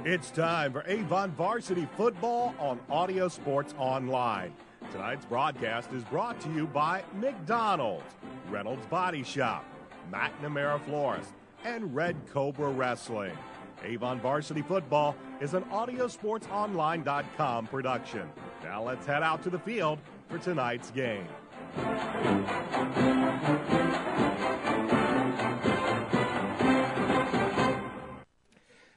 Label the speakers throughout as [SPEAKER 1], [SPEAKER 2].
[SPEAKER 1] It's time for Avon Varsity Football on Audio Sports Online. Tonight's broadcast is brought to you by McDonald's, Reynolds Body Shop, McNamara Florist, and Red Cobra Wrestling. Avon Varsity Football is an AudioSportsOnline.com production. Now let's head out to the field for tonight's game.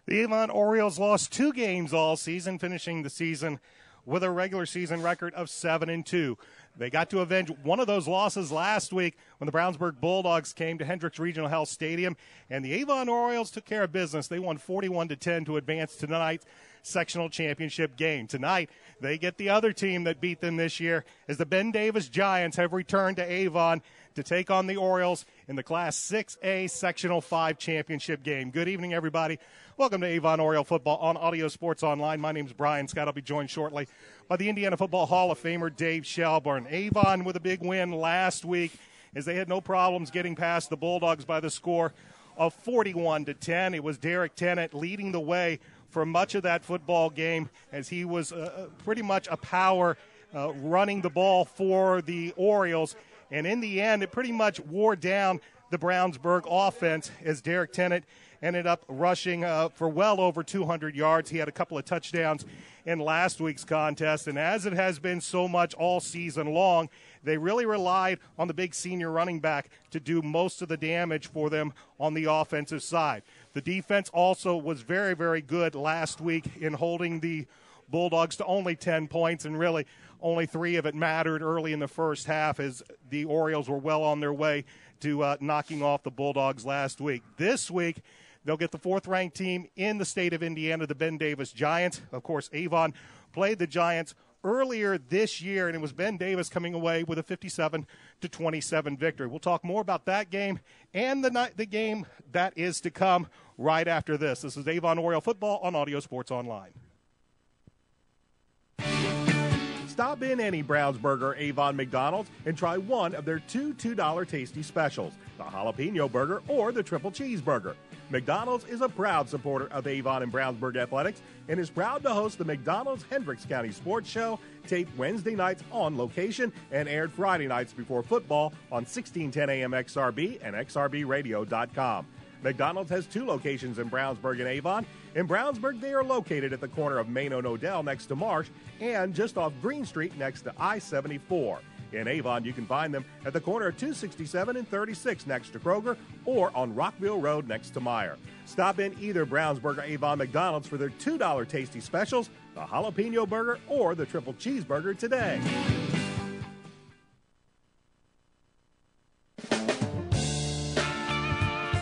[SPEAKER 2] The Avon Orioles lost 2 games all season, finishing the season with a regular season record of 7-2. They got to avenge one of those losses last week when the Brownsburg Bulldogs came to Hendricks Regional Health Stadium, and the Avon Orioles took care of business. They won 41-10 to advance to tonight's sectional championship game. Tonight, they get the other team that beat them this year, as the Ben Davis Giants have returned to Avon to take on the Orioles in the Class 6A Sectional 5 championship game. Good evening, everybody. Welcome to Avon Oriole Football on Audio Sports Online. My name is Brian Scott. I'll be joined shortly by the Indiana Football Hall of Famer Dave Shelburne. Avon with a big win last week, as they had no problems getting past the Bulldogs by the score of 41-10. It was Derek Tennant leading the way for much of that football game, as he was pretty much a power running the ball for the Orioles. And in the end, it pretty much wore down the Brownsburg offense, as Derek Tennant ended up rushing for well over 200 yards. He had a couple of touchdowns in last week's contest. And as it has been so much all season long, they really relied on the big senior running back to do most of the damage for them on the offensive side. The defense also was very, very good last week in holding the Bulldogs to only 10 points, and really only 3 of it mattered early in the first half, as the Orioles were well on their way to knocking off the Bulldogs last week. This week, they'll get the 4th-ranked team in the state of Indiana, the Ben Davis Giants. Of course, Avon played the Giants earlier this year, and it was Ben Davis coming away with a 57-27 victory. We'll talk more about that game and the game that is to come right after this. This is Avon Oriole Football on Audio Sports Online.
[SPEAKER 1] Stop in any Brownsburg or Avon McDonald's and try one of their two $2 tasty specials, the jalapeno burger or the triple cheeseburger. McDonald's is a proud supporter of Avon and Brownsburg athletics and is proud to host the McDonald's Hendricks County Sports Show, taped Wednesday nights on location and aired Friday nights before football on 1610 AM XRB and XRBradio.com. McDonald's has 2 locations in Brownsburg and Avon. In Brownsburg, they are located at the corner of Main and Odell next to Marsh and just off Green Street next to I-74. In Avon, you can find them at the corner of 267 and 36 next to Kroger or on Rockville Road next to Meyer. Stop in either Brownsburg or Avon McDonald's for their $2 tasty specials, the jalapeno burger or the triple cheeseburger today.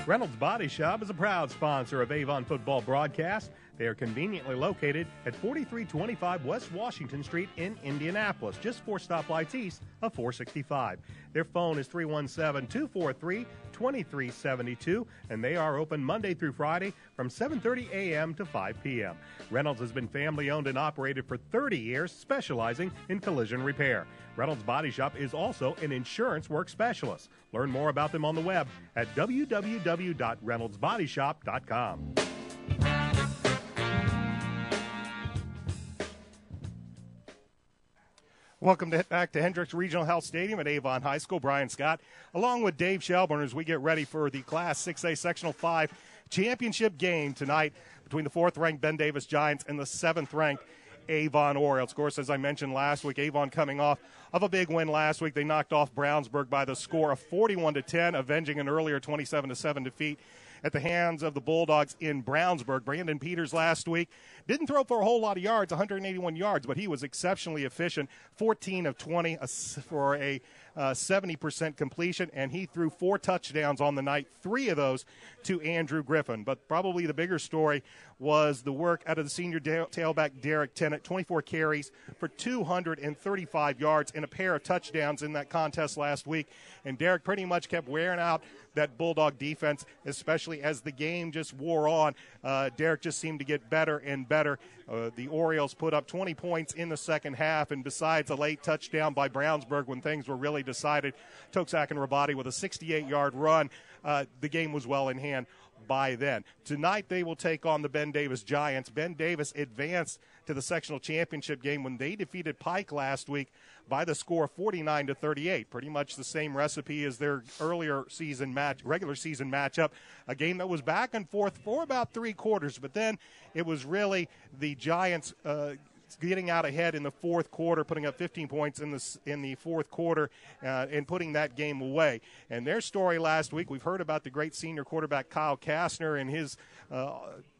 [SPEAKER 1] Reynolds Body Shop is a proud sponsor of Avon Football Broadcast. They are conveniently located at 4325 West Washington Street in Indianapolis, just 4 stoplights east of 465. Their phone is 317-243-2372, and they are open Monday through Friday from 7:30 a.m. to 5 p.m. Reynolds has been family-owned and operated for 30 years, specializing in collision repair. Reynolds Body Shop is also an insurance work specialist. Learn more about them on the web at www.reynoldsbodyshop.com.
[SPEAKER 2] Welcome back to Hendricks Regional Health Stadium at Avon High School. Brian Scott, along with Dave Shelburne, as we get ready for the Class 6A Sectional 5 championship game tonight between the 4th-ranked Ben Davis Giants and the 7th-ranked Avon Orioles. Of course, as I mentioned last week, Avon coming off of a big win last week. They knocked off Brownsburg by the score of 41-10, avenging an earlier 27-7 defeat at the hands of the Bulldogs in Brownsburg. Brandon Peters last week didn't throw for a whole lot of yards, 181 yards, but he was exceptionally efficient, 14 of 20 for a 70% completion, and he threw 4 touchdowns on the night, 3 of those to Andrew Griffin. But probably the bigger story was the work out of the senior tailback Derek Tennant, 24 carries for 235 yards and a pair of touchdowns in that contest last week. And Derek pretty much kept wearing out that Bulldog defense, especially as the game just wore on. Derek just seemed to get better and better. The Orioles put up 20 points in the second half, and besides a late touchdown by Brownsburg when things were really decided, Toksak and Rabati with a 68-yard run the game was well in hand by then. Tonight they will take on the Ben Davis Giants. Ben Davis advanced to the sectional championship game when they defeated Pike last week by the score of 49-38. Pretty much the same recipe as their regular season matchup. A game that was back and forth for about 3 quarters, but then it was really the Giants getting out ahead in the fourth quarter, putting up 15 points in the fourth quarter and putting that game away. And their story last week, we've heard about the great senior quarterback Kyle Kastner and his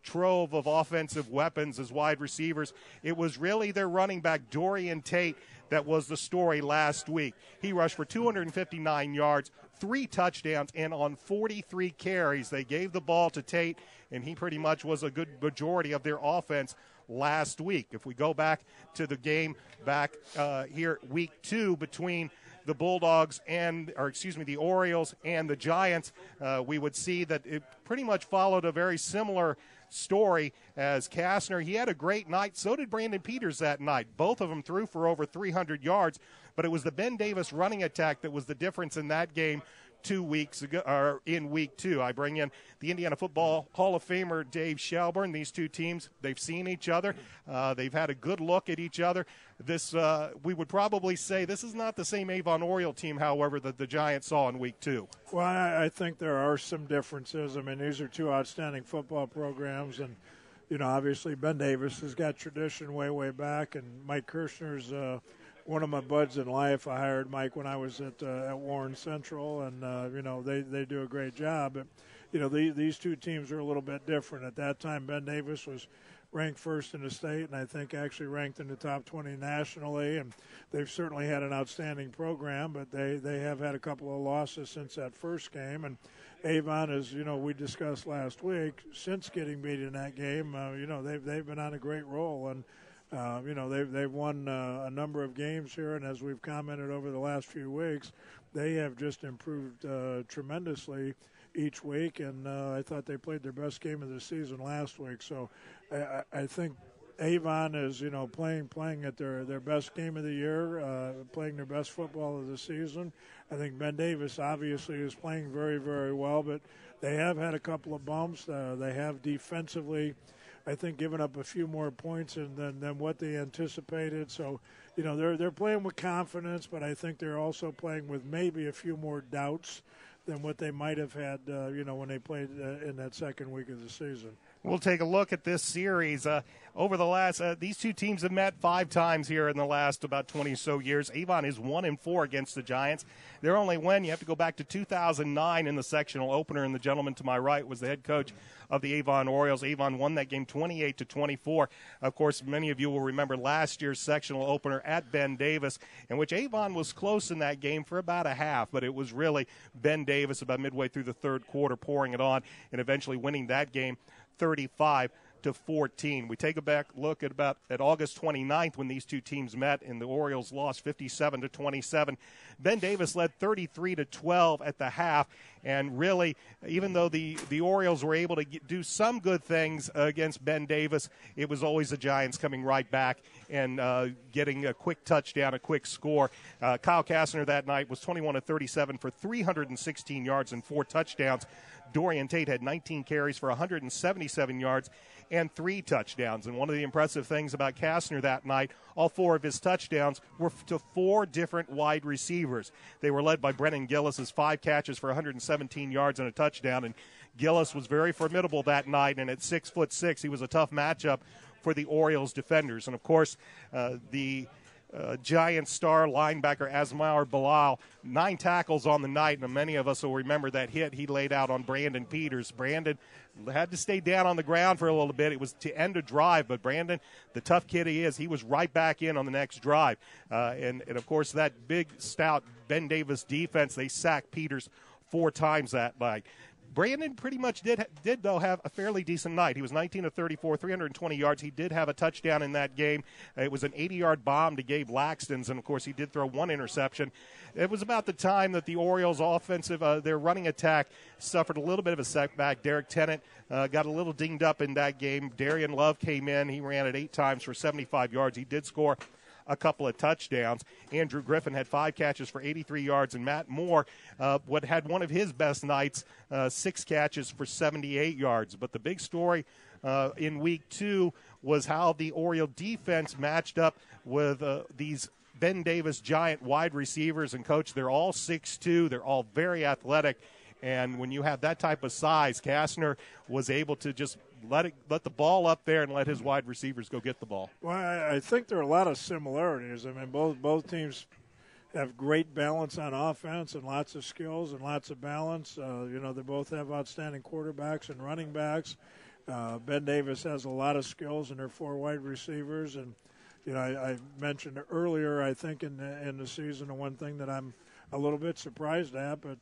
[SPEAKER 2] trove of offensive weapons as wide receivers. It was really their running back Dorian Tate that was the story last week. He rushed for 259 yards, 3 touchdowns, and on 43 carries. They gave the ball to Tate, and he pretty much was a good majority of their offense last week. If we go back to the game back here week 2 between the the Orioles and the Giants, we would see that it pretty much followed a very similar story as Kastner. He had a great night. So did Brandon Peters that night. Both of them threw for over 300 yards, but it was the Ben Davis running attack that was the difference in that game 2 weeks ago, or in week 2. I bring in the Indiana Football Hall of Famer Dave Shelburne. These two teams, they've seen each other. They've had a good look at each other. This, we would probably say this is not the same Avon Oriole team, however, that the Giants saw in week 2.
[SPEAKER 3] Well, I think there are some differences. I mean, these are 2 outstanding football programs, and, obviously Ben Davis has got tradition way back, and Mike Kirshner's one of my buds in life. I hired Mike when I was at Warren Central, and they do a great job. But these 2 teams are a little bit different. At that time, Ben Davis was ranked first in the state, and I think actually ranked in the top 20 nationally. And they've certainly had an outstanding program, but they have had a couple of losses since that first game. And Avon, as we discussed last week, since getting beat in that game, they've been on a great roll. And they've won a number of games here, and as we've commented over the last few weeks, they have just improved tremendously each week, and I thought they played their best game of the season last week. So I think Avon is, playing at their best game of the year, playing their best football of the season. I think Ben Davis obviously is playing very, very well, but they have had a couple of bumps. They have defensively, I think, given up a few more points than what they anticipated. So, they're playing with confidence, but I think they're also playing with maybe a few more doubts than what they might have had, when they played in that second week of the season.
[SPEAKER 2] We'll take a look at this series. Over the last, these 2 teams have met 5 times here in the last about 20 or so years. Avon is 1-4 against the Giants. Their only win, you have to go back to 2009 in the sectional opener, and the gentleman to my right was the head coach of the Avon Orioles. Avon won that game 28-24. Of course, many of you will remember last year's sectional opener at Ben Davis, in which Avon was close in that game for about a half, but it was really Ben Davis about midway through the third quarter pouring it on and eventually winning that game 35-14. We take a back look at August 29th when these 2 teams met and the Orioles lost 57-27. Ben Davis led 33-12 at the half, and really, even though the Orioles were able to do some good things against Ben Davis, it was always the Giants coming right back and getting a quick touchdown, a quick score. Kyle Kastner that night was 21-37 for 316 yards and 4 touchdowns. Dorian Tate had 19 carries for 177 yards and 3 touchdowns. And one of the impressive things about Kastner that night, all 4 of his touchdowns were to 4 different wide receivers. They were led by Brennan Gillis' 5 catches for 117 yards and a touchdown. And Gillis was very formidable that night, and at 6'6", he was a tough matchup for the Orioles defenders. And, of course, the Giant star linebacker Asmaur Bilal, 9 tackles on the night, and many of us will remember that hit he laid out on Brandon Peters. Brandon had to stay down on the ground for a little bit. It was to end a drive, but Brandon, the tough kid he is, he was right back in on the next drive. And of course, that big, stout Ben Davis defense, they sacked Peters 4 times that night. Brandon pretty much did though have a fairly decent night. He was 19 of 34, 320 yards. He did have a touchdown in that game. It was an 80-yard bomb to Gabe Laxton's, and of course he did throw 1 interception. It was about the time that the Orioles' offensive, their running attack, suffered a little bit of a setback. Derek Tennant got a little dinged up in that game. Darian Love came in. He ran it 8 times for 75 yards. He did score a couple of touchdowns. Andrew Griffin had 5 catches for 83 yards, and Matt Moore had one of his best nights, 6 catches for 78 yards. But the big story in Week 2 was how the Oriole defense matched up with these Ben Davis Giant wide receivers. And, Coach, they're all 6'2". They're all very athletic. And when you have that type of size, Kastner was able to just let the ball up there and let his wide receivers go get the ball.
[SPEAKER 3] Well, I think there are a lot of similarities. I mean, both teams have great balance on offense and lots of skills and lots of balance. They both have outstanding quarterbacks and running backs. Ben Davis has a lot of skills in their 4 wide receivers. And, I mentioned earlier, I think, in the season, the one thing that I'm a little bit surprised at, but,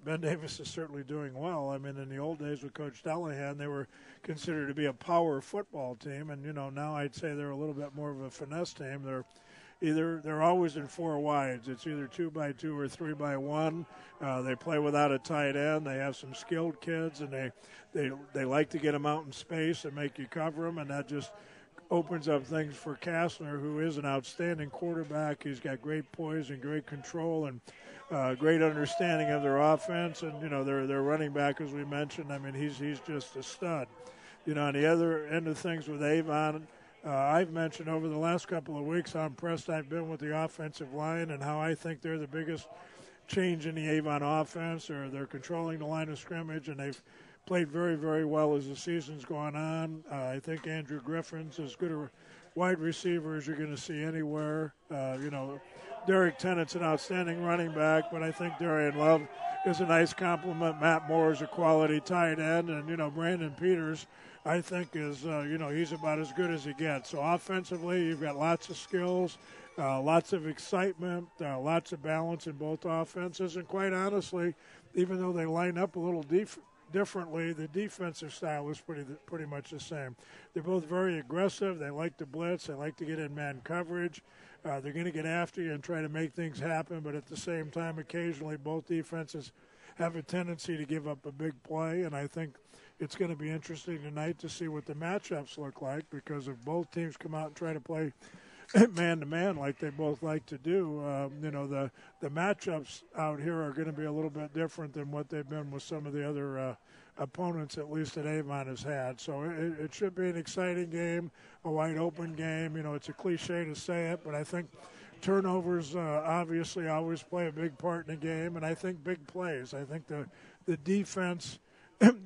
[SPEAKER 3] Ben Davis is certainly doing well. I mean, in the old days with Coach Dellahan, they were considered to be a power football team, and, now I'd say they're a little bit more of a finesse team. They're always in 4 wides. It's either 2x2 or 3x1. They play without a tight end. They have some skilled kids, and they like to get them out in space and make you cover them, and that just opens up things for Kastner, who is an outstanding quarterback. He's got great poise and great control and great understanding of their offense. And, their running back, as we mentioned, I mean, he's just a stud. On the other end of things with Avon, I've mentioned over the last couple of weeks how impressed I've been with the offensive line and how I think they're the biggest change in the Avon offense, or they're controlling the line of scrimmage, and they've played very, very well as the season's gone on. I think Andrew Griffin's as good a wide receiver as you're going to see anywhere. Derek Tennant's an outstanding running back, but I think Darian Love is a nice compliment. Matt Moore is a quality tight end, and, Brandon Peters, I think, is, he's about as good as he gets. So offensively, you've got lots of skills, lots of excitement, lots of balance in both offenses, and quite honestly, even though they line up a little differently, the defensive style is pretty much the same. They're both very aggressive. They like to blitz. They like to get in man coverage. They're going to get after you and try to make things happen, but at the same time, occasionally both defenses have a tendency to give up a big play, and I think it's going to be interesting tonight to see what the matchups look like, because if both teams come out and try to play man-to-man like they both like to do, the matchups out here are going to be a little bit different than what they've been with some of the other opponents, at least that Avon has had. So it should be an exciting game, a wide-open game. It's a cliche to say it, but I think turnovers obviously always play a big part in the game, and I think big plays. I think the defense –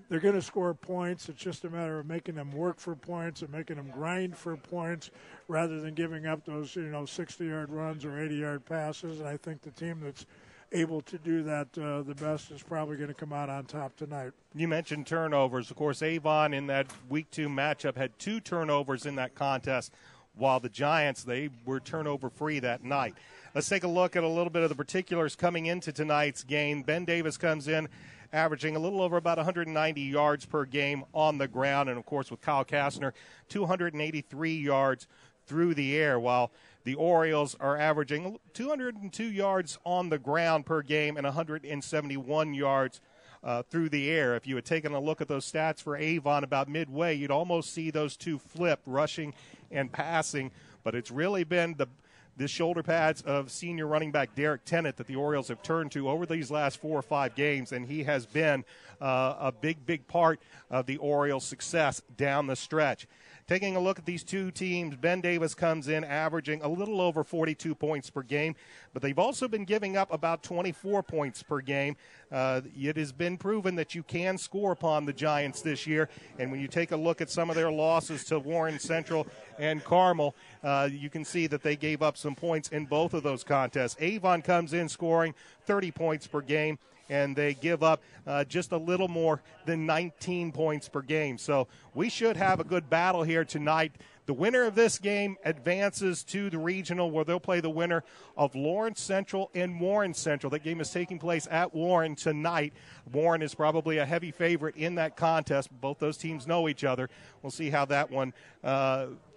[SPEAKER 3] they're going to score points. It's just a matter of making them work for points and making them grind for points rather than giving up those, 60-yard runs or 80-yard passes. And I think the team that's able to do that the best is probably going to come out on top tonight.
[SPEAKER 2] You mentioned turnovers. Of course, Avon in that Week 2 matchup had 2 turnovers in that contest, while the Giants, they were turnover-free that night. Let's take a look at a little bit of the particulars coming into tonight's game. Ben Davis comes in averaging a little over about 190 yards per game on the ground. And, of course, with Kyle Kastner, 283 yards through the air, while the Orioles are averaging 202 yards on the ground per game and 171 yards through the air. If you had taken a look at those stats for Avon about midway, you'd almost see those two flip, rushing and passing. But it's really been the shoulder pads of senior running back Derek Tennant that the Orioles have turned to over these last 4 or 5 games, and he has been a big part of the Orioles' success down the stretch. Taking a look at these two teams, Ben Davis comes in averaging a little over 42 points per game, but they've also been giving up about 24 points per game. It has been proven that you can score upon the Giants this year, and when you take a look at some of their losses to Warren Central and Carmel, you can see that they gave up some points in both of those contests. Avon comes in scoring 30 points per game, and they give up just a little more than 19 points per game. So we should have a good battle here tonight. The winner of this game advances to the regional, where they'll play the winner of Lawrence Central and Warren Central. That game is taking place at Warren tonight. Warren is probably a heavy favorite in that contest. Both those teams know each other. We'll see how that one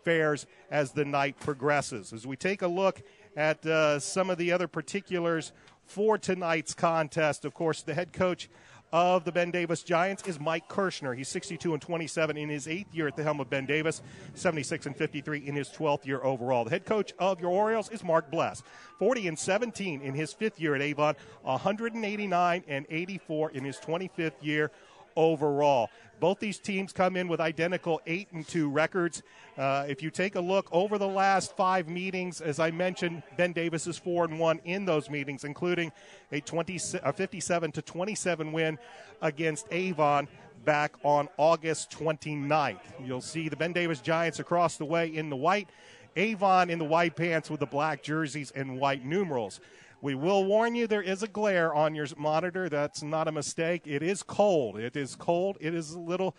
[SPEAKER 2] fares as the night progresses. As we take a look at some of the other particulars for tonight's contest, of course, the head coach of the Ben Davis Giants is Mike Kirshner. He's 62-27 in his 8th year at the helm of Ben Davis, 76-53 in his 12th year overall. The head coach of your Orioles is Mark Bless, 40-17 in his 5th year at Avon, 189-84 in his 25th year overall. Both these teams come in with identical 8-2 records. If you take a look over the last 5 meetings, as I mentioned, Ben Davis is 4-1 in those meetings, including a 57-27 win against Avon back on August 29th. You'll see the Ben Davis Giants across the way in the white, Avon in the white pants with the black jerseys and white numerals. We will warn you, there is a glare on your monitor. That's not a mistake. It is cold. It is cold. It is a little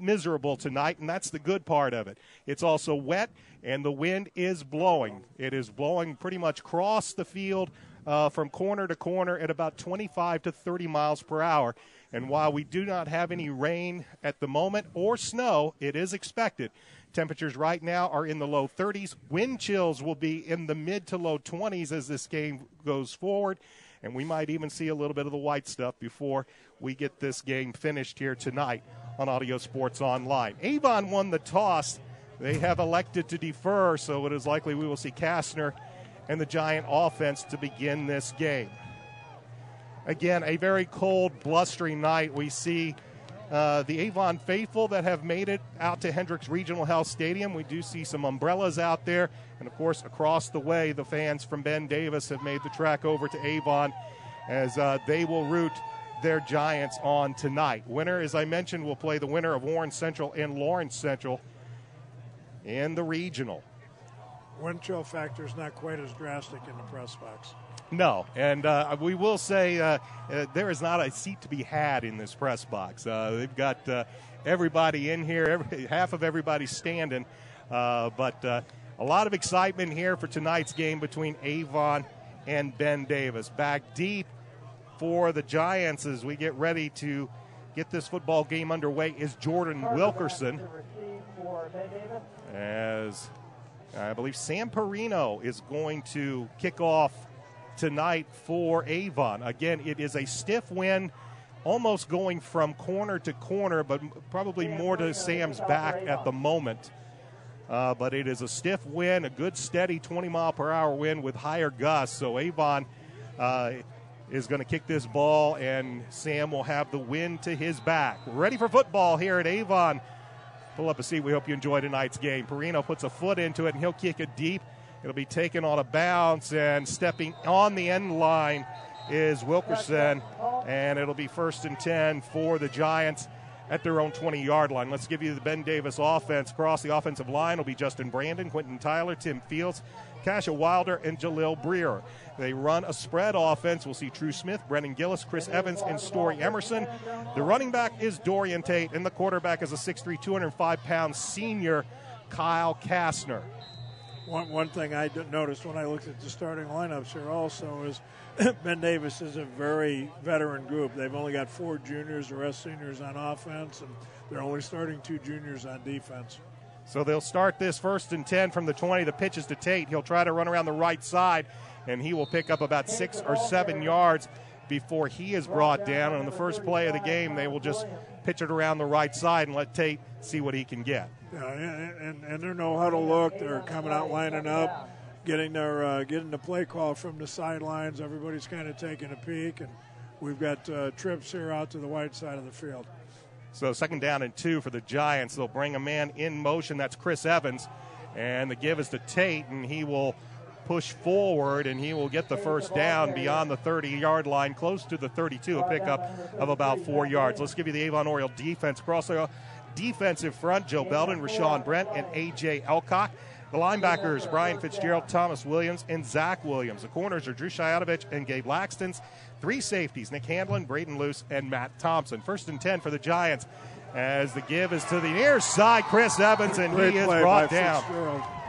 [SPEAKER 2] miserable tonight, and that's the good part of it. It's also wet, and the wind is blowing. It is blowing pretty much across the field from corner to corner at about 25 to 30 miles per hour. And while we do not have any rain at the moment or snow, it is expected. Temperatures right now are in the low 30s. Wind chills will be in the mid to low 20s as this game goes forward. And we might even see a little bit of the white stuff before we get this game finished here tonight on Audio Sports Online. Avon won the toss. They have elected to defer, so it is likely we will see Kastner and the Giant offense to begin this game. Again, a very cold, blustering night. We see the Avon faithful that have made it out to Hendricks Regional Health Stadium. We do see some umbrellas out there. And, of course, across the way, the fans from Ben Davis have made the trek over to Avon as they will root their Giants on tonight. Winner, as I mentioned, will play the winner of Warren Central and Lawrence Central in the regional.
[SPEAKER 3] Wind chill factor is not quite as drastic in the press box.
[SPEAKER 2] No, and we will say there is not a seat to be had in this press box. They've got everybody in here, half of everybody standing, but a lot of excitement here for tonight's game between Avon and Ben Davis. Back deep for the Giants as we get ready to get this football game underway is Jordan Wilkerson, as I believe Sam Perino is going to kick off tonight for Avon. Again, it is a stiff win, almost going from corner to corner, but probably more to Sam's back at the moment. But it is a stiff win, a good steady 20-mile-per-hour win with higher gusts. So Avon is going to kick this ball, and Sam will have the wind to his back. We're ready for football here at Avon. Pull up a seat. We hope you enjoy tonight's game. Perino puts a foot into it, and he'll kick it deep. It'll be taken on a bounce, and stepping on the end line is Wilkerson, and it'll be 1st and 10 for the Giants at their own 20-yard line. Let's give you the Ben Davis offense. Across the offensive line will be Justin Brandon, Quentin Tyler, Tim Fields, Kasha Wilder, and Jalil Breer. They run a spread offense. We'll see True Smith, Brennan Gillis, Chris Evans, and Story Emerson. The running back is Dorian Tate, and the quarterback is a 6'3", 205-pound senior, Kyle Kastner.
[SPEAKER 3] One thing I noticed when I looked at the starting lineups here also is Ben Davis is a very veteran group. They've only got 4 juniors, the rest seniors on offense, and they're only starting 2 juniors on defense.
[SPEAKER 2] So they'll start this 1st and 10 from the 20. The pitch is to Tate. He'll try to run around the right side, and he will pick up about 6 or 7 yards before he is brought down. And on the first play of the game, they will just pitch it around the right side and let Tate see what he can get.
[SPEAKER 3] Yeah, and they're no huddle look. They're coming out, lining up, getting the play call from the sidelines. Everybody's kind of taking a peek, and we've got trips here out to the white side of the field.
[SPEAKER 2] So 2nd down and 2 for the Giants. They'll bring a man in motion. That's Chris Evans, and the give is to Tate, and he will push forward, and he will get the 1st down beyond the 30-yard line, close to the 32, a pickup of about 4 yards. Let's give you the Avon Oriole defense. Across the defensive front, Joe Belden, Rashawn Brent, and A.J. Elcock. The linebackers, Brian Fitzgerald, Thomas Williams, and Zach Williams. The corners are Drew Shayatovich and Gabe Laxtons. 3 safeties, Nick Handlin, Braden Luce, and Matt Thompson. 1st and 10 for the Giants as the give is to the near side, Chris Evans, and he is brought down.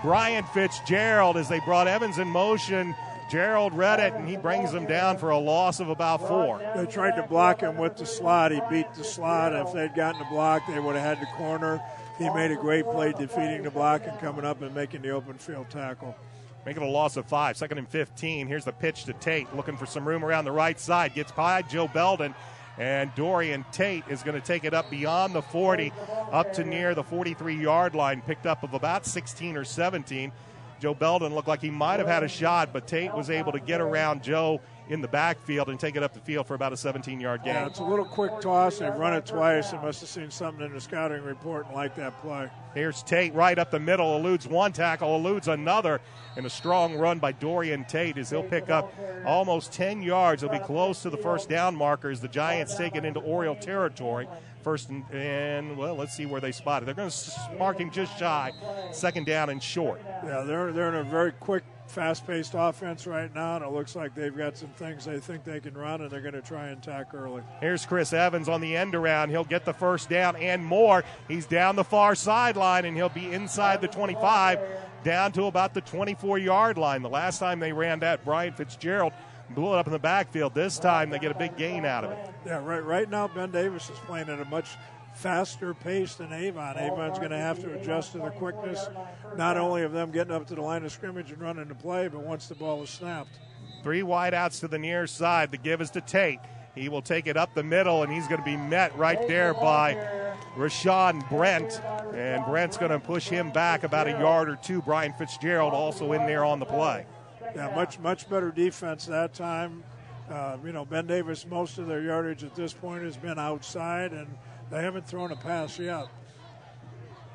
[SPEAKER 2] Brian Fitzgerald, as they brought Evans in motion, Gerald read it, and he brings them down for a loss of about 4.
[SPEAKER 3] They tried to block him with the slot. He beat the slot. If they'd gotten the block, they would have had the corner. He made a great play defeating the block and coming up and making the open field tackle.
[SPEAKER 2] Making a loss of 5. 2nd and 15. Here's the pitch to Tate, looking for some room around the right side. Gets by Joe Belden, And Dorian Tate is going to take it up beyond the 40, up to near the 43-yard line, picked up of about 16 or 17. Joe Belden looked like he might have had a shot, but Tate was able to get around Joe in the backfield and take it up the field for about a 17-yard gain.
[SPEAKER 3] Yeah, it's a little quick toss. They've run it twice. They must have seen something in the scouting report and liked that play.
[SPEAKER 2] Here's Tate right up the middle, eludes one tackle, eludes another, and a strong run by Dorian Tate as he'll pick up almost 10 yards. He'll be close to the first down marker as the Giants take it into Oriole territory. First and well, let's see where they spot it. They're going to mark him just shy, second down and short.
[SPEAKER 3] Yeah, they're in a very quick, fast-paced offense right now, and it looks like they've got some things they think they can run, and they're going to try and attack early.
[SPEAKER 2] Here's Chris Evans on the end around. He'll get the first down and more. He's down the far sideline, and he'll be inside the 25, down to about the 24-yard line. The last time they ran that, Brian Fitzgerald blew it up in the backfield. This time they get a big gain out of it.
[SPEAKER 3] Yeah, right now Ben Davis is playing at a much faster pace than Avon. Avon's going to have to adjust to the quickness, not only of them getting up to the line of scrimmage and running the play, but once the ball is snapped.
[SPEAKER 2] 3 wideouts to the near side. The give is to Tate. He will take it up the middle, and he's going to be met right there by Rashawn Brent. And Brent's going to push him back about a yard or two. Brian Fitzgerald also in there on the play.
[SPEAKER 3] Yeah, much better defense that time. Ben Davis, most of their yardage at this point has been outside, and they haven't thrown a pass yet.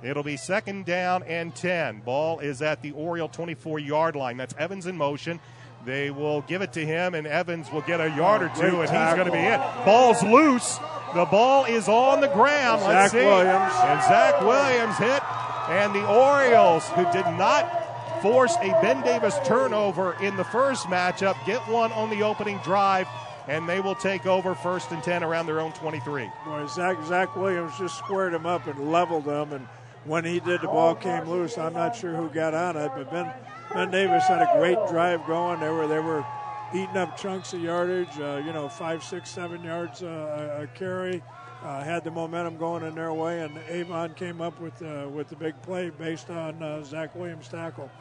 [SPEAKER 2] It'll be second down and 10. Ball is at the Oriole 24-yard line. That's Evans in motion. They will give it to him, and Evans will get a yard or two, and he's going to be in. Ball's loose. The ball is on the ground. Let's see.
[SPEAKER 3] Williams.
[SPEAKER 2] And Zach Williams hit, and the Orioles, who did not force a Ben Davis turnover in the first matchup, get one on the opening drive, and they will take over first and 10 around their own 23.
[SPEAKER 3] Boy, Zach Williams just squared him up and leveled them, and when he did, the ball came loose. I'm not sure who got on it, but Ben Davis had a great drive going. They were eating up chunks of yardage, 5, 6, 7 yards a carry. Had the momentum going in their way, and Avon came up with the big play based on Zach Williams' tackle.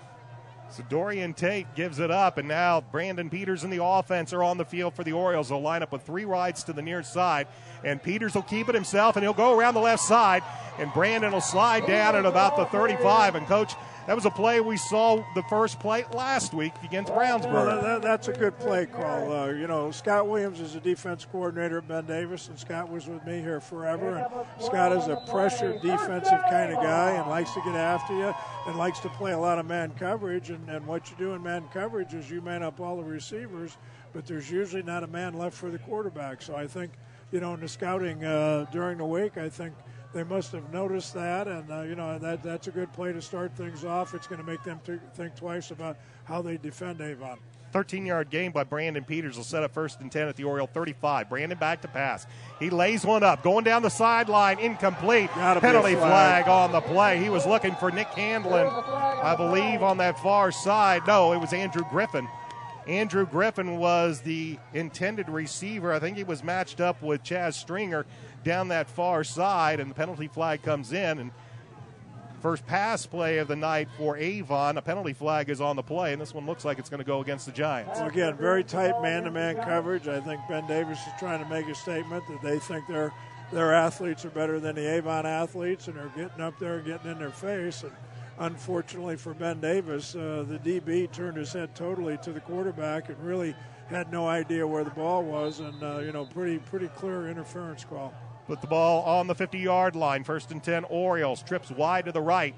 [SPEAKER 2] So Dorian Tate gives it up, and now Brandon Peters and the offense are on the field for the Orioles. They'll line up with 3 rides to the near side, and Peters will keep it himself, and he'll go around the left side, and Brandon will slide down at about the 35. And, Coach, that was a play we saw the first play last week against Brownsburg.
[SPEAKER 3] Well, that's a good play call. Scott Williams is a defense coordinator at Ben Davis, and Scott was with me here forever. And Scott is a pressured defensive kind of guy and likes to get after you and likes to play a lot of man coverage. And what you do in man coverage is you man up all the receivers, but there's usually not a man left for the quarterback. So I think, in the scouting during the week, I think they must have noticed that, and that's a good play to start things off. It's going to make them think twice about how they defend Avon.
[SPEAKER 2] 13-yard gain by Brandon Peters will set up first and 10 at the Oriole 35. Brandon back to pass. He lays one up, going down the sideline, incomplete. Penalty flag on the play. He was looking for Nick Handlin, I believe, on that far side. No, it was Andrew Griffin. Andrew Griffin was the intended receiver. I think he was matched up with Chaz Stringer down that far side, and the penalty flag comes in. And first pass play of the night for Avon, a penalty flag is on the play, and this one looks like it's going to go against the Giants.
[SPEAKER 3] Well, again, very tight man-to-man coverage. I think Ben Davis is trying to make a statement that they think their athletes are better than the Avon athletes, and they're getting up there and getting in their face. And unfortunately for Ben Davis, the DB turned his head totally to the quarterback and really had no idea where the ball was, and pretty clear interference call.
[SPEAKER 2] Put the ball on the 50-yard line. First and 10, Orioles. Trips wide to the right.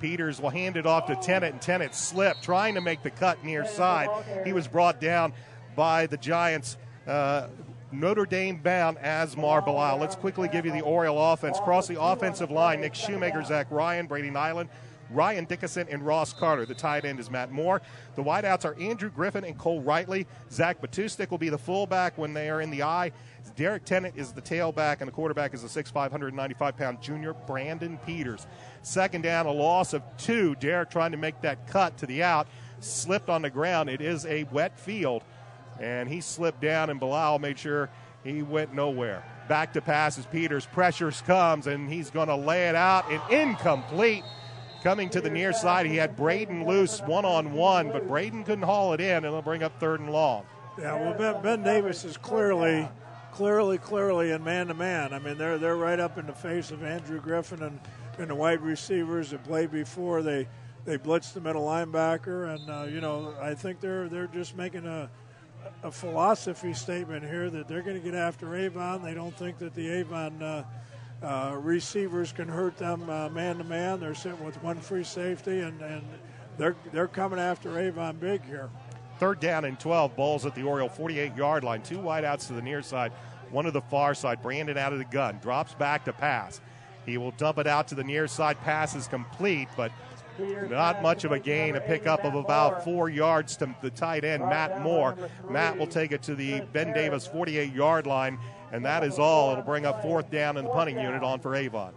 [SPEAKER 2] Peters will hand it off to Tennant, and Tennant slipped, trying to make the cut near side. He was brought down by the Giants. Notre Dame bound Asmar Bilal. Let's quickly give you the Oriole offense. Across the offensive line, Nick Shoemaker, Zach Ryan, Brady Nyland, Ryan Dickinson, and Ross Carter. The tight end is Matt Moore. The wideouts are Andrew Griffin and Cole Wrightley. Zach Batustik will be the fullback when they are in the eye. Derek Tennant is the tailback, and the quarterback is the 6'5", 195-pound junior Brandon Peters. Second down, a loss of 2. Derek trying to make that cut to the out, slipped on the ground. It is a wet field, and he slipped down, and Bilal made sure he went nowhere. Back to pass as Peters. Pressures comes, and he's going to lay it out, and incomplete. Coming to the near side, he had Braden loose one-on-one, but Braden couldn't haul it in, and they'll bring up third and long.
[SPEAKER 3] Yeah, well, Ben Davis is clearly clearly in man-to-man. I mean, they're right up in the face of Andrew Griffin and the wide receivers that played before. They blitzed the middle linebacker, and I think they're just making a philosophy statement here that they're going to get after Avon. They don't think that the Avon receivers can hurt them man-to-man. They're sitting with one free safety, and they're coming after Avon big here.
[SPEAKER 2] 3rd down and 12, Bulls at the Oriole 48-yard line. 2 wideouts to the near side, 1 to the far side. Brandon out of the gun, drops back to pass. He will dump it out to the near side. Pass is complete, but not much of a gain. A pickup of about 4 yards to the tight end, Matt Moore. Matt will take it to the Ben Davis 48-yard line, and that is all. It'll bring up 4th down in the punting unit on for Avon.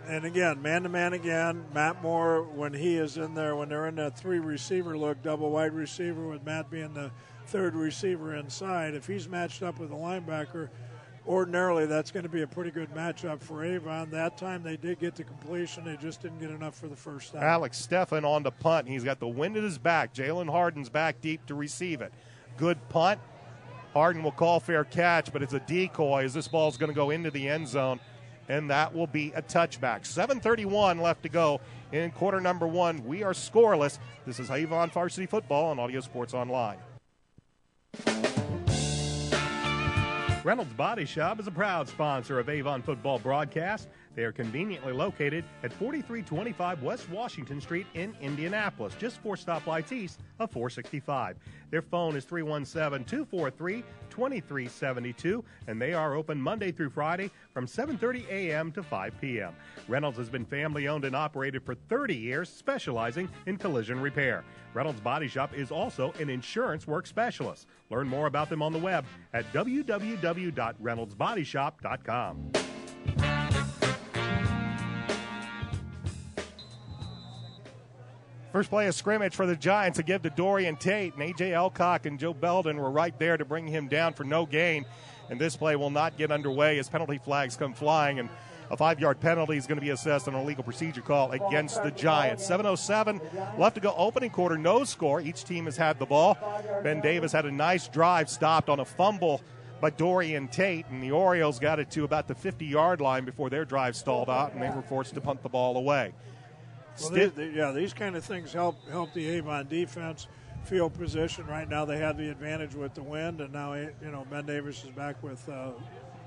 [SPEAKER 3] And again, man-to-man again. Matt Moore, when he is in there, when they're in that 3-receiver look, double wide receiver with Matt being the 3rd receiver inside, if he's matched up with a linebacker, ordinarily that's going to be a pretty good matchup for Avon. That time they did get the completion. They just didn't get enough for the first down.
[SPEAKER 2] Alex Steffen on the punt. He's got the wind at his back. Jalen Harden's back deep to receive it. Good punt. Harden will call fair catch, but it's a decoy as this ball is going to go into the end zone, and that will be a touchback. 7:31 left to go in quarter number 1. We are scoreless. This is Avon Varsity Football on Audio Sports Online.
[SPEAKER 1] Reynolds Body Shop is a proud sponsor of Avon football broadcast. They are conveniently located at 4325 West Washington Street in Indianapolis, just 4 stoplights east of 465. Their phone is 317-243-2372, and they are open Monday through Friday from 7:30 a.m. to 5 p.m. Reynolds has been family-owned and operated for 30 years, specializing in collision repair. Reynolds Body Shop is also an insurance work specialist. Learn more about them on the web at www.reynoldsbodyshop.com.
[SPEAKER 2] First play of scrimmage for the Giants to give to Dorian Tate, and A.J. Elcock and Joe Belden were right there to bring him down for no gain. And this play will not get underway as penalty flags come flying, and a 5-yard penalty is going to be assessed on a legal procedure call against the Giants. 7:07 left to go, opening quarter, no score. Each team has had the ball. Ben Davis had a nice drive, stopped on a fumble by Dorian Tate, and the Orioles got it to about the 50-yard line before their drive stalled out, and they were forced to punt the ball away.
[SPEAKER 3] Well, these kind of things help the Avon defense. Field position right now, they have the advantage with the wind, and now Ben Davis is back with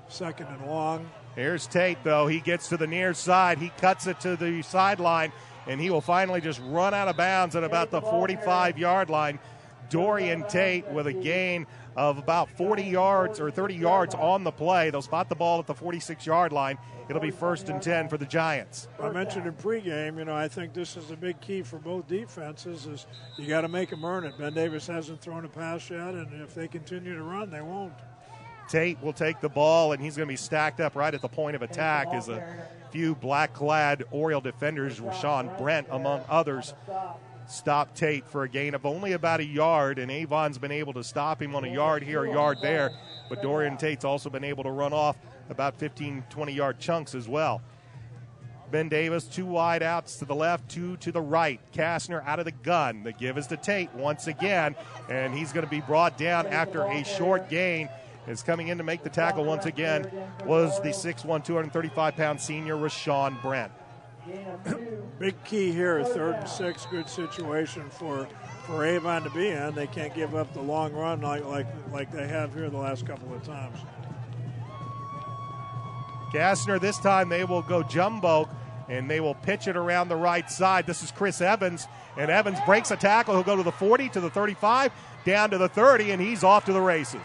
[SPEAKER 3] 2nd and long.
[SPEAKER 2] Here's Tate, though. He gets to the near side. He cuts it to the sideline, and he will finally just run out of bounds at about the 45-yard line. Dorian Tate with a gain of about 40 yards or 30 yards on the play. They'll spot the ball at the 46-yard line. It'll be 1st and 10 for the Giants.
[SPEAKER 3] I mentioned in pregame, I think this is a big key for both defenses is you got to make them earn it. Ben Davis hasn't thrown a pass yet, and if they continue to run, they won't.
[SPEAKER 2] Tate will take the ball, and he's going to be stacked up right at the point of attack as a few black-clad Oriole defenders, Rashawn Brent among others, stop Tate for a gain of only about a yard, and Avon's been able to stop him on a yard here, a yard there, but Dorian Tate's also been able to run off about 15, 20-yard chunks as well. Ben Davis, 2 wide outs to the left, 2 to the right. Kastner out of the gun. The give is to Tate once again, and he's going to be brought down after a short gain. Is coming in to make the tackle once again was the 6'1", 235-pound senior Rashawn Brent.
[SPEAKER 3] Big key here, 3rd and 6, good situation for Avon to be in. They can't give up the long run like they have here the last couple of times.
[SPEAKER 2] Kastner, this time they will go jumbo, and they will pitch it around the right side. This is Chris Evans, and Evans breaks a tackle. He'll go to the 40, to the 35, down to the 30, and he's off to the races.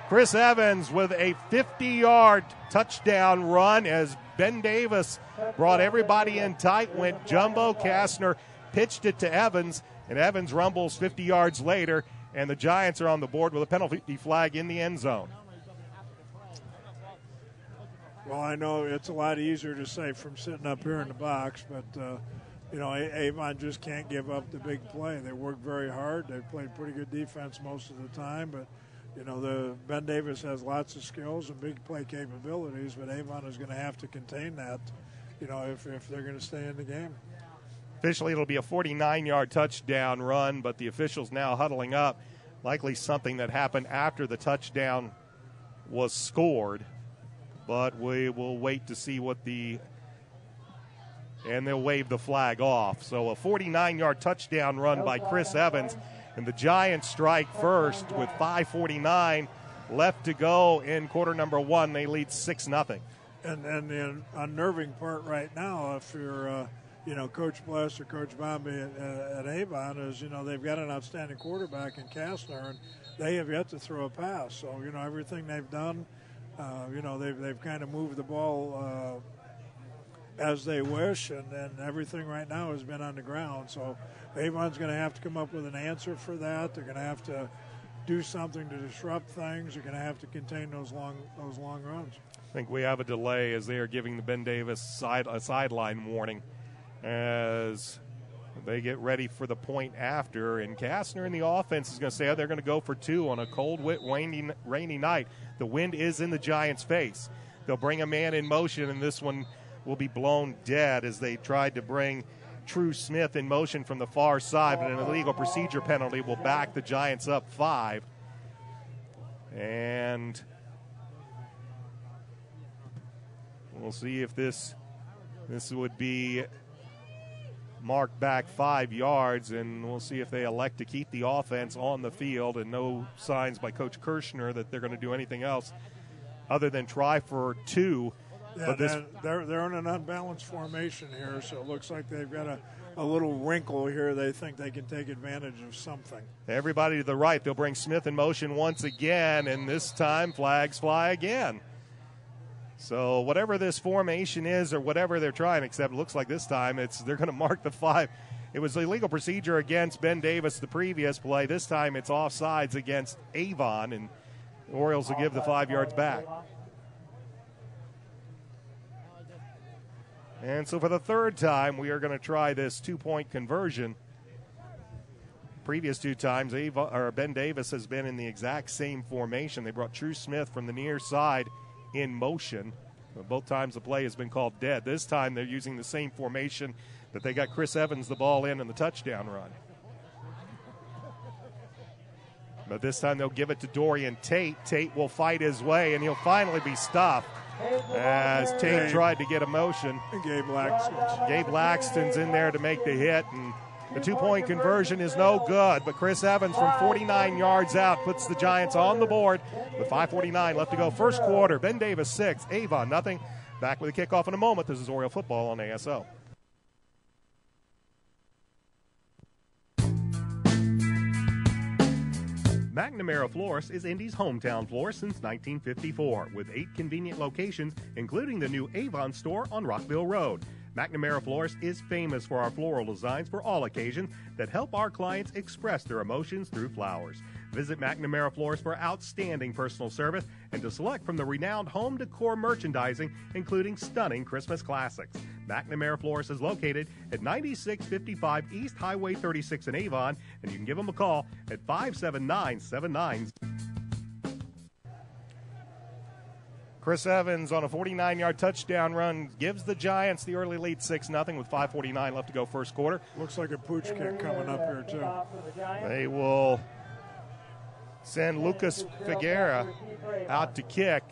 [SPEAKER 2] Chris Evans with a 50-yard touchdown run as Ben Davis brought everybody in tight, went jumbo. Kastner pitched it to Evans, and Evans rumbles 50 yards later, and the Giants are on the board with a penalty flag in the end zone.
[SPEAKER 3] Well, I know it's a lot easier to say from sitting up here in the box, but, Avon just can't give up the big play. They work very hard. They played pretty good defense most of the time, but, the Ben Davis has lots of skills and big play capabilities, but Avon is going to have to contain that, if they're going to stay in the game.
[SPEAKER 2] Officially, it'll be a 49-yard touchdown run, but the officials now huddling up, likely something that happened after the touchdown was scored, but we will wait to see and they'll wave the flag off. So a 49-yard touchdown run by Chris Evans, and the Giants strike first with 5:49 left to go in quarter number 1. They lead 6-0.
[SPEAKER 3] And the unnerving part right now, if you're Coach Bless or Coach Bombi at Avon, is they've got an outstanding quarterback in Kastner, and they have yet to throw a pass. So everything they've done, they've kind of moved the ball as they wish, and everything right now has been on the ground. So Avon's going to have to come up with an answer for that. They're going to have to do something to disrupt things. They're going to have to contain those long runs.
[SPEAKER 2] I think we have a delay as they are giving the Ben Davis a sideline warning as they get ready for the point after. And Kastner in the offense is going to say they're going to go for 2 on a cold, wet, rainy night. The wind is in the Giants' face. They'll bring a man in motion, and this one will be blown dead as they tried to bring True Smith in motion from the far side, but an illegal procedure penalty will back the Giants up 5. And we'll see if this would be marked back 5 yards, and we'll see if they elect to keep the offense on the field, and no signs by Coach Kirshner that they're going to do anything else other than try for 2.
[SPEAKER 3] Yeah, but they're in an unbalanced formation here, so it looks like they've got a little wrinkle here. They think they can take advantage of something.
[SPEAKER 2] Everybody to the right. They'll bring Smith in motion once again, and this time flags fly again. So whatever this formation is or whatever they're trying, except it looks like this time they're going to mark the 5. It was illegal procedure against Ben Davis the previous play. This time it's offsides against Avon, and the Orioles will give the 5 yards back. And so for the third time, we are going to try this 2-point conversion. Previous 2 times, Ben Davis has been in the exact same formation. They brought True Smith from the near side in motion. Both times the play has been called dead. This time they're using the same formation that they got Chris Evans the ball in the touchdown run. But this time they'll give it to Dorian Tate. Tate will fight his way, and he'll finally be stopped as Tate tried to get a motion.
[SPEAKER 3] Gabe
[SPEAKER 2] Laxton's in there to make the hit, and the 2-point conversion is no good. But Chris Evans from 49 yards out puts the Giants on the board with 5:49 left to go. First quarter, Ben Davis 6, Avon nothing. Back with a kickoff in a moment. This is Oriole football on ASO.
[SPEAKER 1] McNamara Florist is Indy's hometown florist since 1954, with 8 convenient locations, including the new Avon store on Rockville Road. McNamara Florist is famous for our floral designs for all occasions that help our clients express their emotions through flowers. Visit McNamara Florist for outstanding personal service and to select from the renowned home decor merchandising, including stunning Christmas classics. McNamara Florist is located at 9655 East Highway 36 in Avon, and you can give them a call at 579-79.
[SPEAKER 2] Chris Evans on a 49-yard touchdown run gives the Giants the early lead 6-0 with 5:49 left to go first quarter.
[SPEAKER 3] Looks like a pooch kick coming up here, too.
[SPEAKER 2] They will send Lucas Figuera out to kick,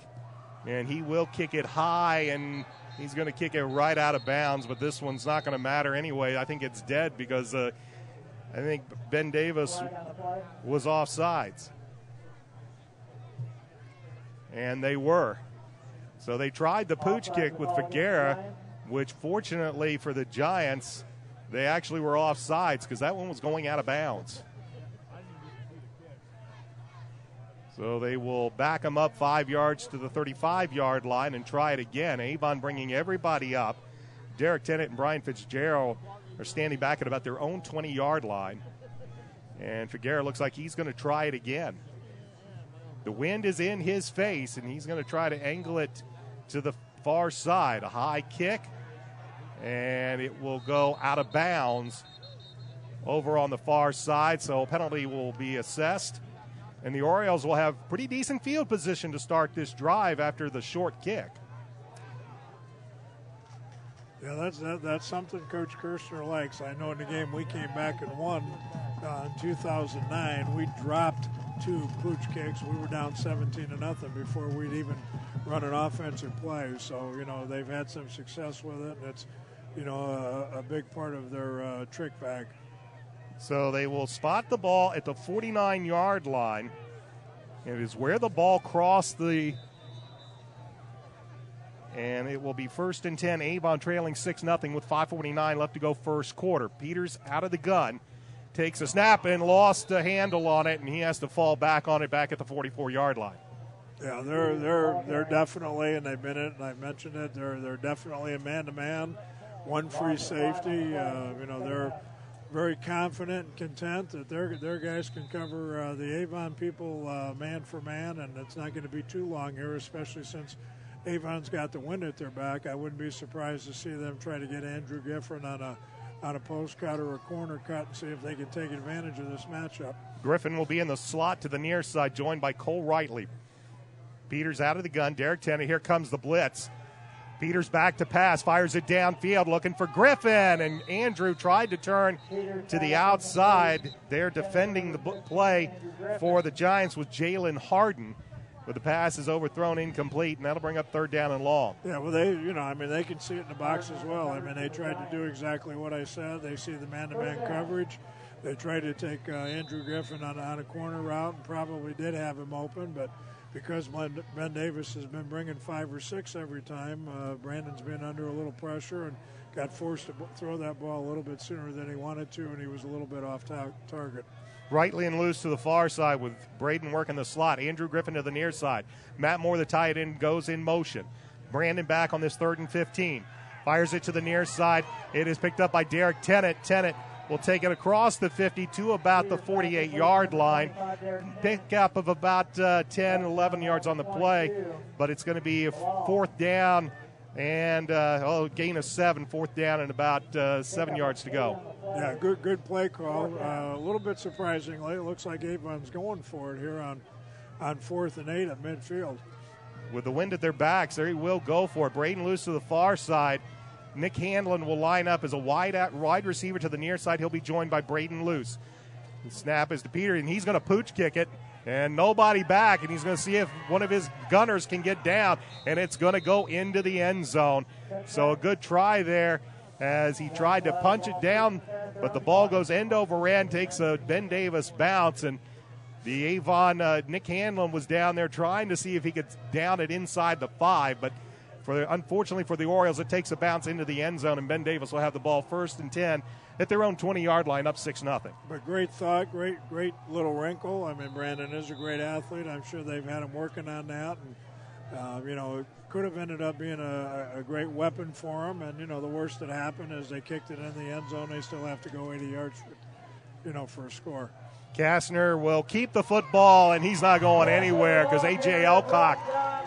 [SPEAKER 2] and he will kick it high, and he's going to kick it right out of bounds, but this one's not going to matter anyway. I think it's dead because I think Ben Davis was offsides. And they were. So they tried the pooch kick with Figuera, which fortunately for the Giants, they actually were offsides because that one was going out of bounds. So they will back them up 5 yards to the 35-yard line and try it again. Avon bringing everybody up. Derek Tennant and Brian Fitzgerald are standing back at about their own 20-yard line. And Figuera looks like he's going to try it again. The wind is in his face, and he's going to try to angle it to the far side. A high kick, and it will go out of bounds over on the far side, so a penalty will be assessed. And the Orioles will have pretty decent field position to start this drive after the short kick.
[SPEAKER 3] Yeah, that's something Coach Kirshner likes. I know in the game we came back and won in 2009, we dropped 2 pooch kicks. We were down 17-0 before we'd even run an offensive play. So, they've had some success with it, and it's, a big part of their trick bag.
[SPEAKER 2] So they will spot the ball at the 49-yard line. It is where the ball crossed and it will be 1st and 10. Avon trailing 6-0 with 5:49 left to go first quarter. Peters out of the gun, takes a snap and lost a handle on it, and he has to fall back on it back at the 44-yard line.
[SPEAKER 3] Yeah, they're definitely, and they've been it, and I mentioned it. They're definitely a man-to-man, one free safety. They're very confident and content that their guys can cover the Avon people man for man, and it's not going to be too long here, especially since Avon's got the wind at their back. I wouldn't be surprised to see them try to get Andrew Gifford on a post cut or a corner cut and see if they can take advantage of this matchup.
[SPEAKER 2] Griffin will be in the slot to the near side, joined by Cole Rightly. Peters out of the gun. Derek Tennant, here comes the blitz. Peters back to pass, fires it downfield, looking for Griffin, and Andrew tried to turn to the outside. They're defending the play for the Giants with Jalen Harden, but the pass is overthrown, incomplete, and that'll bring up 3rd down and long.
[SPEAKER 3] Yeah, well, they can see it in the box as well. They tried to do exactly what I said. They see the man-to-man coverage. They tried to take Andrew Griffin on a corner route and probably did have him open, but because Ben Davis has been bringing 5 or 6 every time, Brandon's been under a little pressure and got forced to throw that ball a little bit sooner than he wanted to, and he was a little bit off target.
[SPEAKER 2] Rightly and loose to the far side with Braden working the slot. Andrew Griffin to the near side. Matt Moore, the tight end, goes in motion. Brandon back on this 3rd and 15. Fires it to the near side. It is picked up by Derek Tennant. Tennant will take it across the 50 to about the 48-yard line. Pick up of about 10, 11 yards on the play, but it's going to be a 4th down and gain of 7, 4th down and about 7 yards to go.
[SPEAKER 3] Yeah, good play call. A little bit surprisingly, it looks like Avon's going for it here on 4th and 8 at midfield.
[SPEAKER 2] With the wind at their backs, they will go for it. Braden loose to the far side. Nick Hanlon will line up as a wide receiver to the near side. He'll be joined by Braden Luce. The snap is to Peter, and he's going to pooch kick it, and nobody back, and he's going to see if one of his gunners can get down, and it's going to go into the end zone. So a good try there as he tried to punch it down, but the ball goes end over end, takes a Ben Davis bounce, and the Avon, Nick Hanlon was down there trying to see if he could down it inside the 5, but unfortunately for the Orioles, it takes a bounce into the end zone, and Ben Davis will have the ball 1st and 10 at their own 20-yard line, up 6-0.
[SPEAKER 3] But great thought, great little wrinkle. Brandon is a great athlete. I'm sure they've had him working on that, and it could have ended up being a great weapon for him. And the worst that happened is they kicked it in the end zone. They still have to go 80 yards, for a score.
[SPEAKER 2] Kastner will keep the football, and he's not going anywhere because A.J. Elcock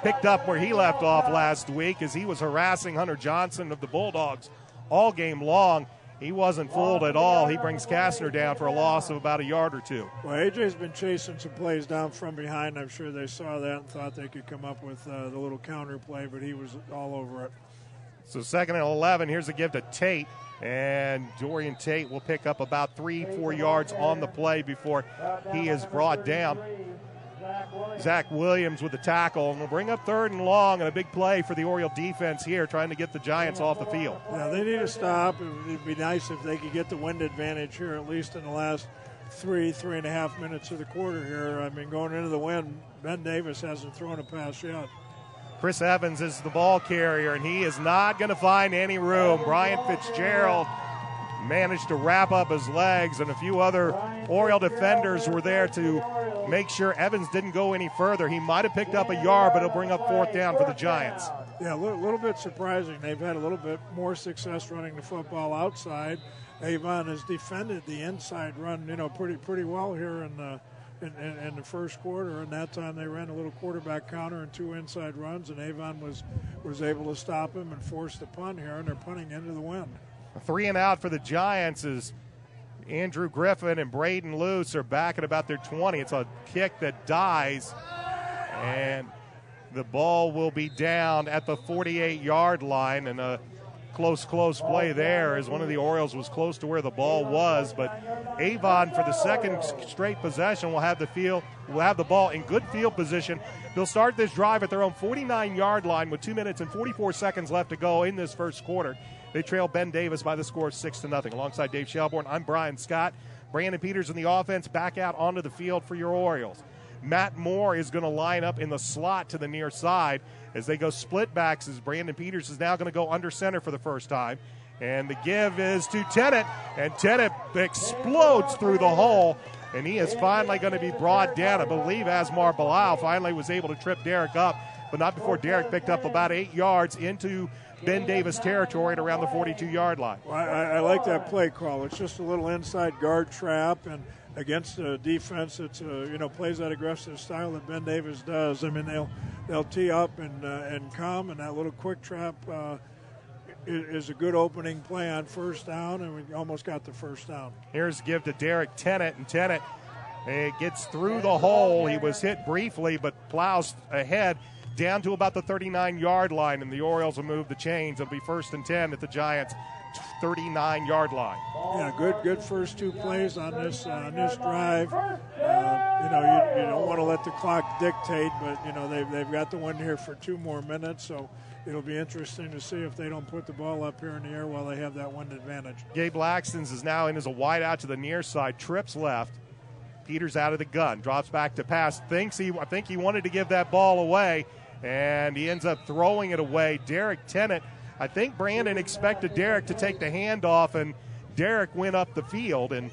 [SPEAKER 2] picked up where he left off last week as he was harassing Hunter Johnson of the Bulldogs all game long. He wasn't fooled at all. He brings Kastner down for a loss of about a yard or 2.
[SPEAKER 3] Well, A.J.'s been chasing some plays down from behind. I'm sure they saw that and thought they could come up with the little counter play, but he was all over it.
[SPEAKER 2] So 2nd and 11. Here's a give to Tate. And Dorian Tate will pick up about 3-4 yards on the play before he is brought down. Zach Williams with the tackle, and will bring up 3rd and long, and a big play for the Oriole defense here, trying to get the Giants off the field.
[SPEAKER 3] Yeah, they need to stop. It'd be nice if they could get the wind advantage here, at least in the last 3.5 minutes of the quarter here. Going into the wind, Ben Davis hasn't thrown a pass yet.
[SPEAKER 2] Chris Evans is the ball carrier, and he is not going to find any room. Brian Fitzgerald managed to wrap up his legs, and a few other Oriole defenders were there to make sure Evans didn't go any further. He might have picked up a yard, but it'll bring up 4th down for the Giants.
[SPEAKER 3] Yeah, a little bit surprising. They've had a little bit more success running the football outside. Avon has defended the inside run, pretty well here in the first quarter, and that time they ran a little quarterback counter and 2 inside runs, and Avon was able to stop him and force the punt here, and they're punting into the wind.
[SPEAKER 2] 3 and out for the Giants is Andrew Griffin and Braden Luce are back at about their 20. It's a kick that dies, and the ball will be down at the 48-yard line, and a close play there, as one of the Orioles was close to where the ball was. But Avon, for the second straight possession, will have the ball in good field position. They'll start this drive at their own 49-yard line with 2 minutes and 44 seconds left to go in this first quarter. They trail Ben Davis by the score of 6-0. Alongside Dave Shelbourne, I'm Brian Scott. Brandon Peters in the offense back out onto the field for your Orioles. Matt Moore is going to line up in the slot to the near side as they go split backs, as Brandon Peters is now going to go under center for the first time. And the give is to Tennant, and Tennant explodes through the hole, and he is finally going to be brought down. I believe Asmar Bilal finally was able to trip Derek up, but not before Derek picked up about 8 yards into Ben Davis territory at around the 42-yard line.
[SPEAKER 3] Well, I like that play call. It's just a little inside guard trap, and against the defense, it's plays that aggressive style that Ben Davis does. I mean, they'll tee up and come, and that little quick trap is a good opening play on first down, and we almost got the first down.
[SPEAKER 2] Here's give to Derek Tennant, and Tennant gets through the hole. He was hit briefly, but plows ahead down to about the 39-yard line, and the Orioles will move the chains. It'll be 1st and 10 at the Giants' 39-yard line.
[SPEAKER 3] Yeah, good first 2 plays on this drive. You don't want to let the clock dictate, but they've got the one here for 2 more minutes, so it'll be interesting to see if they don't put the ball up here in the air while they have that one advantage.
[SPEAKER 2] Gabe Laxton's is now in as a wide out to the near side, trips left. Peters out of the gun, drops back to pass. I think he wanted to give that ball away, and he ends up throwing it away. Derek Tennant, I think Brandon expected Derek to take the handoff, and Derek went up the field, and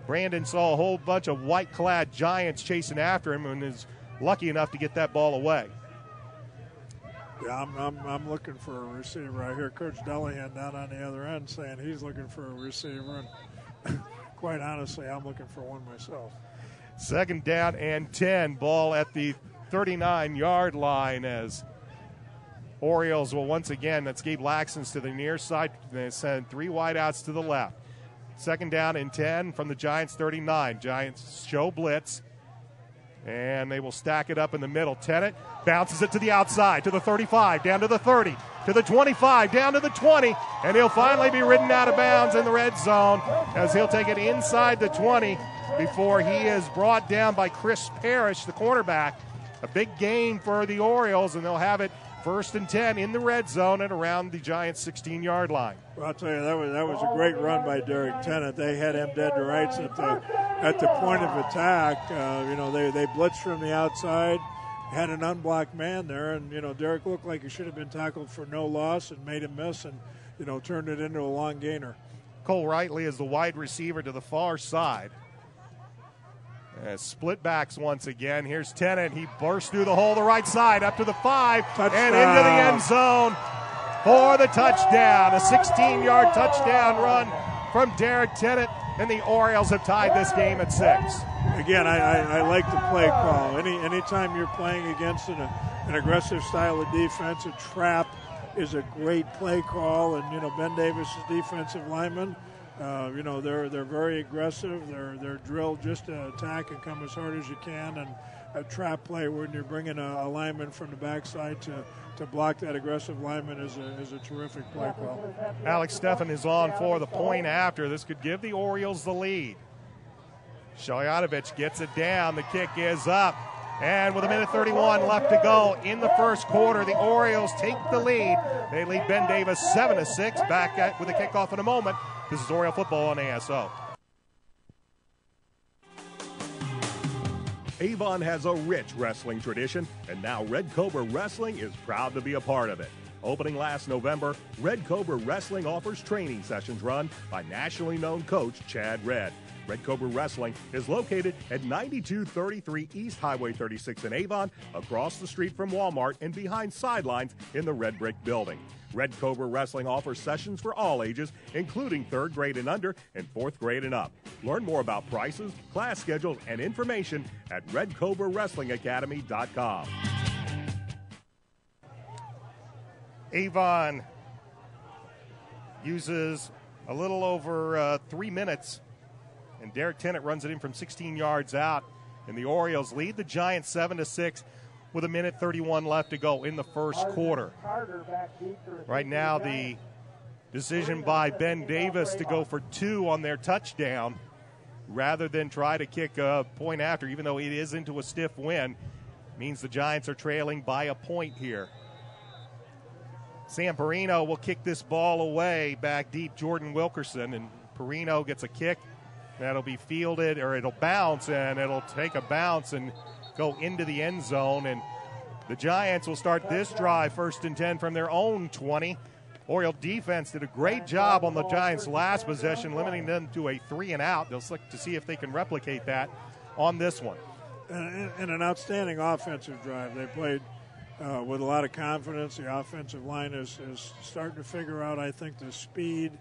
[SPEAKER 2] Brandon saw a whole bunch of white-clad Giants chasing after him and is lucky enough to get that ball away.
[SPEAKER 3] Yeah, I'm looking for a receiver right here. Coach Delahan down on the other end saying he's looking for a receiver, and quite honestly, I'm looking for one myself.
[SPEAKER 2] 2nd down and 10, ball at the 39-yard line as Orioles will once again, that's Gabe Laxton's to the near side. They send 3 wideouts to the left. 2nd down and 10 from the Giants' 39. Giants show blitz, and they will stack it up in the middle. Tennant bounces it to the outside, to the 35, down to the 30, to the 25, down to the 20, and he'll finally be ridden out of bounds in the red zone as he'll take it inside the 20 before he is brought down by Chris Parrish, the cornerback. A big gain for the Orioles, and they'll have it 1st and 10 in the red zone and around the Giants' 16-yard line.
[SPEAKER 3] Well, I'll tell you, that was a great run by Derek Tennant. They had him dead to rights at the point of attack. They blitzed from the outside, had an unblocked man there, and Derek looked like he should have been tackled for no loss and made him miss, and turned it into a long gainer.
[SPEAKER 2] Cole Rightly is the wide receiver to the far side. Split backs once again. Here's Tennant. He bursts through the hole the right side up to the 5 and into the end zone for the touchdown. A 16-yard touchdown run from Derek Tennant, and the Orioles have tied this game at 6.
[SPEAKER 3] Again, I like the play call. Anytime you're playing against an aggressive style of defense, a trap is a great play call. And Ben Davis' defensive linemen, they're very aggressive. They're drilled just to attack and come as hard as you can. And a trap play when you're bringing a lineman from the backside to block that aggressive lineman is a terrific play call.
[SPEAKER 2] Alex Steffen is on for the point after. This could give the Orioles the lead. Shaljanovic gets it down. The kick is up. And with 1:31 left to go in the first quarter, the Orioles take the lead. They lead Ben Davis 7-6. Back with a kickoff in a moment. This is Oriole football on ASO.
[SPEAKER 1] Avon has a rich wrestling tradition, and now Red Cobra Wrestling is proud to be a part of it. Opening last November, Red Cobra Wrestling offers training sessions run by nationally known coach Chad Red. Red Cobra Wrestling is located at 9233 East Highway 36 in Avon, across the street from Walmart and behind Sidelines in the Red Brick Building. Red Cobra Wrestling offers sessions for all ages, including 3rd grade and under and 4th grade and up. Learn more about prices, class schedules, and information at RedCobraWrestlingAcademy.com.
[SPEAKER 2] Avon uses a little over 3 minutes, and Derek Tennant runs it in from 16 yards out, and the Orioles lead the Giants 7-6 with 1:31 left to go in the first quarter. Right now, the Decision by Ben Davis to go for 2 on their touchdown rather than try to kick a point after, even though it is into a stiff wind. Means the Giants are trailing by a point here. Sam Perino will kick this ball away back deep. Jordan Wilkerson, and Perino gets a kick. That'll be fielded, or it'll bounce, and it'll take a bounce and go into the end zone. And the Giants will start this drive 1st and 10 from their own 20. Oriole defense did a great job on the Giants' last possession, limiting them to a 3-and-out. They'll look to see if they can replicate that on this one.
[SPEAKER 3] And an outstanding offensive drive. They played with a lot of confidence. The offensive line is starting to figure out, I think, the speed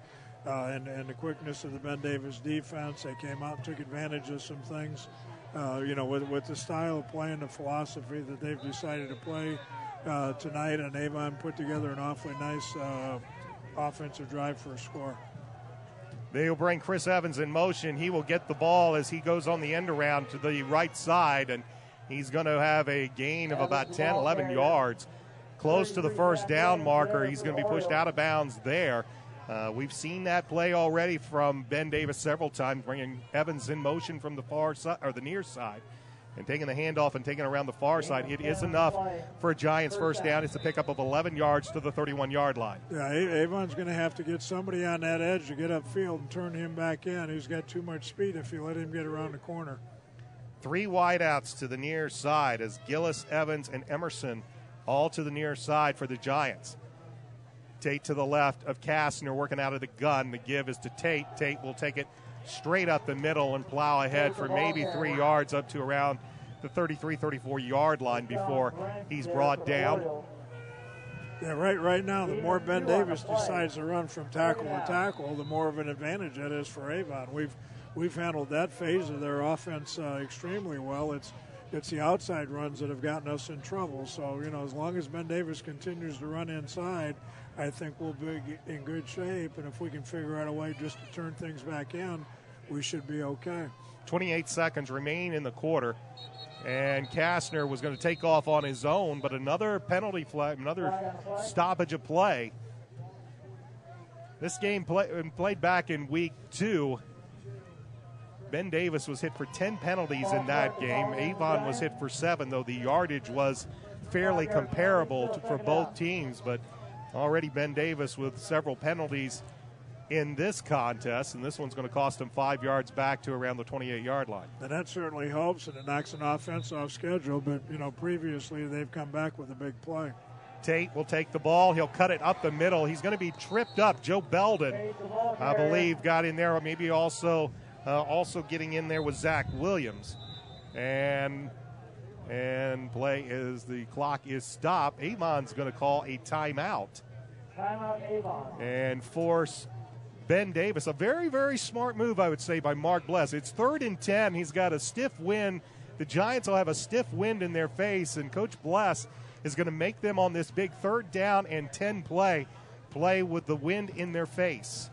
[SPEAKER 3] and the quickness of the Ben Davis defense. They came out and took advantage of some things, with the style of play and the philosophy that they've decided to play tonight. And Avon put together an awfully nice offensive drive for a score.
[SPEAKER 2] They will bring Chris Evans in motion. He will get the ball as he goes on the end around to the right side, and he's going to have a gain of about 10, 11 yards. Close to the first down marker. He's going to be pushed out of bounds there. We've seen that play already from Ben Davis several times, bringing Evans in motion from the far side, or the near side, and taking the handoff and taking it around the far side. It is enough for a Giants first down. It's a pickup of 11 yards to the 31-yard line.
[SPEAKER 3] Yeah, Avon's going to have to get somebody on that edge to get upfield and turn him back in. He's got too much speed if you let him get around the corner.
[SPEAKER 2] 3 wideouts to the near side as Gillis, Evans, and Emerson all to the near side for the Giants. Tate to the left of Kastner working out of the gun. The give is to Tate. Tate will take it straight up the middle and plow ahead for maybe 3 yards up to around the 33, 34-yard line before he's brought down.
[SPEAKER 3] Yeah, right now, the more Ben Davis decides to run from tackle to tackle, the more of an advantage that is for Avon. We've handled that phase of their offense extremely well. It's the outside runs that have gotten us in trouble. So, as long as Ben Davis continues to run inside, I think we'll be in good shape. And if we can figure out a way just to turn things back in, we should be okay.
[SPEAKER 2] 28 seconds remain in the quarter. And Kastner was going to take off on his own, but another penalty flag, another stoppage of play. This game played back in week 2. Ben Davis was hit for 10 penalties in that game. Avon was hit for 7, though the yardage was fairly comparable for both teams. But already Ben Davis with several penalties in this contest, and this one's going to cost him 5 yards back to around the 28-yard line.
[SPEAKER 3] And that certainly helps, and it knocks an offense off schedule. But, previously they've come back with a big play.
[SPEAKER 2] Tate will take the ball. He'll cut it up the middle. He's going to be tripped up. Joe Belden, I believe, got in there, or maybe also getting in there was Zach Williams. And play is the clock is stopped. Avon's going to call a timeout.
[SPEAKER 4] Timeout, Avon.
[SPEAKER 2] And force Ben Davis. A very, very smart move, I would say, by Mark Bless. It's 3rd and 10. He's got a stiff wind. The Giants will have a stiff wind in their face, and Coach Bless is going to make them on this big 3rd down and 10 play with the wind in their face.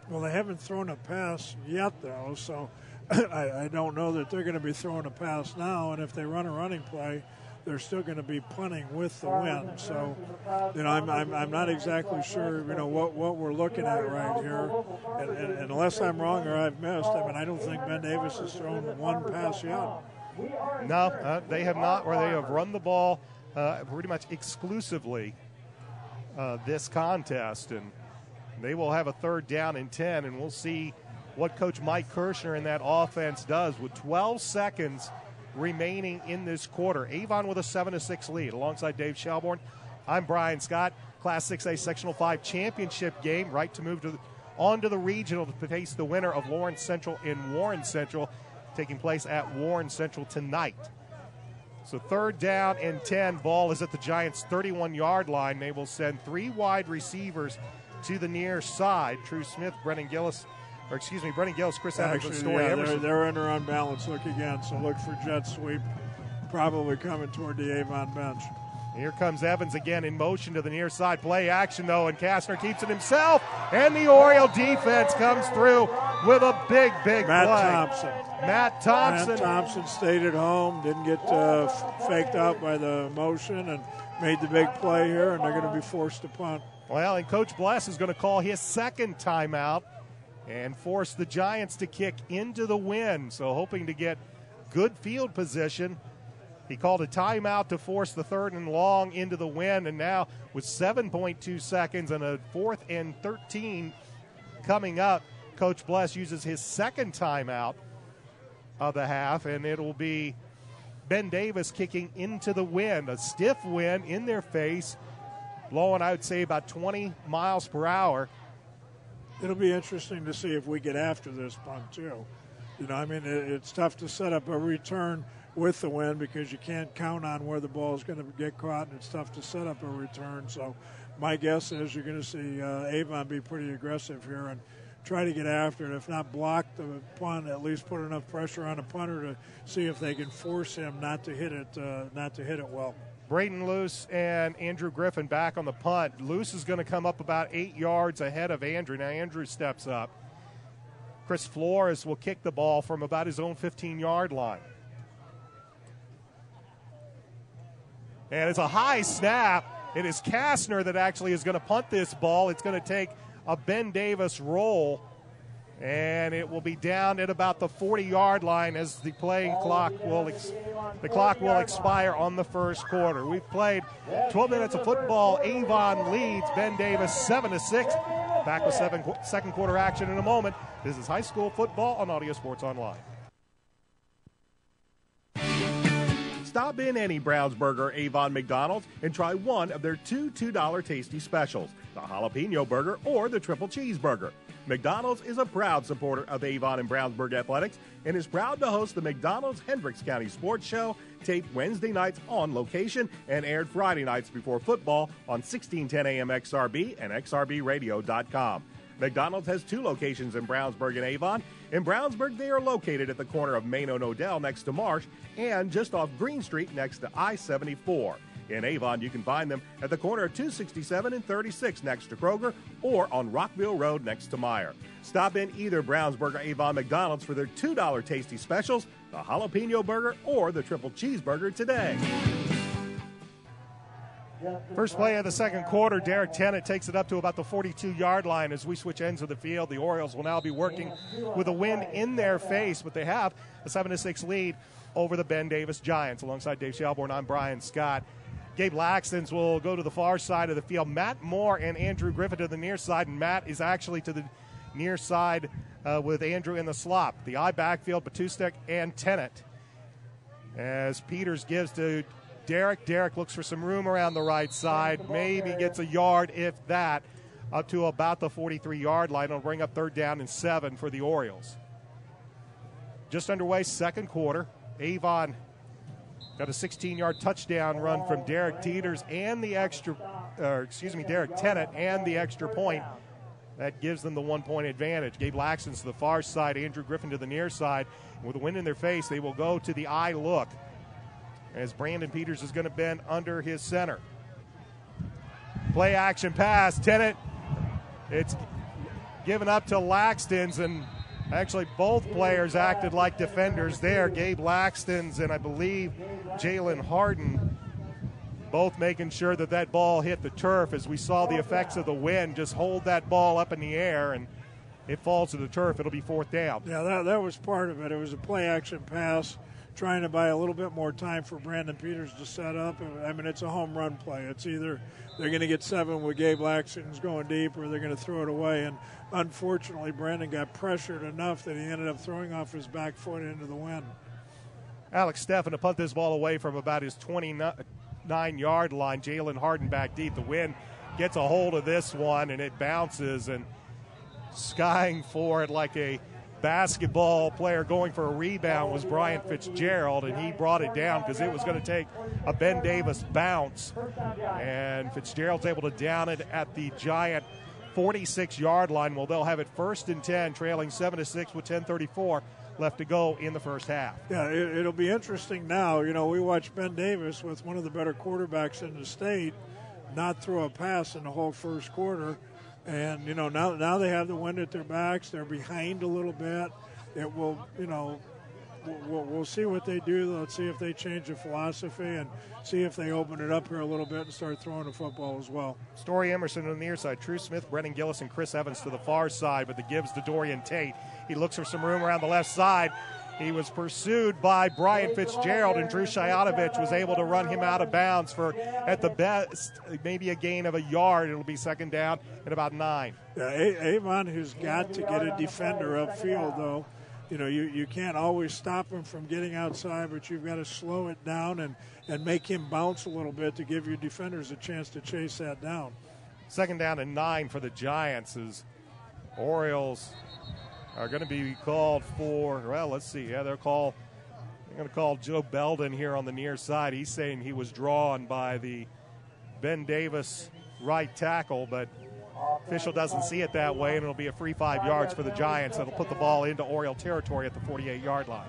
[SPEAKER 3] Well, they haven't thrown a pass yet, though, so I don't know that they're going to be throwing a pass now. And if they run a running play, they're still going to be punting with the wind. So, I'm not exactly sure, what we're looking at right here. And unless I'm wrong or I've missed, I don't think Ben Davis has thrown one pass yet.
[SPEAKER 2] No, they have not, or they have run the ball pretty much exclusively this contest. And they will have a 3rd down and 10, and we'll see what Coach Mike Kirshner in that offense does with 12 seconds remaining in this quarter. Avon with a 7-6 lead. Alongside Dave Shelbourne, I'm Brian Scott. Class 6A Sectional 5 championship game, right to move on to the regional to face the winner of Lawrence Central and Warren Central, taking place at Warren Central tonight. So 3rd down and 10. Ball is at the Giants' 31-yard line. They will send 3 wide receivers to the near side. True Smith, Brennan Gillis, Chris Evans, and Story Emerson.
[SPEAKER 3] They're in their unbalanced look again, so look for jet sweep probably coming toward the Avon bench.
[SPEAKER 2] Here comes Evans again in motion to the near side. Play action, though, and Kastner keeps it himself, and the Oriole defense comes through with a big play. Matt Thompson
[SPEAKER 3] stayed at home, didn't get faked out by the motion, and made the big play here, and they're going to be forced to punt.
[SPEAKER 2] Well, and Coach Bless is going to call his second timeout and force the Giants to kick into the wind. So hoping to get good field position. He called a timeout to force the 3rd and long into the wind, and now with 7.2 seconds and a 4th and 13 coming up, Coach Bless uses his second timeout of the half, and it will be Ben Davis kicking into the wind. A stiff wind in their face, blowing, I would say, about 20 miles per hour.
[SPEAKER 3] It'll be interesting to see if we get after this punt, too. You know, I mean, it's tough to set up a return with the wind because you can't count on where the ball is going to get caught, and it's tough to set up a return. So my guess is you're going to see Avon be pretty aggressive here and try to get after it. If not block the punt, at least put enough pressure on the punter to see if they can force him not to hit it well.
[SPEAKER 2] Braden Luce and Andrew Griffin back on the punt. Luce is going to come up about 8 yards ahead of Andrew. Now Andrew steps up. Chris Flores will kick the ball from about his own 15-yard line. And it's a high snap. It is Kastner that actually is going to punt this ball. It's going to take a Ben Davis roll, and it will be down at about the 40-yard line as the playing clock will expire on the first quarter. We've played 12 minutes of football. Avon leads Ben Davis 7-6. Back with second quarter action in a moment. This is high school football on Audio Sports Online.
[SPEAKER 1] Stop in any Brownsburg or Avon McDonald's and try one of their two $2 tasty specials, the jalapeno burger or the triple cheeseburger. McDonald's is a proud supporter of Avon and Brownsburg athletics and is proud to host the McDonald's Hendricks County Sports Show, taped Wednesday nights on location and aired Friday nights before football on 1610 AM XRB and XRBradio.com. McDonald's has 2 locations in Brownsburg and Avon. In Brownsburg, they are located at the corner of Main and Odell next to Marsh and just off Green Street next to I-74. In Avon, you can find them at the corner of 267 and 36 next to Kroger or on Rockville Road next to Meyer. Stop in either Brownsburg or Avon McDonald's for their $2 tasty specials, the jalapeno burger or the triple cheeseburger today.
[SPEAKER 2] First play of the second quarter, Derek Tennant takes it up to about the 42-yard line as we switch ends of the field. The Orioles will now be working with a wind in their face, but they have a 7-6 lead over the Ben Davis Giants. Alongside Dave Shelbourne, I'm Brian Scott. Gabe Laxtons will go to the far side of the field. Matt Moore and Andrew Griffin to the near side, and Matt is actually to the near side with Andrew in the slot. The I backfield, Batustek and Tennant. As Peters gives to Derek. Derek looks for some room around the right side, maybe gets a yard, if that, up to about the 43-yard line. It'll bring up 3rd down and 7 for the Orioles. Just underway, second quarter. Avon got a 16-yard touchdown run from Derek Teeters and Derek Tennant and the extra point. That gives them the 1-point advantage. Gabe Laxtons to the far side, Andrew Griffin to the near side. With the wind in their face, they will go to the I look, as Brandon Peters is going to bend under his center. Play action pass. Tennant, it's given up to Laxtons, and actually both players acted like defenders there. Gabe Laxtons and I believe Jalen Harden both making sure that that ball hit the turf as we saw the effects of the wind. Just hold that ball up in the air and it falls to the turf. It'll be 4th down.
[SPEAKER 3] Yeah, that was part of it. It was a play action pass, trying to buy a little bit more time for Brandon Peters to set up. I mean, it's a home run play. It's either they're going to get 7 with Gabe Laxtons going deep or they're going to throw it away. And unfortunately, Brandon got pressured enough that he ended up throwing off his back foot into the wind.
[SPEAKER 2] Alex Steffen to punt this ball away from about his 29-yard line. Jalen Harden back deep. The wind gets a hold of this one, and it bounces, and skying for it like a basketball player going for a rebound was Brian Fitzgerald, and he brought it down because it was going to take a Ben Davis bounce, and Fitzgerald's able to down it at the Giant 46-yard line. Well, they'll have it 1st and 10, trailing 7-6 with 10:34 left to go in the first half.
[SPEAKER 3] Yeah, it'll be interesting now. You know, we watched Ben Davis with one of the better quarterbacks in the state not throw a pass in the whole first quarter. And, you know, now they have the wind at their backs. They're behind a little bit. It will, you know, we'll see what they do. Let's see if they change the philosophy and see if they open it up here a little bit and start throwing the football as well.
[SPEAKER 2] Story Emerson on the near side. True Smith, Brennan Gillis, and Chris Evans to the far side, but the gives to Dorian Tate. He looks for some room around the left side. He was pursued by Brian Fitzgerald, and Drew Shayatovich was able to run him out of bounds for, at the best, maybe a gain of a yard. It'll be second down at about 9.
[SPEAKER 3] Yeah, Avon has got to get a defender upfield, though. You know, you can't always stop him from getting outside, but you've got to slow it down and make him bounce a little bit to give your defenders a chance to chase that down.
[SPEAKER 2] Second down and 9 for the Giants as Orioles are going to be called for, well, let's see. Yeah, they're going to call Joe Belden here on the near side. He's saying he was drawn by the Ben Davis right tackle, but official doesn't see it that way, and it'll be a free 5 yards for the Giants. That'll put the ball into Oriole territory at the 48-yard line.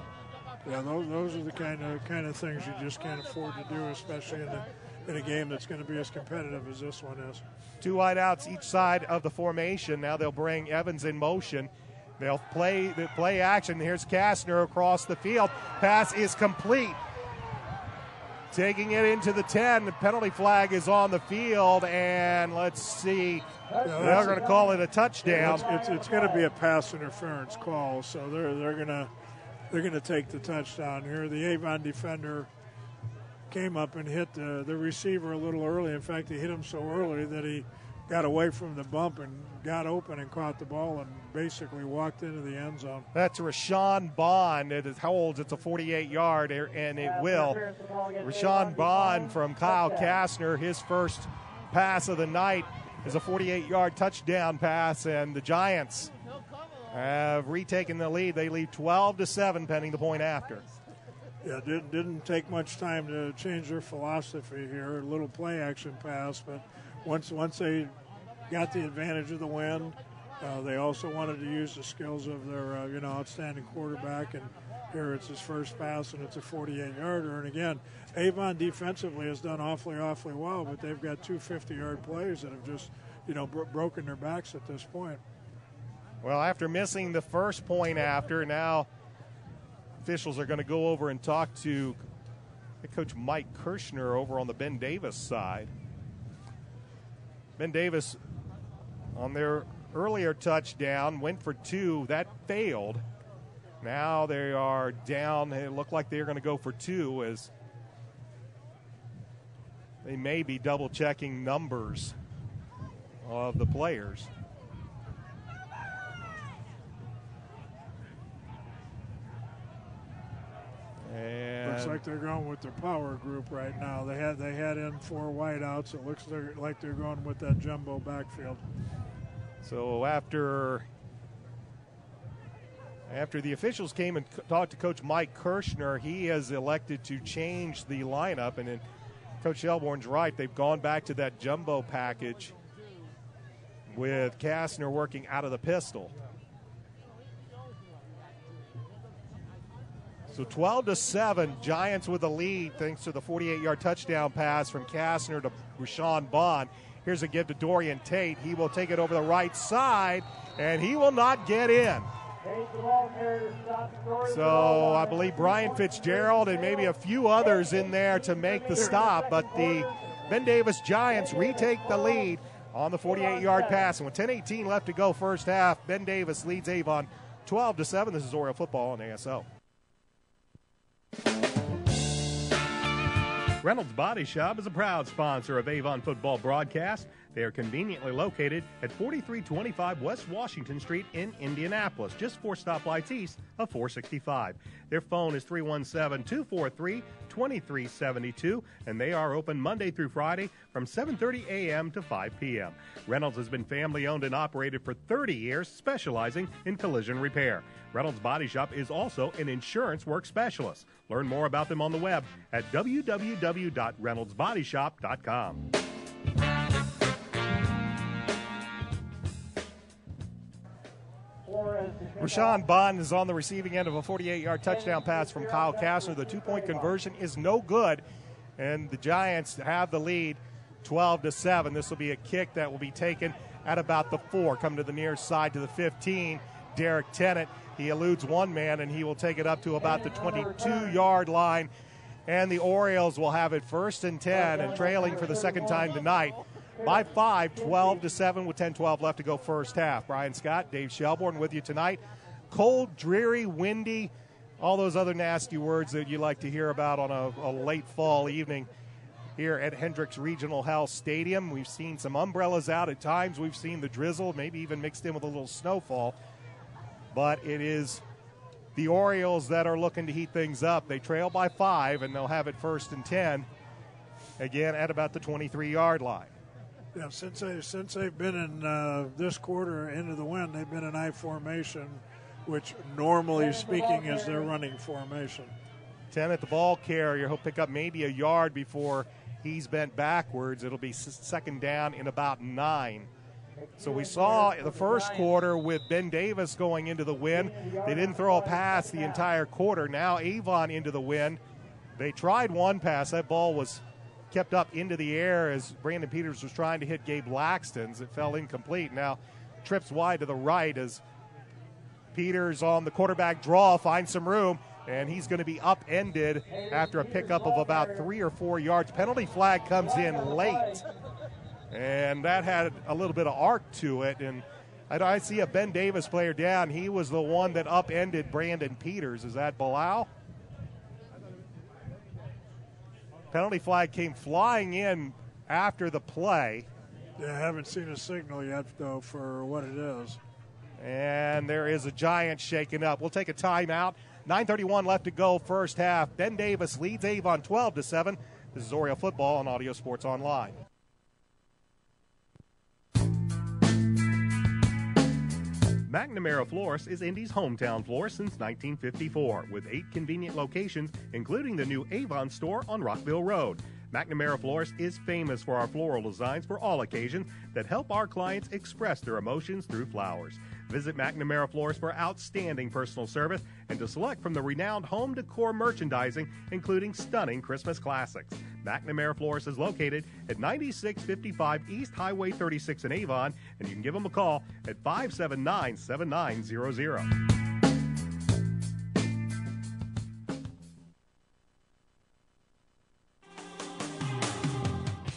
[SPEAKER 3] Yeah, those are the kind of things you just can't afford to do, especially in a game that's going to be as competitive as this one is.
[SPEAKER 2] 2 wideouts each side of the formation. Now they'll bring Evans in motion. They'll play action. Here's Kastner across the field. Pass is complete. Taking it into the 10. The penalty flag is on the field, and let's see. They're going to call it a touchdown.
[SPEAKER 3] It's going to be a pass interference call, so they're going to take the touchdown here. The Avon defender came up and hit the receiver a little early. In fact, he hit him so early that he got away from the bump and got open and caught the ball and basically walked into the end zone.
[SPEAKER 2] That's Rashawn Bond. It is how old? It's a 48-yard, and it will. Rashawn Bond from Kyle Kastner, his first pass of the night is a 48-yard touchdown pass, and the Giants have retaken the lead. They lead 12-7 pending the point after.
[SPEAKER 3] Yeah, didn't take much time to change their philosophy here. A little play action pass, but once they got the advantage of the wind, they also wanted to use the skills of their outstanding quarterback. And here it's his first pass, and it's a 48-yarder. And again, Avon defensively has done awfully well, but they've got 2 50-yard plays that have just broken their backs at this point.
[SPEAKER 2] Well, after missing the first point after, now officials are going to go over and talk to Coach Mike Kirshner over on the Ben Davis side. Ben Davis, on their earlier touchdown, went for 2. That failed. Now they are down. It looked like they're going to go for 2 as they may be double-checking numbers of the players. And
[SPEAKER 3] looks like they're going with their power group right now. They had in 4 wideouts. It looks like they're going with that jumbo backfield.
[SPEAKER 2] So after the officials came and talked to Coach Mike Kirshner, he has elected to change the lineup. And then Coach Shelbourne's right. They've gone back to that jumbo package with Kastner working out of the pistol. So 12-7, Giants with a lead thanks to the 48-yard touchdown pass from Kastner to Rashawn Bond. Here's a give to Dorian Tate. He will take it over the right side, and he will not get in. So I believe Brian Fitzgerald and maybe a few others in there to make the stop, but the Ben Davis Giants retake the lead on the 48-yard pass. And with 10:18 left to go first half, Ben Davis leads Avon 12-7. This is Oriole football on ASO.
[SPEAKER 1] Reynolds Body Shop is a proud sponsor of Avon football broadcast. They are conveniently located at 4325 West Washington Street in Indianapolis, just 4 stoplights east of 465. Their phone is 317-243-2372, and they are open Monday through Friday from 7:30 a.m. to 5 p.m. Reynolds has been family-owned and operated for 30 years, specializing in collision repair. Reynolds Body Shop is also an insurance work specialist. Learn more about them on the web at www.reynoldsbodyshop.com.
[SPEAKER 2] Rashawn Bond is on the receiving end of a 48-yard touchdown pass from Kyle Kastner. The 2-point conversion is no good, and the Giants have the lead 12-7. This will be a kick that will be taken at about the 4. Come to the near side to the 15. Derek Tennant. He eludes one man, and he will take it up to about the 22-yard line. And the Orioles will have it 1st and 10 and trailing for the second time tonight by 5, 12-7 with 10-12 left to go first half. Brian Scott, Dave Shelbourne with you tonight. Cold, dreary, windy, all those other nasty words that you like to hear about on a late fall evening here at Hendricks Regional Health Stadium. We've seen some umbrellas out at times. We've seen the drizzle, maybe even mixed in with a little snowfall. But it is the Orioles that are looking to heat things up. They trail by 5, and they'll have it 1st and 10, again at about the 23-yard line.
[SPEAKER 3] Yeah, since they've been in this quarter into the wind, they've been in I formation, which normally speaking is their running formation.
[SPEAKER 2] 10 at the ball carrier. He'll pick up maybe a yard before he's bent backwards. It'll be second down in about 9. So we saw the first quarter with Ben Davis going into the wind. They didn't throw a pass the entire quarter. Now Avon into the wind. They tried one pass. That ball was kept up into the air as Brandon Peters was trying to hit Gabe Laxton's. It fell incomplete. Now trips wide to the right as Peters on the quarterback draw finds some room, and he's going to be upended after a pickup of about 3 or 4 yards. Penalty flag comes in late, and that had a little bit of arc to it. And I see a Ben Davis player down. He was the one that upended Brandon Peters. Is that Bilal? Penalty flag came flying in after the play.
[SPEAKER 3] Yeah, I haven't seen a signal yet, though, for what it is.
[SPEAKER 2] And there is a giant shaking up. We'll take a timeout. 9:31 left to go first half. Ben Davis leads Avon 12-7. This is Oriole Football on Audio Sports Online.
[SPEAKER 1] McNamara Florist is Indy's hometown florist since 1954, with 8 convenient locations, including the new Avon store on Rockville Road. McNamara Florist is famous for our floral designs for all occasions that help our clients express their emotions through flowers. Visit McNamara Florist for outstanding personal service and to select from the renowned home decor merchandising, including stunning Christmas classics. McNamara Florist is located at 9655 East Highway 36 in Avon, and you can give them a call at 579-7900.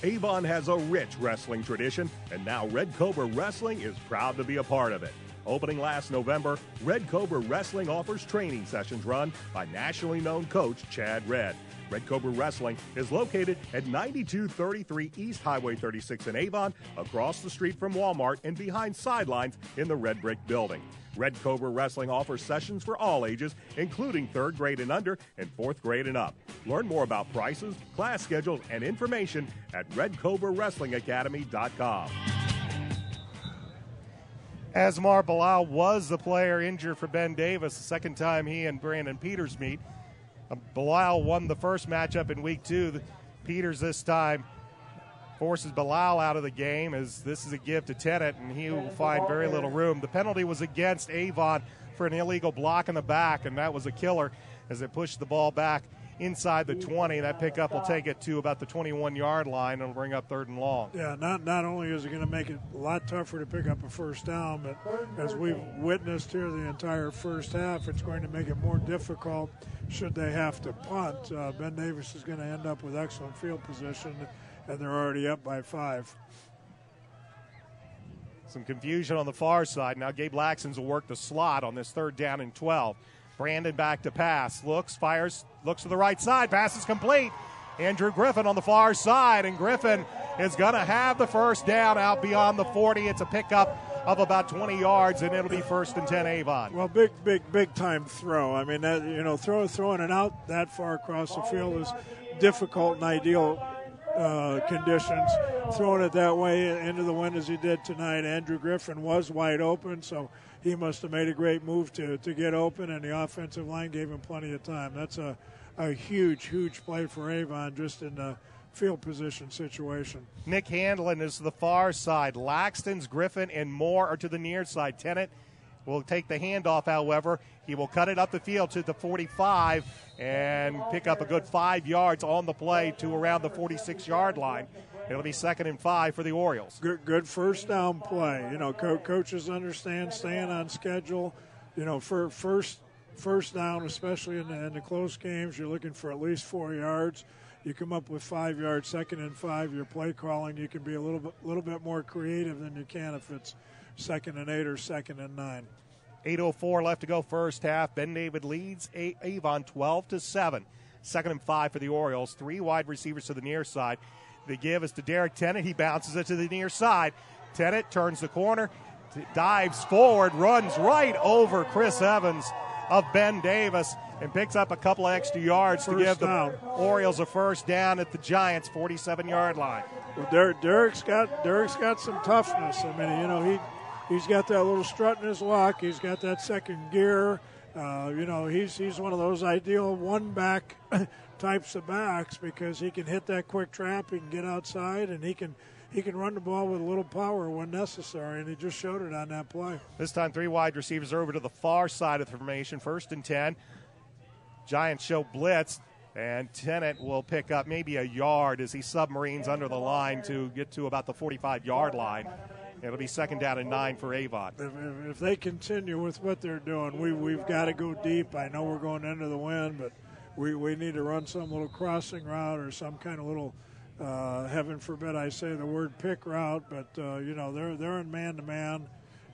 [SPEAKER 1] Avon has a rich wrestling tradition, and now Red Cobra Wrestling is proud to be a part of it. Opening last November, Red Cobra Wrestling offers training sessions run by nationally known coach Chad Red. Red Cobra Wrestling is located at 9233 East Highway 36 in Avon, across the street from Walmart and behind sidelines in the Red Brick Building. Red Cobra Wrestling offers sessions for all ages, including 3rd grade and under and 4th grade and up. Learn more about prices, class schedules, and information at RedCobraWrestlingAcademy.com.
[SPEAKER 2] Asmar Bilal was the player injured for Ben Davis, the second time he and Brandon Peters meet. Bilal won the first matchup in week 2. Peters this time forces Bilal out of the game, as this is a give to Tennant, and he will find very little room. The penalty was against Avon for an illegal block in the back, and that was a killer as it pushed the ball back inside the 20. That pickup will take it to about the 21-yard line and will bring up 3rd and long.
[SPEAKER 3] Yeah, not only is it going to make it a lot tougher to pick up a first down, but as we've witnessed here the entire first half, it's going to make it more difficult should they have to punt. Ben Davis is going to end up with excellent field position, and they're already up by 5.
[SPEAKER 2] Some confusion on the far side. Now Gabe Laxton's will work the slot on this 3rd down and 12. Brandon back to pass. Looks, fires, looks to the right side. Pass is complete. Andrew Griffin on the far side, and Griffin is going to have the first down out beyond the 40. It's a pickup of about 20 yards, and it'll be 1st and 10 Avon.
[SPEAKER 3] Well, big time throw. I mean, that, throwing it out that far across the field is difficult and ideal conditions. Throwing it that way into the wind as he did tonight, Andrew Griffin was wide open, so he must have made a great move to get open, and the offensive line gave him plenty of time. That's a huge play for Avon just in the field position situation.
[SPEAKER 2] Nick Handlin is to the far side. Laxton's, Griffin, and Moore are to the near side. Tennant will take the handoff, however. He will cut it up the field to the 45 and pick up a good 5 yards on the play to around the 46-yard line. It'll be 2nd and 5 for the Orioles.
[SPEAKER 3] Good first down play. Coaches understand staying on schedule, for first down, especially in the close games, you're looking for at least 4 yards. You come up with 5 yards, 2nd and 5. Your play calling, you can be a little bit more creative than you can if it's 2nd and 8 or 2nd and 9.
[SPEAKER 2] 8:04 left to go first half. Ben David leads Avon 12-7. 2nd and 5 for the Orioles. 3 wide receivers to the near side. The give is to Derek Tennant. He bounces it to the near side. Tennant turns the corner, dives forward, runs right over Chris Evans of Ben Davis, and picks up a couple of extra yards to give the Orioles a first down at the Giants' 47-yard line.
[SPEAKER 3] Well, Derek's got some toughness. I mean, he's got that little strut in his walk. He's got that second gear. He's one of those ideal one-back types of backs because he can hit that quick trap, he can get outside, and he can run the ball with a little power when necessary, and he just showed it on that play.
[SPEAKER 2] This time 3 wide receivers are over to the far side of the formation. 1st and 10. Giants show blitz, and Tennant will pick up maybe a yard as he submarines under the line to get to about the 45-yard line. It'll be 2nd down and 9 for Avon.
[SPEAKER 3] If they continue with what they're doing, we've got to go deep. I know we're going into the wind, but we need to run some little crossing route or some kind of little, heaven forbid I say the word pick route, but they're in man-to-man,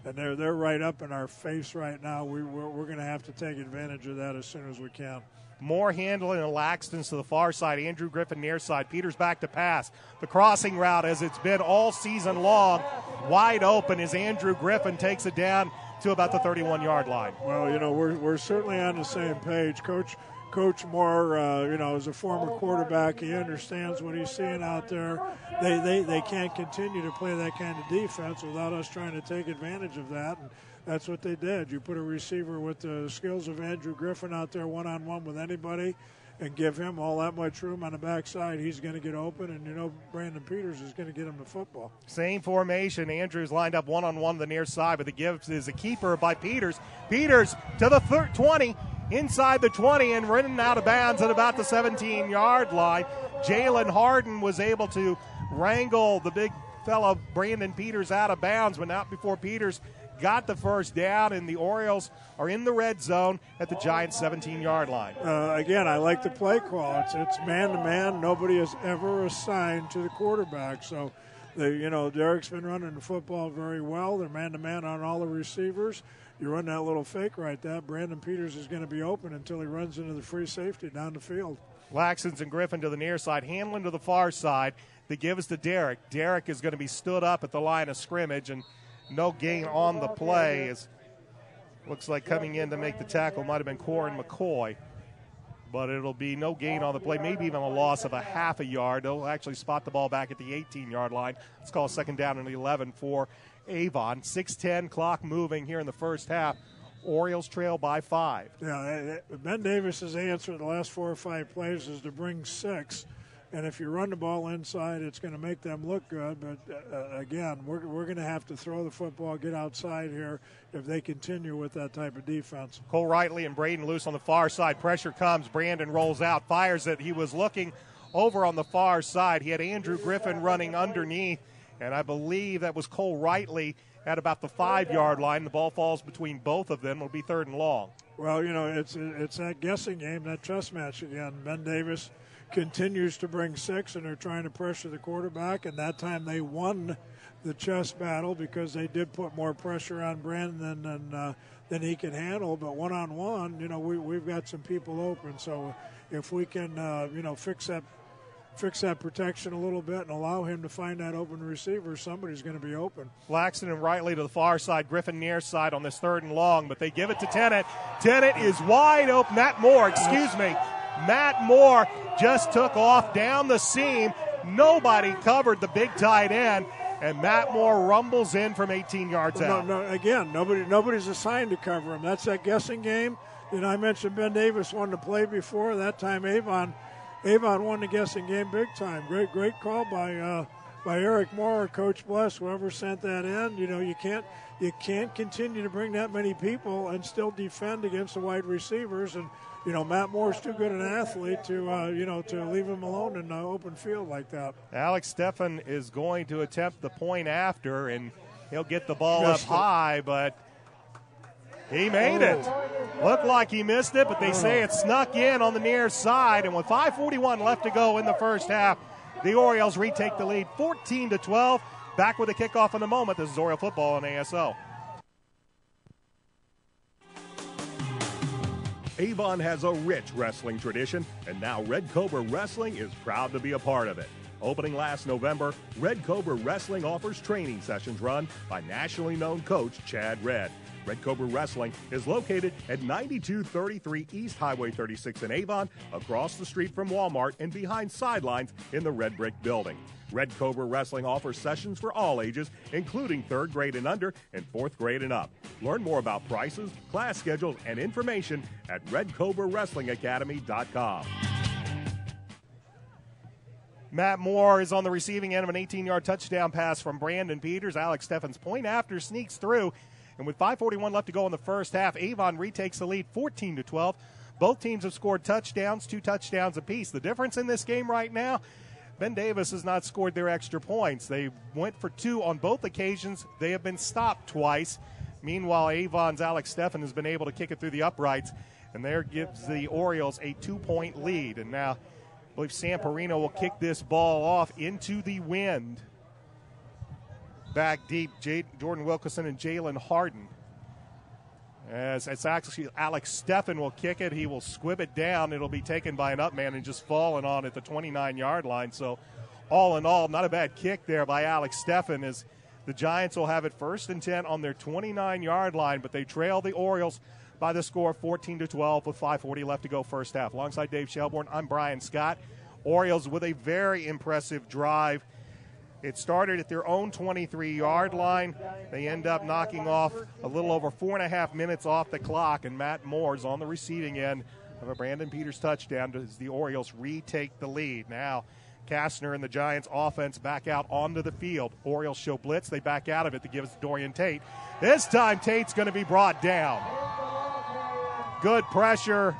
[SPEAKER 3] and they're right up in our face right now. We're going to have to take advantage of that as soon as we can.
[SPEAKER 2] More handling and Laxton's to the far side. Andrew Griffin near side. Peters back to pass. The crossing route, as it's been all season long, wide open as Andrew Griffin takes it down to about the 31-yard line.
[SPEAKER 3] Well, we're certainly on the same page. Coach Moore, as a former quarterback, he understands what he's seeing out there. They can't continue to play that kind of defense without us trying to take advantage of that. And that's what they did. You put a receiver with the skills of Andrew Griffin out there one-on-one with anybody and give him all that much room on the backside, he's going to get open, and Brandon Peters is going to get him the football.
[SPEAKER 2] Same formation. Andrews lined up one-on-one the near side, but the give is a keeper by Peters. Peters to the 20, inside the 20, and running out of bounds at about the 17-yard line. Jalen Harden was able to wrangle the big fellow Brandon Peters out of bounds, but not before Peters got the first down, and the Orioles are in the red zone at the Giants' 17-yard line.
[SPEAKER 3] Again, I like the play call. It's man-to-man. Nobody is ever assigned to the quarterback. So, Derek's been running the football very well. They're man-to-man on all the receivers. You run that little fake right there, Brandon Peters is going to be open until he runs into the free safety down the field.
[SPEAKER 2] Laxton's and Griffin to the near side, Hanlon to the far side. The give is to Derek. Derek is going to be stood up at the line of scrimmage, and no gain on the play. As looks like coming in to make the tackle might have been Corin McCoy, but it'll be no gain on the play, maybe even a loss of a half a yard. They'll actually spot the ball back at the 18-yard line. Let's call 2nd down and 11 for Avon. 6:10 clock moving here in the first half. Orioles trail by 5.
[SPEAKER 3] Yeah, Ben Davis's answer the last 4 or 5 plays is to bring 6. And if you run the ball inside, it's going to make them look good. But, again, we're going to have to throw the football, get outside here if they continue with that type of defense.
[SPEAKER 2] Cole Rightly and Braden Luce on the far side. Pressure comes. Brandon rolls out, fires it. He was looking over on the far side. He had Andrew Griffin running underneath, and I believe that was Cole Rightly at about the 5-yard line. The ball falls between both of them. It'll be 3rd and long.
[SPEAKER 3] Well, it's that guessing game, that chess match again. Ben Davis continues to bring 6, and they're trying to pressure the quarterback, and that time they won the chess battle because they did put more pressure on Brandon than he can handle. But one-on-one, we've got some people open, so if we can fix that protection a little bit and allow him to find that open receiver, somebody's going to be open.
[SPEAKER 2] Laxton and Rightly to the far side, Griffin near side on this 3rd and long, but they give it to Tennant. Tennant is wide open. Matt Moore just took off down the seam. Nobody covered the big tight end, and Matt Moore rumbles in from 18 yards out.
[SPEAKER 3] Again, nobody's assigned to cover him. That's that guessing game. I mentioned Ben Davis won the play before. That time Avon won the guessing game big time. Great call by Eric Moore, Coach Bless, whoever sent that in. You can't continue to bring that many people and still defend against the wide receivers. And Matt Moore's too good an athlete to leave him alone in the open field like that.
[SPEAKER 2] Alex Steffen is going to attempt the point after, and he'll get the ball up high, but He made it. Looked like he missed it, but they say it snuck in on the near side. And with 5:41 left to go in the first half, the Orioles retake the lead 14-12. Back with a kickoff in a moment. This is Oriole football on ASO.
[SPEAKER 1] Avon has a rich wrestling tradition, and now Red Cobra Wrestling is proud to be a part of it. Opening last November, Red Cobra Wrestling offers training sessions run by nationally known coach Chad Red. Red Cobra Wrestling is located at 9233 East Highway 36 in Avon, across the street from Walmart and behind sidelines in the Red Brick Building. Red Cobra Wrestling offers sessions for all ages, including 3rd grade and under and 4th grade and up. Learn more about prices, class schedules, and information at redcobrawrestlingacademy.com.
[SPEAKER 2] Matt Moore is on the receiving end of an 18-yard touchdown pass from Brandon Peters. Alex Steffens' point after sneaks through. And with 5:41 left to go in the first half, Avon retakes the lead 14-12. Both teams have scored touchdowns, 2 touchdowns apiece. The difference in this game right now, Ben Davis has not scored their extra points. They went for 2 on both occasions. They have been stopped twice. Meanwhile, Avon's Alex Steffen has been able to kick it through the uprights, and there gives the Orioles a 2-point lead. And now I believe Sam Perino will kick this ball off into the wind. Back deep, Jordan Wilkerson and Jalen Harden. As it's actually Alex Steffen will kick it. He will squib it down. It'll be taken by an up man and just fallen on at the 29-yard line. So all in all, not a bad kick there by Alex Steffen, as the Giants will have it 1st and 10 on their 29-yard line, but they trail the Orioles by the score of 14-12 with 5:40 left to go first half. Alongside Dave Shelbourne, I'm Brian Scott. Orioles with a very impressive drive. It started at their own 23-yard line. They end up knocking off a little over 4.5 minutes off the clock, and Matt Moore's on the receiving end of a Brandon Peters touchdown as the Orioles retake the lead. Now, Kastner and the Giants offense back out onto the field. Orioles show blitz. They back out of it to give it to Dorian Tate. This time, Tate's going to be brought down. Good pressure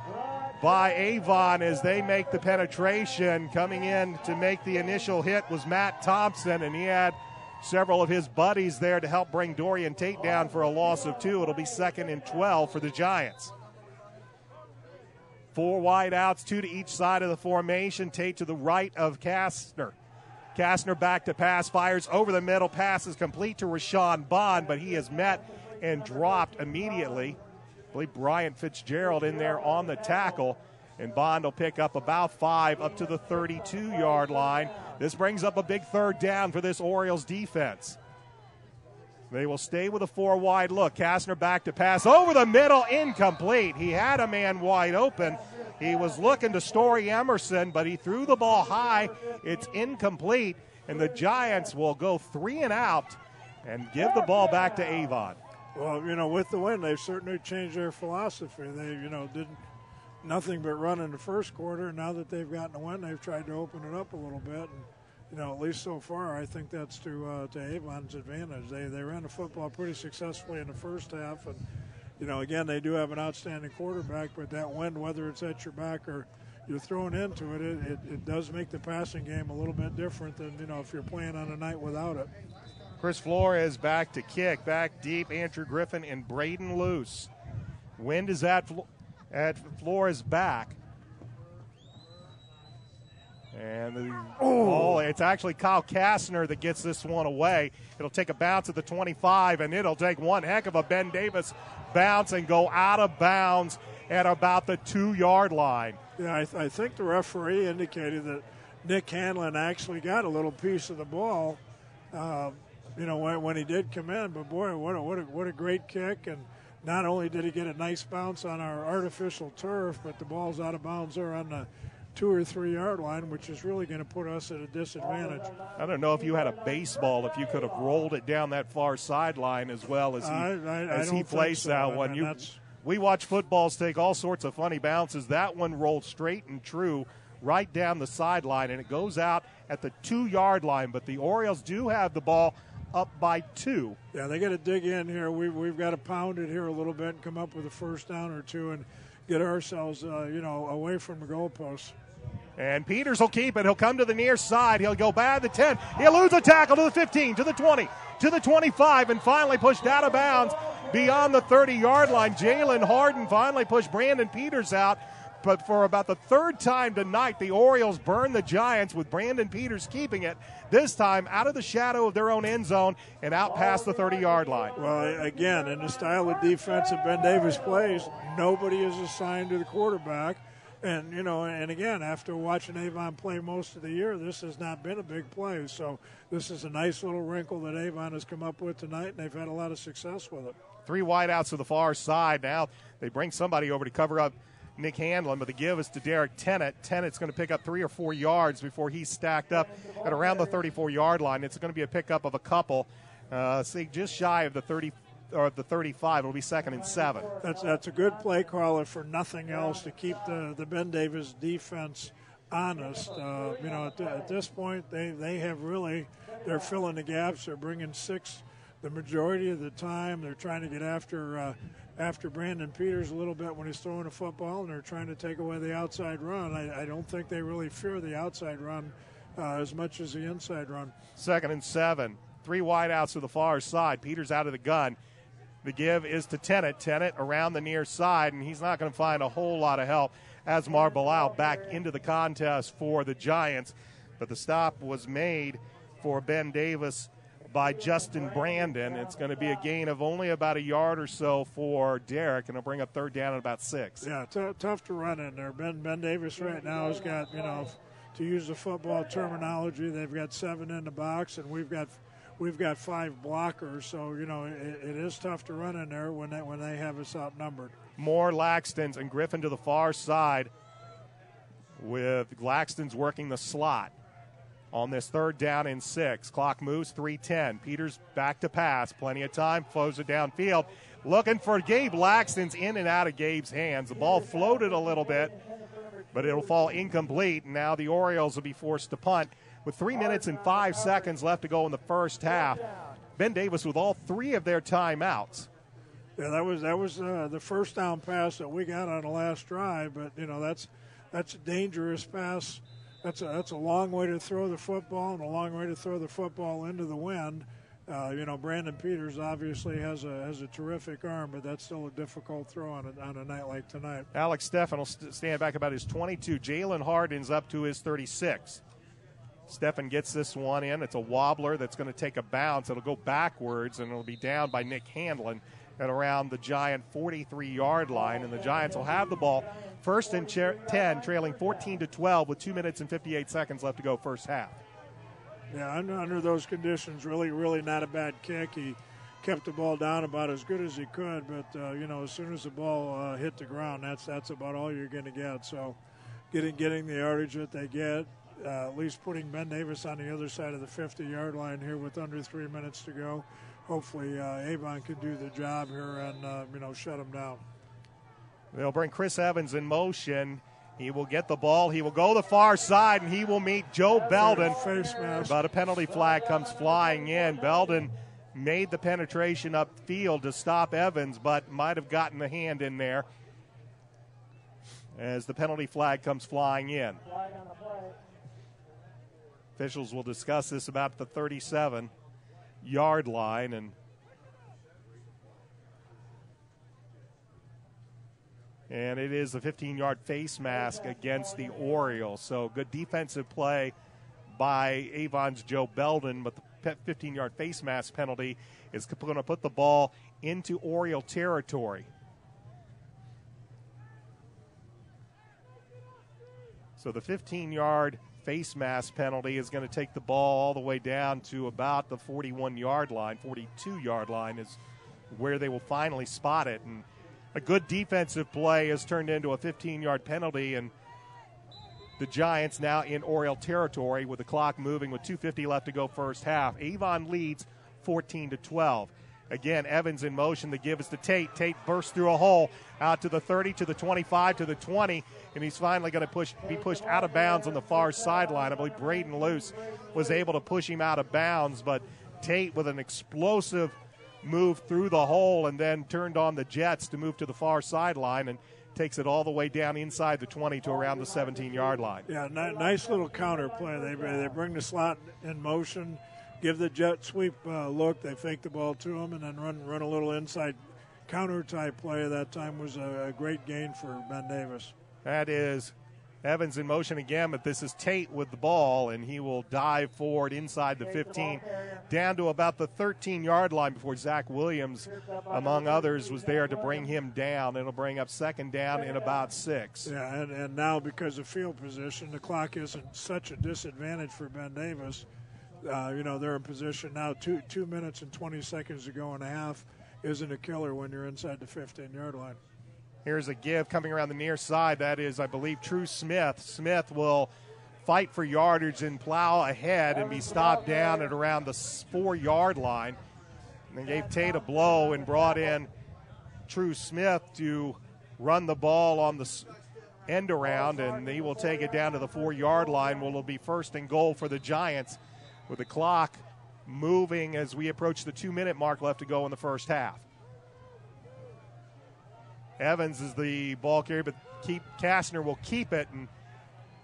[SPEAKER 2] by Avon as they make the penetration. Coming in to make the initial hit was Matt Thompson, and he had several of his buddies there to help bring Dorian Tate down for a loss of 2. It'll be 2nd and 12 for the Giants. 4 wide outs, 2 to each side of the formation. Tate to the right of Kastner. Kastner back to pass, fires over the middle. Pass is complete to Rashawn Bond, but he is met and dropped immediately. I believe Bryant Fitzgerald in there on the tackle, and Bond will pick up about 5 up to the 32-yard line. This brings up a big 3rd down for this Orioles defense. They will stay with a 4 wide look. Kastner back to pass over the middle, incomplete. He had a man wide open. He was looking to Story Emerson, but he threw the ball high. It's incomplete, and the Giants will go 3 and out and give the ball back to Avon.
[SPEAKER 3] Well, with the win, they've certainly changed their philosophy. They, did nothing but run in the first quarter, and now that they've gotten a win, they've tried to open it up a little bit. And, at least so far, I think that's to Avon's advantage. They ran the football pretty successfully in the first half, and, again, they do have an outstanding quarterback, but that wind, whether it's at your back or you're thrown into it, it does make the passing game a little bit different than, if you're playing on a night without it.
[SPEAKER 2] Chris Flores back to kick, back deep. Andrew Griffin and Braden Luce. Wind is at Flores' back. And it's actually Kyle Kastner that gets this one away. It'll take a bounce at the 25, and it'll take one heck of a Ben Davis bounce and go out of bounds at about the 2-yard line.
[SPEAKER 3] Yeah, I think the referee indicated that Nick Hanlon actually got a little piece of the ball. When he did come in, but boy, what a great kick! And not only did he get a nice bounce on our artificial turf, but the ball's out of bounds there on the 2 or 3 yard line, which is really going to put us at a disadvantage.
[SPEAKER 2] I don't know if you had a baseball, if you could have rolled it down that far sideline as well as he placed that one. We watch footballs take all sorts of funny bounces. That one rolled straight and true right down the sideline, and it goes out at the 2-yard line. But the Orioles do have the ball up by 2.
[SPEAKER 3] Yeah, they got to dig in here. We've got to pound it here a little bit and come up with a 1st down or 2 and get ourselves, away from the goalposts.
[SPEAKER 2] And Peters will keep it. He'll come to the near side. He'll go by the 10. He'll lose a tackle to the 15, to the 20, to the 25, and finally pushed out of bounds beyond the 30-yard line. Jalen Harden finally pushed Brandon Peters out. But for about the third time tonight, the Orioles burn the Giants with Brandon Peters keeping it, this time out of the shadow of their own end zone and out past the 30-yard line.
[SPEAKER 3] Well, again, in the style of defense that Ben Davis plays, nobody is assigned to the quarterback. And, and again, after watching Avon play most of the year, this has not been a big play. So this is a nice little wrinkle that Avon has come up with tonight, and they've had a lot of success with it. 3
[SPEAKER 2] wideouts to the far side. Now they bring somebody over to cover up Nick Handlin, but the give is to Derek Tennant. Tennant's going to pick up 3 or 4 yards before he's stacked up at around the 34-yard line. It's going to be a pickup of a couple, say just shy of the 30 or the 35. It'll be 2nd and 7.
[SPEAKER 3] That's a good play caller for nothing else to keep the Ben Davis defense honest. At this point they have really, they're filling the gaps. They're bringing 6 the majority of the time. They're trying to get after Brandon Peters a little bit when he's throwing the football, and they're trying to take away the outside run. I don't think they really fear the outside run as much as the inside run.
[SPEAKER 2] 2nd and 7. 3 wideouts to the far side. Peters out of the gun. The give is to Tennant. Tennant around the near side, and he's not going to find a whole lot of help. Asmar Bilal back into the contest for the Giants, but the stop was made for Ben Davis by Justin Brandon. It's going to be a gain of only about a yard or so for Derek, and it'll bring up 3rd down at about 6.
[SPEAKER 3] Yeah, tough to run in there. Ben Davis right now has got, to use the football terminology, they've got 7 in the box, and we've got 5 blockers. So it is tough to run in there when they have us outnumbered.
[SPEAKER 2] More Laxton's and Griffin to the far side, with Laxton's working the slot on this 3rd down and 6. Clock moves, 3:10. Peters back to pass. Plenty of time. Flows it downfield. Looking for Gabe Laxton's in and out of Gabe's hands. The ball floated a little bit, but it'll fall incomplete. And now the Orioles will be forced to punt with 3 minutes and 5 seconds left to go in the first half. Ben Davis with all 3 of their timeouts.
[SPEAKER 3] Yeah, that was the first down pass that we got on the last drive. But that's a dangerous pass. That's a long way to throw the football, and a long way to throw the football into the wind. Brandon Peters obviously has a terrific arm, but that's still a difficult throw on a night like tonight.
[SPEAKER 2] Alex Steffen will stand back about his 22. Jalen Harden's up to his 36. Steffen gets this one in. It's a wobbler that's going to take a bounce. It'll go backwards, and it'll be down by Nick Handlin at around the Giant 43-yard line, and the Giants will have the ball 1st and 10, trailing 14-12 with 2 minutes and 58 seconds left to go first half.
[SPEAKER 3] Yeah, under those conditions, really not a bad kick. He kept the ball down about as good as he could, but as soon as the ball hit the ground, that's about all you're going to get. So getting the yardage that they get, at least putting Ben Davis on the other side of the 50-yard line here with under 3 minutes to go. Hopefully Avon can do the job here and shut him down.
[SPEAKER 2] They'll bring Chris Evans in motion. He will get the ball. He will go the far side, and he will meet Joe Belden.
[SPEAKER 3] Face mask.
[SPEAKER 2] But a penalty flag comes flying in. Belden made the penetration upfield to stop Evans, but might have gotten the hand in there as the penalty flag comes flying in. Officials will discuss this about the 37-yard line, and it is a 15-yard face mask against the Orioles. So good defensive play by Avon's Joe Belden, but the 15-yard face mask penalty is going to put the ball into Oriole territory. So the 15-yard face mask penalty is going to take the ball all the way down to about the 41-yard line. 42-yard line is where they will finally spot it. And a good defensive play has turned into a 15-yard penalty, and the Giants now in Oriole territory with the clock moving with 2:50 left to go first half. Avon leads 14-12. Again, Evans in motion. The give is to Tate. Tate bursts through a hole out to the 30, to the 25, to the 20, and he's finally going to be pushed out of bounds on the far sideline. I believe Braden Luce was able to push him out of bounds, but Tate with an explosive move through the hole and then turned on the jets to move to the far sideline and takes it all the way down inside the 20 to around the 17-yard line.
[SPEAKER 3] Yeah, nice little counter play. They bring the slot in motion, give the jet sweep look. They fake the ball to him and then run a little inside counter-type play that time was a great gain for Ben Davis.
[SPEAKER 2] That is Evans in motion again, but this is Tate with the ball, and he will dive forward inside the 15, down to about the 13-yard line before Zach Williams, among others, was there to bring him down. It'll bring up second down in about 6.
[SPEAKER 3] Yeah, and now because of field position, the clock isn't such a disadvantage for Ben Davis. They're in position now. 2 minutes and 20 seconds to go and a half isn't a killer when you're inside the 15-yard line.
[SPEAKER 2] Here's a give coming around the near side. That is, I believe, True Smith. Smith will fight for yardage and plow ahead and be stopped down at around the 4-yard line. And they gave Tate a blow and brought in True Smith to run the ball on the end around, and he will take it down to the 4-yard line. Well, it'll be first and goal for the Giants with the clock moving as we approach the 2-minute mark left to go in the first half. Evans is the ball carrier, but Kastner will keep it. And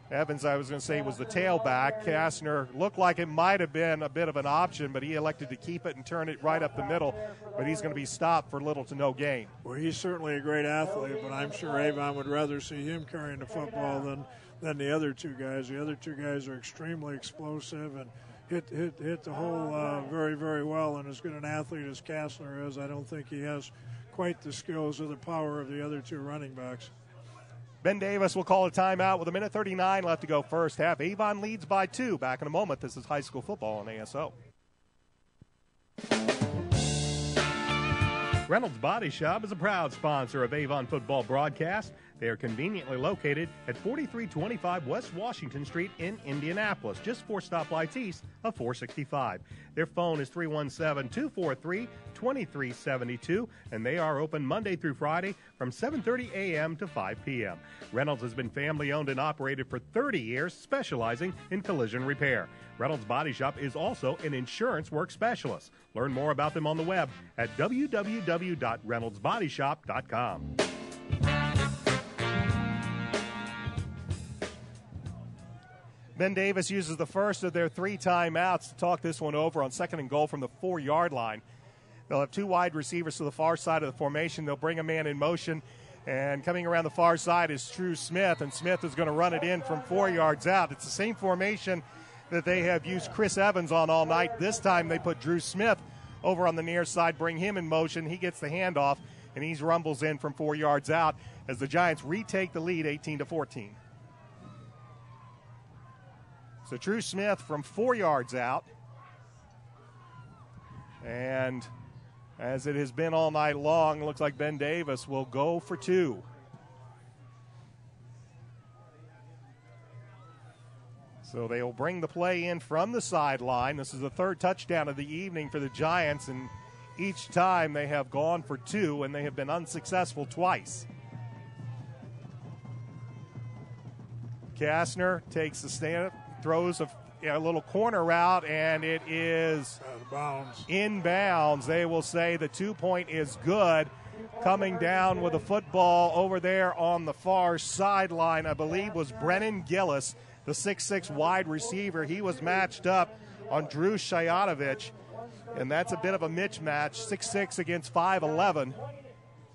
[SPEAKER 2] Evans, I was going to say, was the tailback. Kastner looked like it might have been a bit of an option, but he elected to keep it and turn it right up the middle. But he's going to be stopped for little to no gain.
[SPEAKER 3] Well, he's certainly a great athlete, but I'm sure Avon would rather see him carrying the football than the other two guys. The other two guys are extremely explosive and hit the hole very, very well. And as good an athlete as Kastner is, I don't think he has quite the skills or the power of the other two running backs.
[SPEAKER 2] Ben Davis will call a timeout with 1:39 left to go first half. Avon leads by 2. Back in a moment. This is high school football on ASO.
[SPEAKER 1] Reynolds Body Shop is a proud sponsor of Avon football broadcast. They are conveniently located at 4325 West Washington Street in Indianapolis, just 4 stoplights east of 465. Their phone is 317-243-2372, and they are open Monday through Friday from 7:30 a.m. to 5 p.m. Reynolds has been family-owned and operated for 30 years, specializing in collision repair. Reynolds Body Shop is also an insurance work specialist. Learn more about them on the web at www.reynoldsbodyshop.com.
[SPEAKER 2] Ben Davis uses the first of their 3 timeouts to talk this one over on second and goal from the 4-yard line. They'll have 2 wide receivers to the far side of the formation. They'll bring a man in motion, and coming around the far side is True Smith, and Smith is going to run it in from 4 yards out. It's the same formation that they have used Chris Evans on all night. This time they put Drew Smith over on the near side, bring him in motion. He gets the handoff, and he rumbles in from 4 yards out as the Giants retake the lead 18-14. So True Smith from 4 yards out. And as it has been all night long, it looks like Ben Davis will go for 2. So they will bring the play in from the sideline. This is the 3rd touchdown of the evening for the Giants, and each time they have gone for 2, and they have been unsuccessful twice. Kastner takes the stand, throws a little corner route, and it is inbounds. They will say the 2-point is good. Coming down with the football over there on the far sideline, I believe, was Brennan Gillis, the 6'6 wide receiver. He was matched up on Drew Shayatovich, and that's a bit of a mismatch, 6'6 against 5'11.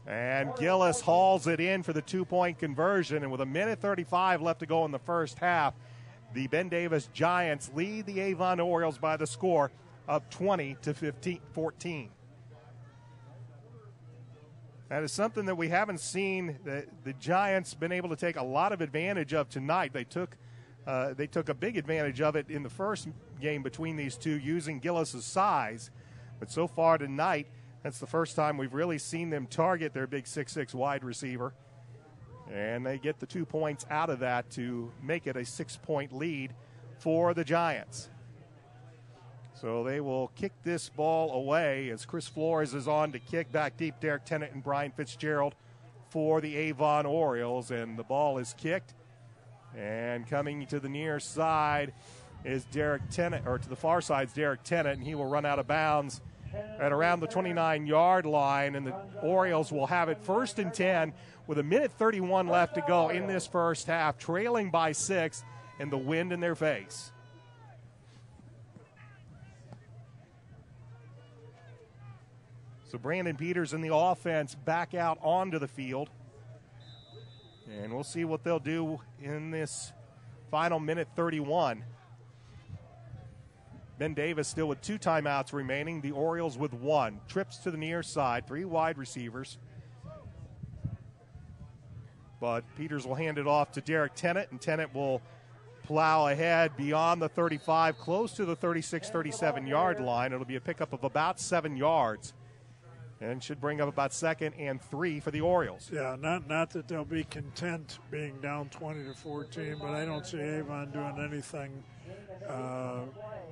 [SPEAKER 2] And Gillis hauls it in for the 2-point conversion, and with 1:35 left to go in the first half, the Ben Davis Giants lead the Avon Orioles by the score of 20-14. That is something that we haven't seen the Giants been able to take a lot of advantage of tonight. They took a big advantage of it in the first game between these two using Gillis' size. But so far tonight, that's the first time we've really seen them target their big 6'6 wide receiver. And they get the 2 points out of that to make it a 6-point lead for the Giants. So they will kick this ball away as Chris Flores is on to kick back deep. Derek Tennant and Brian Fitzgerald for the Avon Orioles. And the ball is kicked. And coming to the near side is Derek Tennant, or to the far side is Derek Tennant, and he will run out of bounds at around the 29-yard line, and the Orioles will have it 1st and 10 with 1:31 left to go in this first half, trailing by 6 and the wind in their face. So Brandon Peters and the offense back out onto the field. And we'll see what they'll do in this final minute 31. Ben Davis still with 2 timeouts remaining. The Orioles with 1. Trips to the near side, 3 wide receivers. But Peters will hand it off to Derek Tennant, and Tennant will plow ahead beyond the 35, close to the 36, 37-yard line. It'll be a pickup of about 7 yards and should bring up about 2nd and 3 for the Orioles.
[SPEAKER 3] Yeah, not that they'll be content being down 20-14, but I don't see Avon doing anything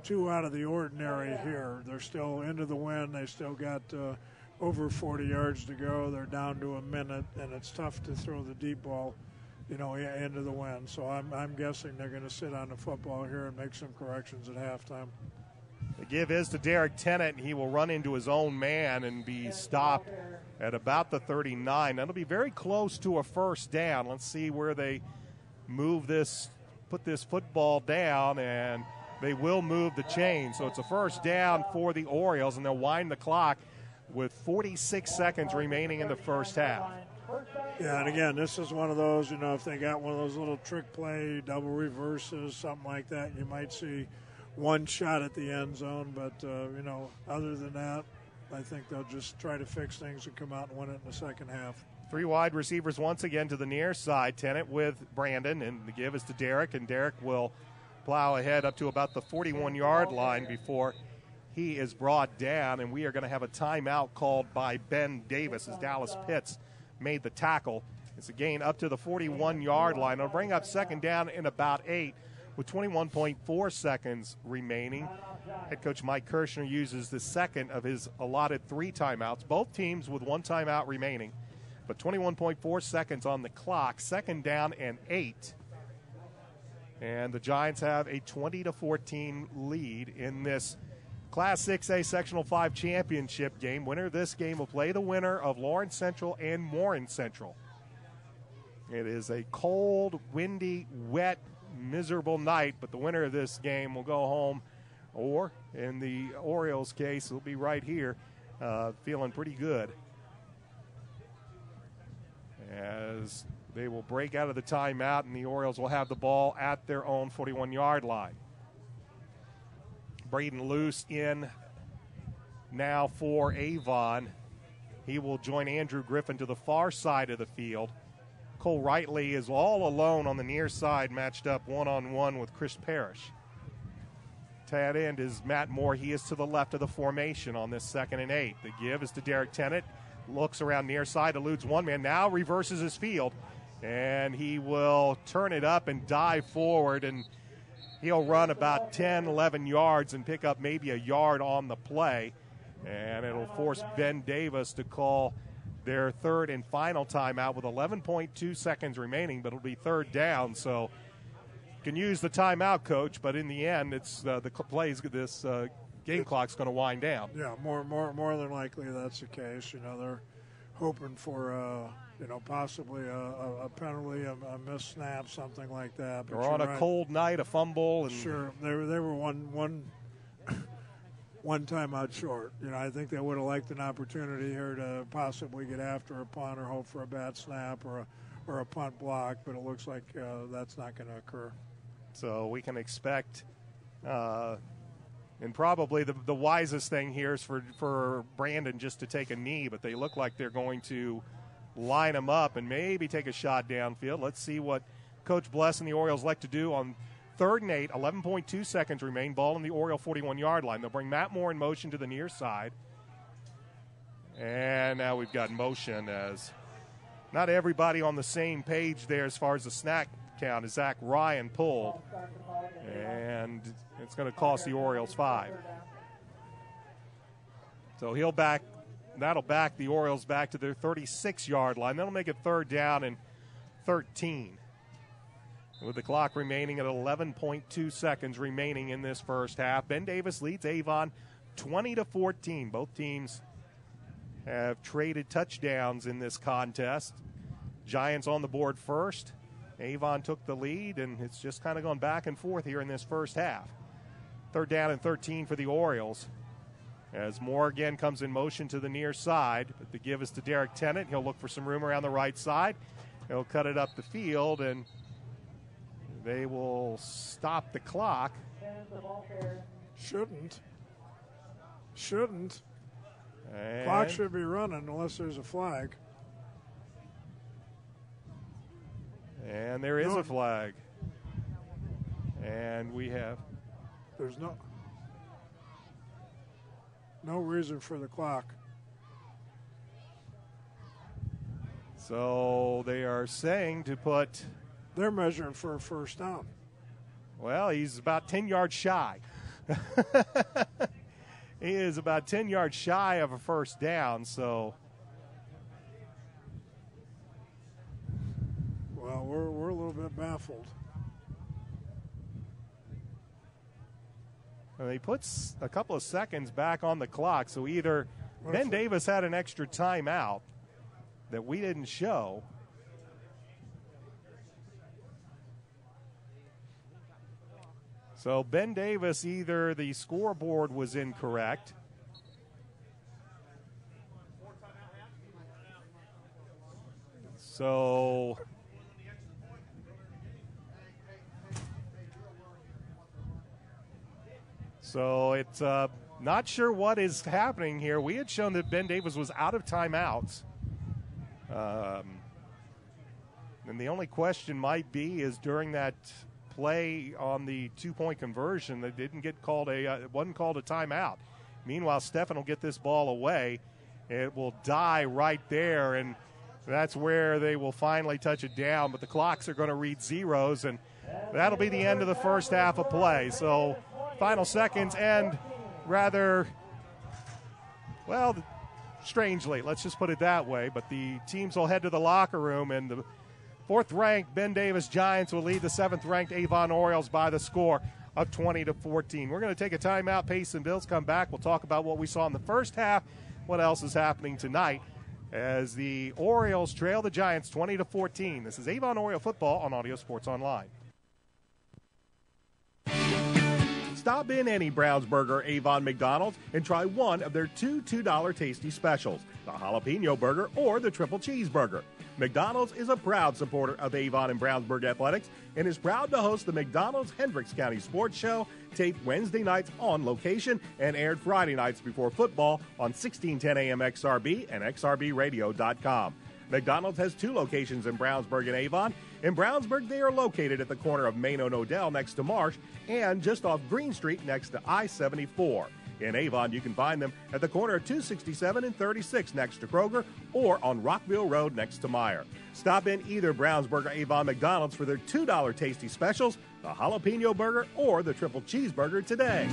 [SPEAKER 3] too out of the ordinary here. They're still into the win. They still got over 40 yards to go. They're down to a minute, and it's tough to throw the deep ball, into the win. So I'm guessing they're going to sit on the football here and make some corrections at halftime.
[SPEAKER 2] The give is to Derek Tennant. He will run into his own man and be stopped at about the 39. That'll be very close to a first down. Let's see where they put this football down, and they will move the chain. So it's a first down for the Orioles, and they'll wind the clock with 46 seconds remaining in the first half.
[SPEAKER 3] Yeah, and again, this is one of those, if they got one of those little trick play, double reverses, something like that, you might see one shot at the end zone. But, other than that, I think they'll just try to fix things and come out and win it in the second half.
[SPEAKER 2] 3 wide receivers once again to the near side. Tennant with Brandon, and the give is to Derek, and Derek will plow ahead up to about the 41-yard line before he is brought down, and we are going to have a timeout called by Ben Davis as Dallas Pitts made the tackle. It's a gain up to the 41-yard line. It'll bring up 2nd down in about 8 with 21.4 seconds remaining. Head coach Mike Kirshner uses the second of his allotted 3 timeouts, both teams with 1 timeout remaining, but 21.4 seconds on the clock. 2nd down and 8. And the Giants have a 20-14 lead in this Class 6A Sectional 5 championship game. Winner of this game will play the winner of Lawrence Central and Warren Central. It is a cold, windy, wet, miserable night, but the winner of this game will go home, or in the Orioles' case, it'll be right here, feeling pretty good, as they will break out of the timeout, and the Orioles will have the ball at their own 41-yard line. Braden Luce in now for Avon. He will join Andrew Griffin to the far side of the field. Cole Rightley is all alone on the near side, matched up one-on-one with Chris Parrish. Tight end is Matt Moore. He is to the left of the formation on this 2nd and 8. The give is to Derek Tennant. Looks around near side, eludes one man, now reverses his field, and he will turn it up and dive forward, and he'll run about 10, 11 yards and pick up maybe a yard on the play, and it'll force Ben Davis to call their 3rd and final timeout with 11.2 seconds remaining, but it'll be 3rd down, so you can use the timeout, Coach, but in the end, it's the game clock's going to wind down.
[SPEAKER 3] Yeah, more than likely that's the case. They're hoping for possibly a penalty, a missed snap, something like that. But
[SPEAKER 2] or on a cold night, a fumble. And
[SPEAKER 3] sure, they were one timeout short. I think they would have liked an opportunity here to possibly get after a punt or hope for a bad snap or a punt block, but it looks like that's not going to occur.
[SPEAKER 2] So we can expect, and probably the wisest thing here is for Brandon just to take a knee, but they look like they're going to line him up and maybe take a shot downfield. Let's see what Coach Bless and the Orioles like to do on 3rd and 8. 11.2 seconds remain. Ball in the Oriole 41-yard line. They'll bring Matt Moore in motion to the near side. And now we've got motion, as not everybody on the same page there as far as the snap count, as Zach Ryan pulled. And it's going to cost the Orioles 5. So that'll back the Orioles back to their 36-yard line. That'll make it 3rd down and 13. With the clock remaining at 11.2 seconds remaining in this first half. Ben Davis leads Avon 20-14. Both teams have traded touchdowns in this contest. Giants on the board first. Avon took the lead, and it's just kind of gone back and forth here in this first half. 3rd down and 13 for the Orioles. As Moore again comes in motion to the near side, but the give is to Derek Tennant. He'll look for some room around the right side. He'll cut it up the field, and they will stop the clock.
[SPEAKER 3] Shouldn't.
[SPEAKER 2] And
[SPEAKER 3] Clock should be running unless there's a flag.
[SPEAKER 2] And there is a flag. And we have.
[SPEAKER 3] There's no reason for the clock.
[SPEAKER 2] So they are saying to put.
[SPEAKER 3] They're measuring for a first down.
[SPEAKER 2] Well, he's about 10 yards shy. He is about 10 yards shy of a first down, so.
[SPEAKER 3] Well, we're a little bit baffled.
[SPEAKER 2] And he puts a couple of seconds back on the clock, so either Ben Davis had an extra timeout that we didn't show. So Ben Davis, either the scoreboard was incorrect. So it's not sure what is happening here. We had shown that Ben Davis was out of timeouts. And the only question might be is during that play on the two-point conversion that didn't get called wasn't called a timeout. Meanwhile, Stefan will get this ball away. It will die right there, and that's where they will finally touch it down. But the clocks are going to read zeros, and that'll be the end of the first half of play. So final seconds end rather, well, strangely. Let's just put it that way. But the teams will head to the locker room, and the fourth-ranked Ben Davis Giants will lead the seventh-ranked Avon Orioles by the score of 20-14. We're going to take a timeout. Pace and Bills come back. We'll talk about what we saw in the first half, what else is happening tonight as the Orioles trail the Giants 20-14. This is Avon Oriole football on Audio Sports Online.
[SPEAKER 1] Stop in any Brownsburg or Avon McDonald's and try one of their two $2 tasty specials, the jalapeno burger or the triple cheeseburger. McDonald's is a proud supporter of Avon and Brownsburg athletics and is proud to host the McDonald's Hendricks County Sports Show, taped Wednesday nights on location and aired Friday nights before football on 1610 AM XRB and XRBradio.com. McDonald's has two locations in Brownsburg and Avon. In Brownsburg, they are located at the corner of Main and Odell next to Marsh and just off Green Street next to I-74. In Avon, you can find them at the corner of 267 and 36 next to Kroger or on Rockville Road next to Meyer. Stop in either Brownsburg or Avon McDonald's for their $2 tasty specials, the jalapeno burger or the triple cheeseburger today.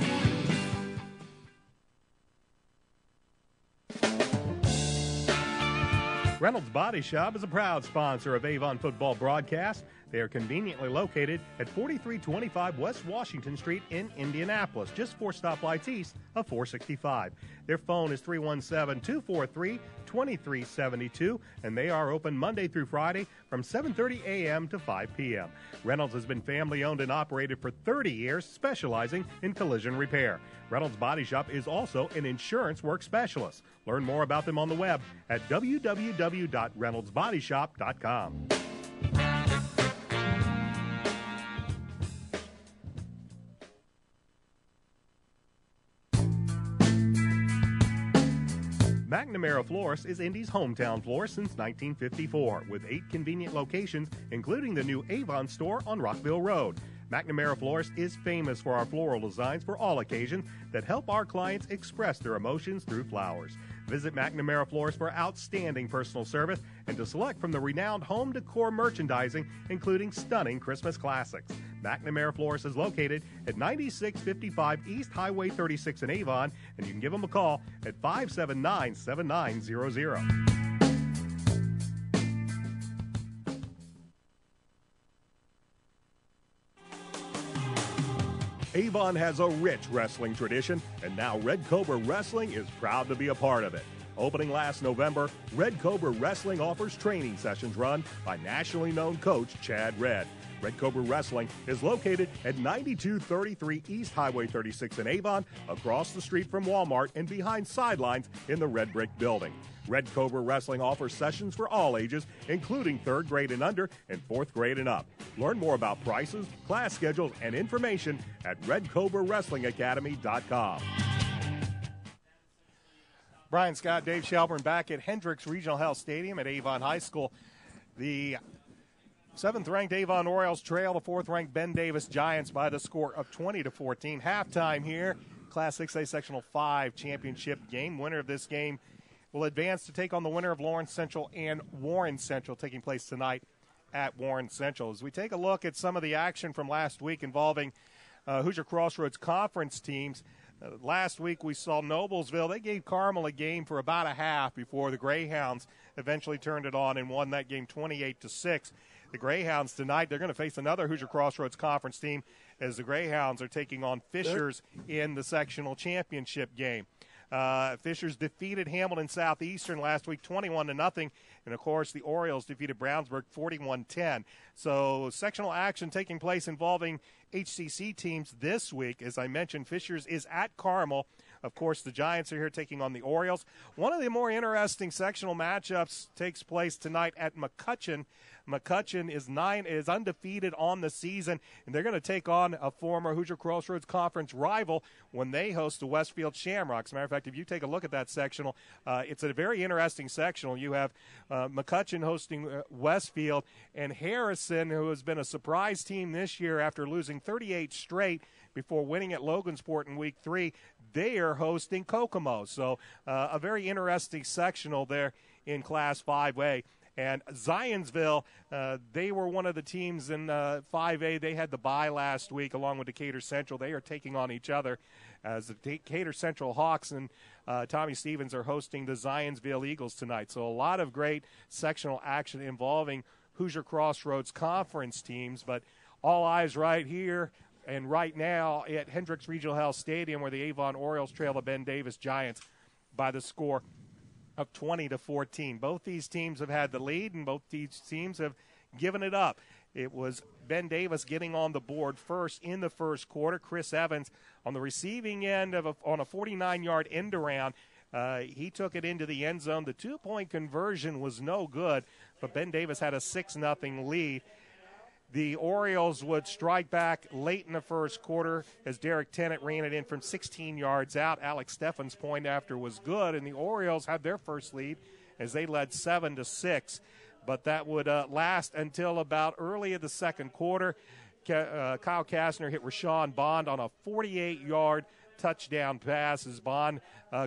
[SPEAKER 1] Reynolds Body Shop is a proud sponsor of Avon football broadcast. They are conveniently located at 4325 West Washington Street in Indianapolis, just 4 stoplights east of 465. Their phone is 317-243-2372, and they are open Monday through Friday from 7:30 a.m. to 5 p.m. Reynolds has been family-owned and operated for 30 years, specializing in collision repair. Reynolds Body Shop is also an insurance work specialist. Learn more about them on the web at www.reynoldsbodyshop.com. McNamara Florist is Indy's hometown florist since 1954, with 8 convenient locations, including the new Avon store on Rockville Road. McNamara Florist is famous for our floral designs for all occasions that help our clients express their emotions through flowers. Visit McNamara Florist for outstanding personal service and to select from the renowned home decor merchandising, including stunning Christmas classics. McNamara Florist is located at 9655 East Highway 36 in Avon, and you can give them a call at 579-7900. Avon has a rich wrestling tradition, and now Red Cobra Wrestling is proud to be a part of it. Opening last November, Red Cobra Wrestling offers training sessions run by nationally known coach Chad Red. Red Cobra Wrestling is located at 9233 East Highway 36 in Avon, across the street from Walmart and behind Sidelines in the Red Brick Building. Red Cobra Wrestling offers sessions for all ages, including 3rd grade and under and 4th grade and up. Learn more about prices, class schedules, and information at redcobrawrestlingacademy.com.
[SPEAKER 2] Brian Scott, Dave Shelburne back at Hendricks Regional Health Stadium at Avon High School. The 7th-ranked Avon Orioles trail the 4th-ranked Ben Davis Giants by the score of 20-14. Halftime here, Class 6A Sectional 5 championship game. Winner of this game will advance to take on the winner of Lawrence Central and Warren Central, taking place tonight at Warren Central. As we take a look at some of the action from last week involving Hoosier Crossroads Conference teams, last week we saw Noblesville. They gave Carmel a game for about a half before the Greyhounds eventually turned it on and won that game 28-6. The Greyhounds tonight, they're going to face another Hoosier Crossroads Conference team as the Greyhounds are taking on Fishers in the sectional championship game. Fishers defeated Hamilton Southeastern last week 21-0, and of course the Orioles defeated Brownsburg 41-10. So sectional action taking place involving HCC teams this week. As I mentioned, Fishers is at Carmel. Of course, the Giants are here taking on the Orioles. One of the more interesting sectional matchups takes place tonight at McCutcheon. McCutcheon is undefeated on the season, and they're going to take on a former Hoosier Crossroads Conference rival when they host the Westfield Shamrocks. As a matter of fact, if you take a look at that sectional, it's a very interesting sectional. You have McCutcheon hosting Westfield, and Harrison, who has been a surprise team this year after losing 38 straight before winning at Logansport in Week 3, they are hosting Kokomo. So a very interesting sectional there in Class 5A. And Zionsville, they were one of the teams in 5A. They had the bye last week along with Decatur Central. They are taking on each other as the Decatur Central Hawks and Tommy Stevens are hosting the Zionsville Eagles tonight. So a lot of great sectional action involving Hoosier Crossroads Conference teams. But all eyes right here and right now at Hendricks Regional Health Stadium, where the Avon Orioles trail the Ben Davis Giants by the score of 20-14. Both these teams have had the lead, and both these teams have given it up. It was Ben Davis getting on the board first in the first quarter. Chris Evans on the receiving end on a 49-yard end around. He took it into the end zone. The 2-point conversion was no good, but Ben Davis had a 6-0 lead. The Orioles would strike back late in the first quarter as Derek Tennant ran it in from 16 yards out. Alex Steffen's point after was good, and the Orioles had their first lead as they led 7-6. But that would last until about early in the second quarter. Kyle Kastner hit Rashawn Bond on a 48-yard touchdown pass as Bond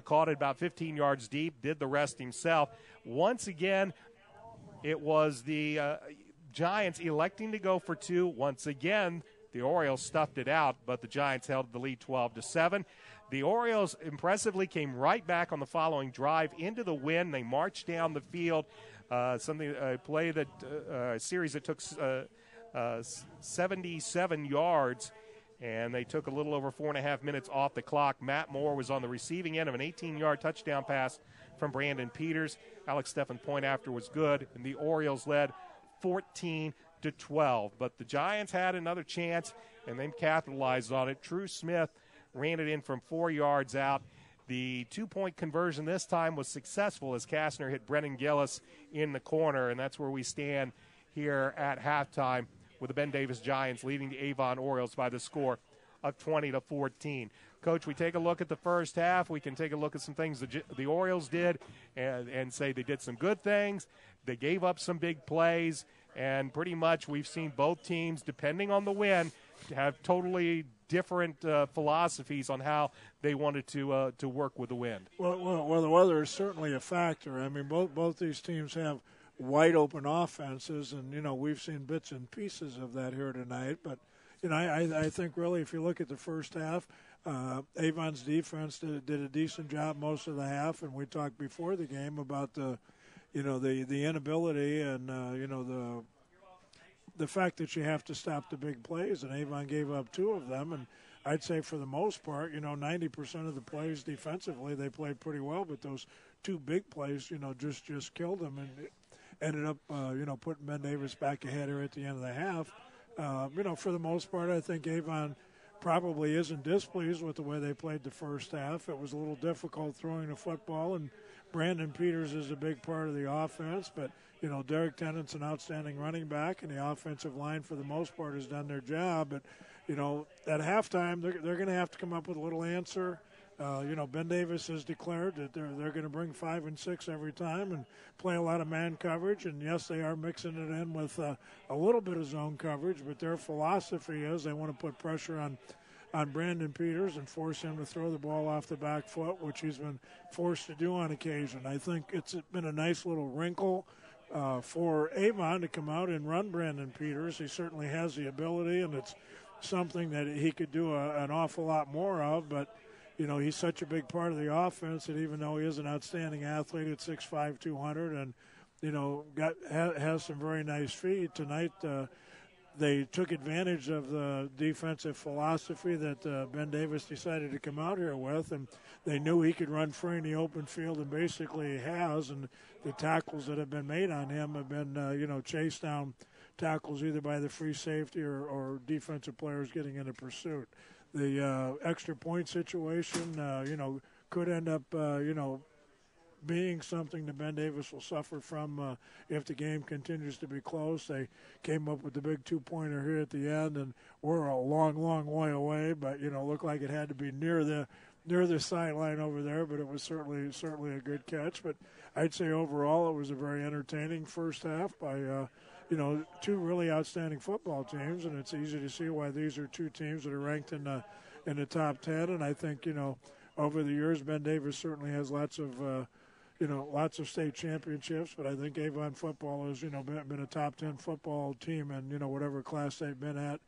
[SPEAKER 2] caught it about 15 yards deep, did the rest himself. Once again, it was the Giants electing to go for two. Once again, the Orioles stuffed it out, but the Giants held the lead 12-7. The Orioles impressively came right back on the following drive into the win. They marched down the field, a series that took 77 yards, and they took a little over 4.5 minutes off the clock. Matt Moore was on the receiving end of an 18-yard touchdown pass from Brandon Peters. Alex Steffen's point after was good, and the Orioles led 14-12. But the Giants had another chance and then capitalized on it. True Smith ran it in from 4 yards out. The 2-point conversion this time was successful as Kastner hit Brennan Gillis in the corner, and that's where we stand here at halftime with the Ben Davis Giants leading the Avon Orioles by the score of 20-14. Coach, we take a look at the first half. We can take a look at some things the Orioles did and say they did some good things. They gave up some big plays, and pretty much we've seen both teams, depending on the win, have totally different philosophies on how they wanted to work with the wind.
[SPEAKER 3] Well, the weather is certainly a factor. I mean, both these teams have wide open offenses, and we've seen bits and pieces of that here tonight. But I think really, if you look at the first half, Avon's defense did a decent job most of the half, and we talked before the game about the inability and the fact that you have to stop the big plays, and Avon gave up 2 of them. And I'd say for the most part, 90% of the plays defensively, they played pretty well, but those two big plays, just killed them and ended up, putting Ben Davis back ahead here at the end of the half. For the most part, I think Avon probably isn't displeased with the way they played the first half. It was a little difficult throwing the football, and Brandon Peters is a big part of the offense, but Derek Tennant's an outstanding running back, and the offensive line for the most part has done their job. But at halftime they're going to have to come up with a little answer. Ben Davis has declared that they're going to bring 5 and 6 every time and play a lot of man coverage. And yes, they are mixing it in with a little bit of zone coverage, but their philosophy is they want to put pressure on Brandon Peters and force him to throw the ball off the back foot, which he's been forced to do on occasion. I think it's been a nice little wrinkle for Avon to come out and run Brandon Peters. He certainly has the ability, and it's something that he could do an awful lot more of, but he's such a big part of the offense that even though he is an outstanding athlete at 6'5", 200, and has some very nice feet tonight, they took advantage of the defensive philosophy that Ben Davis decided to come out here with, and they knew he could run free in the open field, and basically he has. And the tackles that have been made on him have been, chase down tackles either by the free safety or defensive players getting into pursuit. The extra point situation, could end up, being something that Ben Davis will suffer from if the game continues to be close. They came up with the big two-pointer here at the end, and we're a long, long way away, but, looked like it had to be near the sideline over there, but it was certainly a good catch. But I'd say overall it was a very entertaining first half by two really outstanding football teams, and it's easy to see why these are two teams that are ranked in the top 10. And I think, over the years, Ben Davis certainly has lots of state championships, but I think Avon football has, been a top 10 football team in, whatever class they've been at,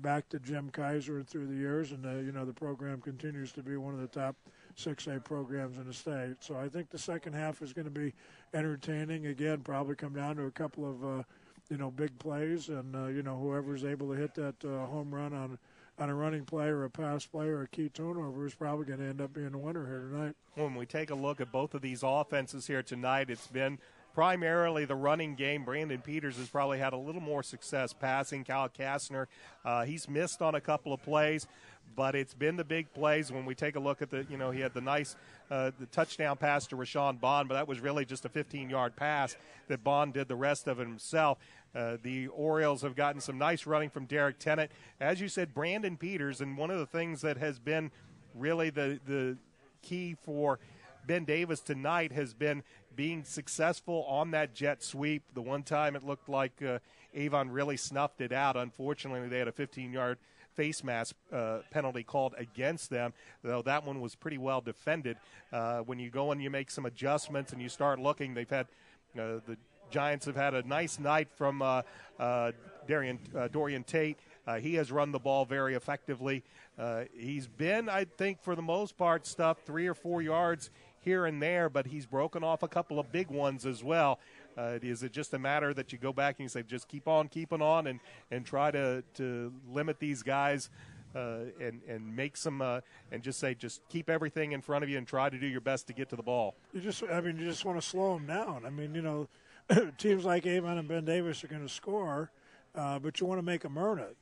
[SPEAKER 3] back to Jim Kaiser and through the years. And, the program continues to be one of the top 6A programs in the state. So I think the second half is going to be entertaining. Again, probably come down to a couple of, big plays, and, whoever's able to hit that home run on a running play or a pass play or a key turnover is probably going to end up being the winner here tonight.
[SPEAKER 2] When we take a look at both of these offenses here tonight, it's been primarily the running game. Brandon Peters has probably had a little more success passing. Kyle Kastner, he's missed on a couple of plays, but it's been the big plays. When we take a look at he had the nice the touchdown pass to Rashawn Bond, but that was really just a 15-yard pass that Bond did the rest of it himself. The Orioles have gotten some nice running from Derek Tennant. As you said, Brandon Peters, and one of the things that has been really the key for Ben Davis tonight has been being successful on that jet sweep. The one time it looked like Avon really snuffed it out. Unfortunately, they had a 15-yard face mask penalty called against them, though that one was pretty well defended. When you go and you make some adjustments and you start looking, they've had the Giants have had a nice night from Dorian Tate. He has run the ball very effectively. He's been, I think, for the most part, stuffed 3 or 4 yards here and there, but he's broken off a couple of big ones as well. Is it just a matter that you go back and you say, just keep on keeping on and try to limit these guys and make some and just say, just keep everything in front of you and try to do your best to get to the ball? You just
[SPEAKER 3] want to slow them down. Teams like Avon and Ben Davis are going to score, but you want to make them earn it.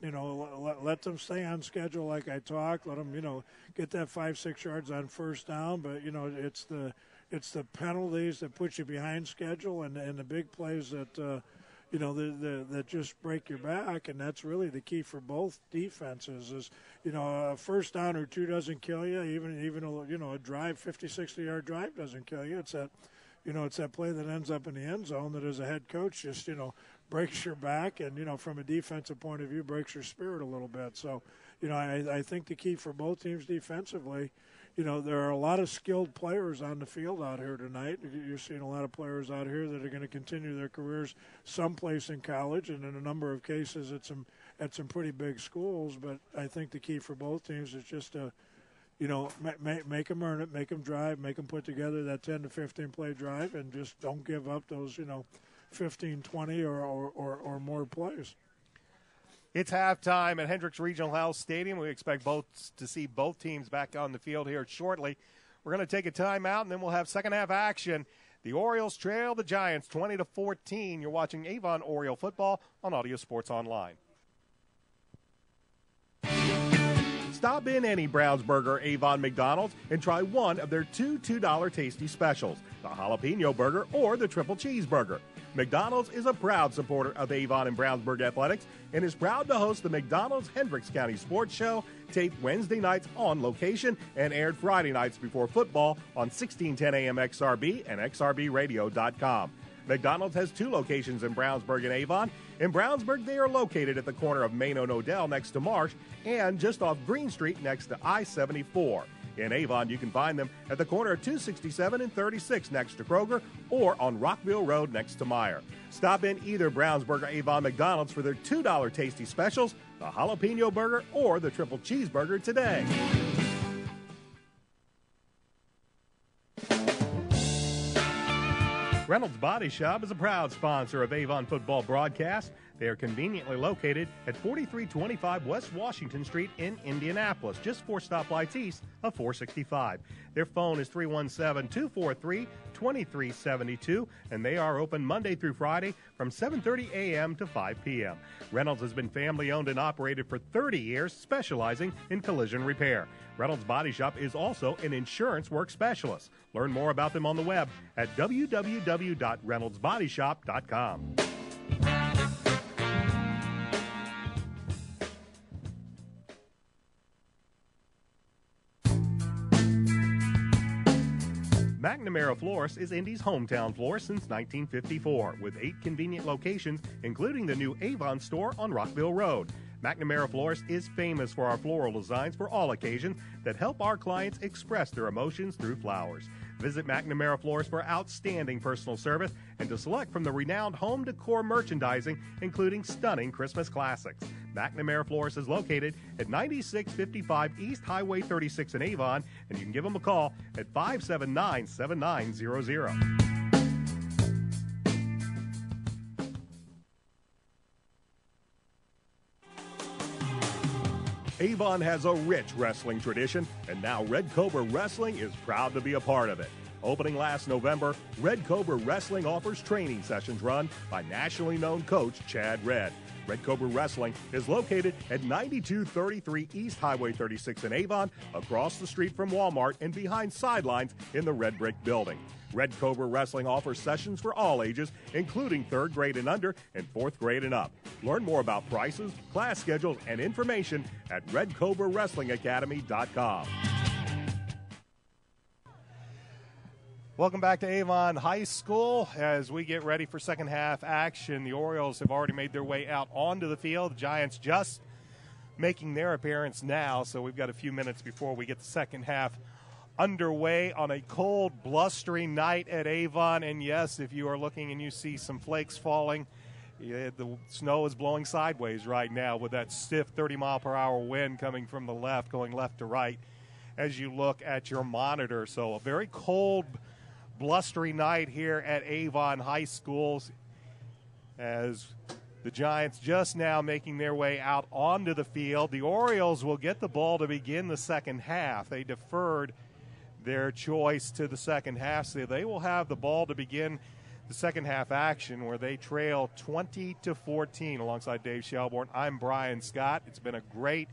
[SPEAKER 3] Let them stay on schedule like I talked. Let them, get that 5-6 yards on first down. But it's the penalties that put you behind schedule and the big plays that that just break your back, and that's really the key for both defenses. Is a first down or two doesn't kill you. Even a drive, 50-60 yard drive doesn't kill you. It's that. It's that play that ends up in the end zone that as a head coach just, breaks your back and, from a defensive point of view, breaks your spirit a little bit. So, I think the key for both teams defensively, there are a lot of skilled players on the field out here tonight. You're seeing a lot of players out here that are going to continue their careers someplace in college and in a number of cases at some pretty big schools. But I think the key for both teams is just to make them earn it, make them drive, make them put together that 10 to 15 play drive, and just don't give up those, 15, 20 or more plays.
[SPEAKER 2] It's halftime at Hendricks Regional Health Stadium. We expect to see both teams back on the field here shortly. We're going to take a timeout, and then we'll have second half action. The Orioles trail the Giants 20-14. You're watching Avon Oriole football on Audio Sports Online.
[SPEAKER 1] Stop in any Brownsburg or Avon McDonald's and try one of their two $2 tasty specials, the jalapeno burger or the triple cheeseburger. McDonald's is a proud supporter of Avon and Brownsburg athletics and is proud to host the McDonald's Hendricks County Sports Show, taped Wednesday nights on location and aired Friday nights before football on 1610 AM XRB and XRBradio.com. McDonald's has two locations in Brownsburg and Avon. In Brownsburg, they are located at the corner of Main and Odell next to Marsh and just off Green Street next to I-74. In Avon, you can find them at the corner of 267 and 36 next to Kroger or on Rockville Road next to Meyer. Stop in either Brownsburg or Avon McDonald's for their $2 tasty specials, the jalapeno burger or the triple cheeseburger today. Reynolds Body Shop is a proud sponsor of Avon football broadcast. They are conveniently located at 4325 West Washington Street in Indianapolis, just 4 stoplights east of 465. Their phone is 317-243-2372, and they are open Monday through Friday from 7:30 a.m. to 5 p.m. Reynolds has been family-owned and operated for 30 years, specializing in collision repair. Reynolds Body Shop is also an insurance work specialist. Learn more about them on the web at www.reynoldsbodyshop.com. McNamara Florist is Indy's hometown florist since 1954, with 8 convenient locations, including the new Avon store on Rockville Road. McNamara Florist is famous for our floral designs for all occasions that help our clients express their emotions through flowers. Visit McNamara Florist for outstanding personal service and to select from the renowned home decor merchandising, including stunning Christmas classics. McNamara Florist is located at 9655 East Highway 36 in Avon, and you can give them a call at 579-7900. Avon has a rich wrestling tradition, and now Red Cobra Wrestling is proud to be a part of it. Opening last November, Red Cobra Wrestling offers training sessions run by nationally known coach Chad Red. Red Cobra Wrestling is located at 9233 East Highway 36 in Avon, across the street from Walmart and behind sidelines in the Red Brick Building. Red Cobra Wrestling offers sessions for all ages, including 3rd grade and under and 4th grade and up. Learn more about prices, class schedules, and information at RedCobraWrestlingAcademy.com.
[SPEAKER 2] Welcome back to Avon High School. As we get ready for second half action, the Orioles have already made their way out onto the field. The Giants just making their appearance now, so we've got a few minutes before we get the second half underway on a cold, blustery night at Avon. And yes, if you are looking and you see some flakes falling, the snow is blowing sideways right now with that stiff 30-mile-per-hour wind coming from the left, going left to right as you look at your monitor. So a very cold, blustery night here at Avon High School as the Giants just now making their way out onto the field. The Orioles will get the ball to begin the second half. They deferred their choice to the second half, so they will have the ball to begin the second half action where they trail 20-14. Alongside Dave Shelbourne, I'm Brian Scott. It's been a great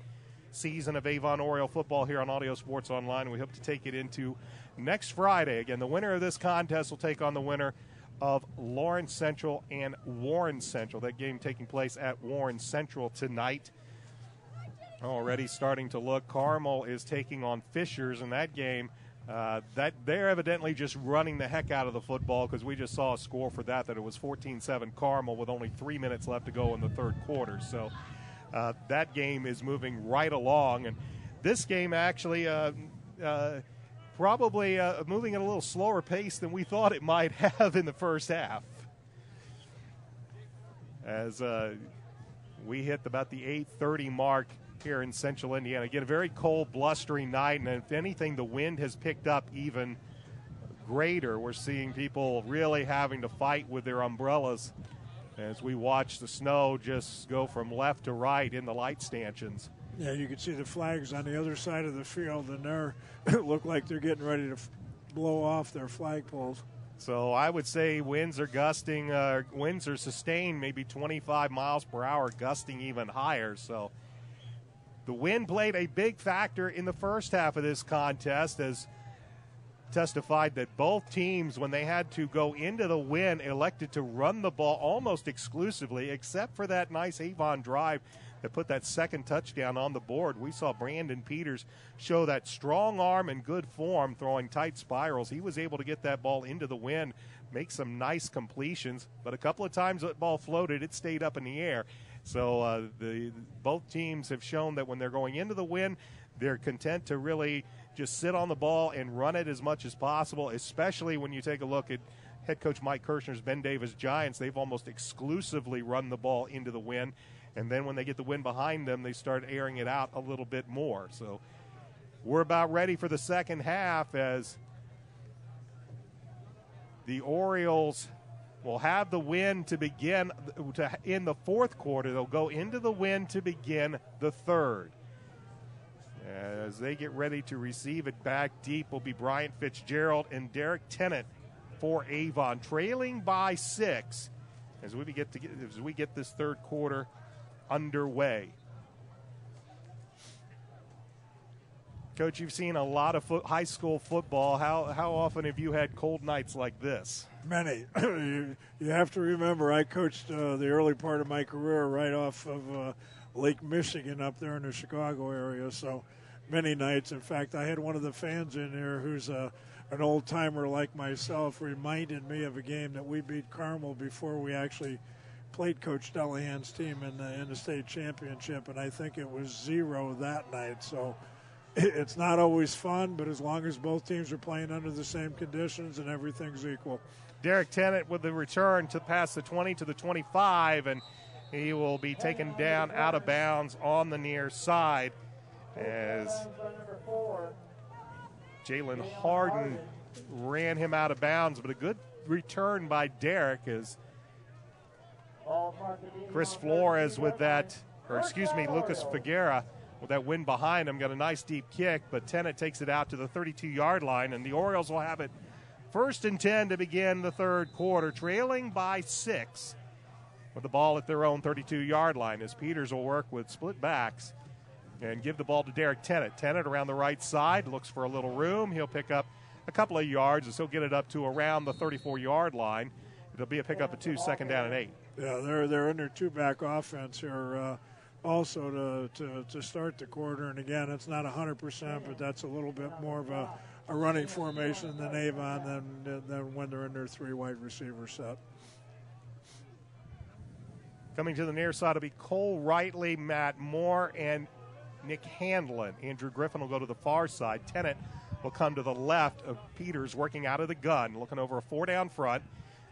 [SPEAKER 2] season of Avon Oriole football here on Audio Sports Online. We hope to take it into next Friday. Again, the winner of this contest will take on the winner of Lawrence Central and Warren Central. That game taking place at Warren Central tonight. Already starting to look. Carmel is taking on Fishers in that game. That they're evidently just running the heck out of the football, because we just saw a score for that it was 14-7 Carmel with only 3 minutes left to go in the third quarter. So that game is moving right along. And this game actually probably moving at a little slower pace than we thought it might have in the first half. As we hit about the 8:30 mark here in central Indiana. Again, a very cold, blustery night, and if anything, the wind has picked up even greater. We're seeing people really having to fight with their umbrellas as we watch the snow just go from left to right in the light stanchions.
[SPEAKER 3] Yeah, you can see the flags on the other side of the field, and they're look like they're getting ready to blow off their flagpoles.
[SPEAKER 2] So I would say winds are gusting, winds are sustained maybe 25 miles per hour, gusting even higher. So the wind played a big factor in the first half of this contest, as testified that both teams, when they had to go into the wind, elected to run the ball almost exclusively, except for that nice Avon drive that put that second touchdown on the board. We saw Brandon Peters show that strong arm and good form throwing tight spirals. He was able to get that ball into the wind, make some nice completions, but a couple of times that ball floated, it stayed up in the air. So both teams have shown that when they're going into the wind, they're content to really just sit on the ball and run it as much as possible, especially when you take a look at head coach Mike Kirshner's Ben Davis Giants. They've almost exclusively run the ball into the wind, and then when they get the wind behind them, they start airing it out a little bit more. So we're about ready for the second half, as the Orioles will have the wind to begin in the fourth quarter. They'll go into the wind to begin the third. As they get ready to receive it back deep will be Bryant Fitzgerald and Derek Tennant for Avon, trailing by 6 as we get this third quarter underway. Coach, you've seen a lot of high school football. How often have you had cold nights like this?
[SPEAKER 3] Many. You have to remember, I coached the early part of my career right off of Lake Michigan up there in the Chicago area, so many nights. In fact, I had one of the fans in here who's an old-timer like myself reminded me of a game that we beat Carmel before we actually played Coach Delahan's team in the state championship, and I think it was 0 that night. So it's not always fun, but as long as both teams are playing under the same conditions and everything's equal.
[SPEAKER 2] Derek Tennant with the return to pass the 20 to the 25, and he will be taken down out of bounds on the near side as Jalen Harden ran him out of bounds, but a good return by Derek as Chris Flores with that, Lucas Figuera with that wind behind him got a nice deep kick, but Tennant takes it out to the 32-yard line, and the Orioles will have it 1st and 10 to begin the third quarter, trailing by 6 with the ball at their own 32-yard line, as Peters will work with split backs and give the ball to Derek Tennant. Tennant around the right side, looks for a little room. He'll pick up a couple of yards, as he'll get it up to around the 34-yard line. It'll be a pickup of 2, 2nd down and 8.
[SPEAKER 3] Yeah, they're in their two-back offense here also to start the quarter. And, again, it's not 100%, but that's a little bit more of a running formation than Avon than when they're in their 3 wide receiver set.
[SPEAKER 2] Coming to the near side will be Cole Rightly, Matt Moore, and Nick Handlin. Andrew Griffin will go to the far side. Tennant will come to the left of Peters, working out of the gun, looking over a 4-down front.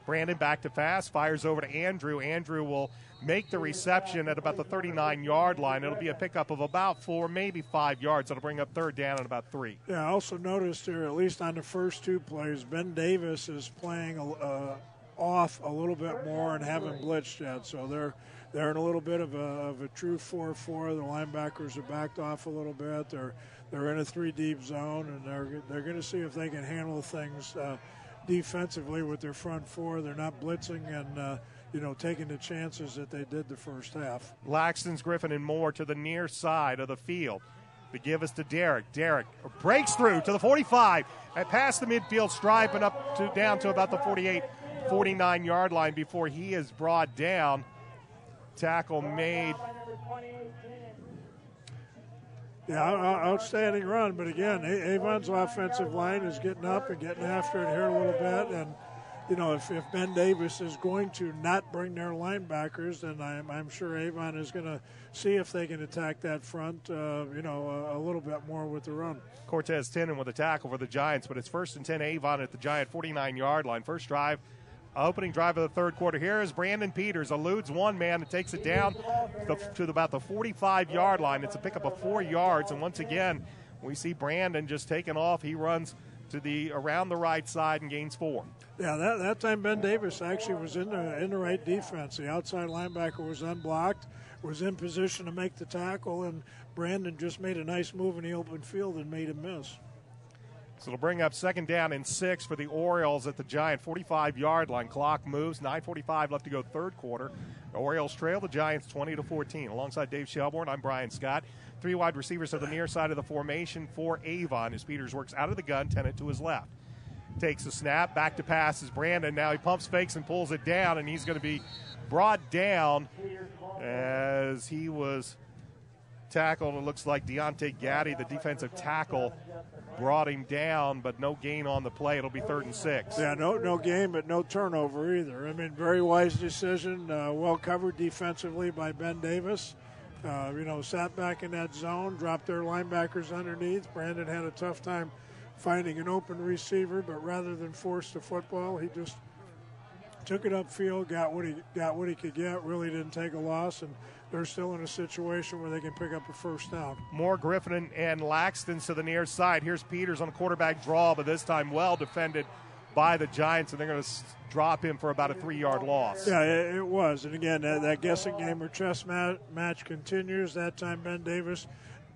[SPEAKER 2] Brandon back to pass, fires over to Andrew. Andrew will make the reception at about the 39-yard line. It'll be a pickup of about 4, maybe 5 yards. It'll bring up 3rd down and about 3.
[SPEAKER 3] Yeah, I also noticed here, at least on the first 2 plays, Ben Davis is playing off a little bit more and haven't blitzed yet. So they're in a little bit of a true 4-4. The linebackers are backed off a little bit. They're in a 3-deep zone, and they're going to see if they can handle things defensively with their front 4. They're not blitzing and taking the chances that they did the first half.
[SPEAKER 2] Laxton's, Griffin, and Moore to the near side of the field. The give is to Derek. Derek breaks through to the 45, past the midfield stripe and down to about the 48, 49-yard line before he is brought down. Tackle made.
[SPEAKER 3] Yeah, outstanding run. But again, Avon's offensive line is getting up and getting after it here a little bit. And, if Ben Davis is going to not bring their linebackers, then I'm sure Avon is going to see if they can attack that front, a little bit more with the run.
[SPEAKER 2] Cortez Tennant with a tackle for the Giants, but it's 1st and 10 Avon at the Giant 49-yard line. First drive. Opening drive of the third quarter. Here is Brandon Peters, eludes one man and takes it down to about the 45-yard line. It's a pickup of 4 yards, and once again, we see Brandon just taking off. He runs to around the right side and gains 4.
[SPEAKER 3] Yeah, that time Ben Davis actually was in the right defense. The outside linebacker was unblocked, was in position to make the tackle, and Brandon just made a nice move in the open field and made him miss.
[SPEAKER 2] So it'll bring up 2nd down and 6 for the Orioles at the Giant 45-yard line. Clock moves, 9:45 left to go third quarter. The Orioles trail the Giants 20-14. Alongside Dave Shelbourne, I'm Brian Scott. 3 wide receivers to the near side of the formation for Avon as Peters works out of the gun, Tennant to his left. Takes the snap, back to pass is Brandon. Now he pumps fakes and pulls it down, and he's going to be brought down as he was tackled. It looks like Deontay Gaddy, the defensive tackle, brought him down, but no gain on the play. It'll be 3rd and 6.
[SPEAKER 3] Yeah, no gain, but no turnover either. I mean, very wise decision, well covered defensively by Ben Davis. Sat back in that zone, dropped their linebackers underneath. Brandon had a tough time finding an open receiver, but rather than force the football, he just took it upfield, got what he could get, really didn't take a loss, and they're still in a situation where they can pick up a first down.
[SPEAKER 2] More Griffin and Laxton to the near side. Here's Peters on a quarterback draw, but this time well defended by the Giants, and they're going to drop him for about a 3-yard loss.
[SPEAKER 3] Yeah, it was. And again, that guessing game or chess match continues. That time Ben Davis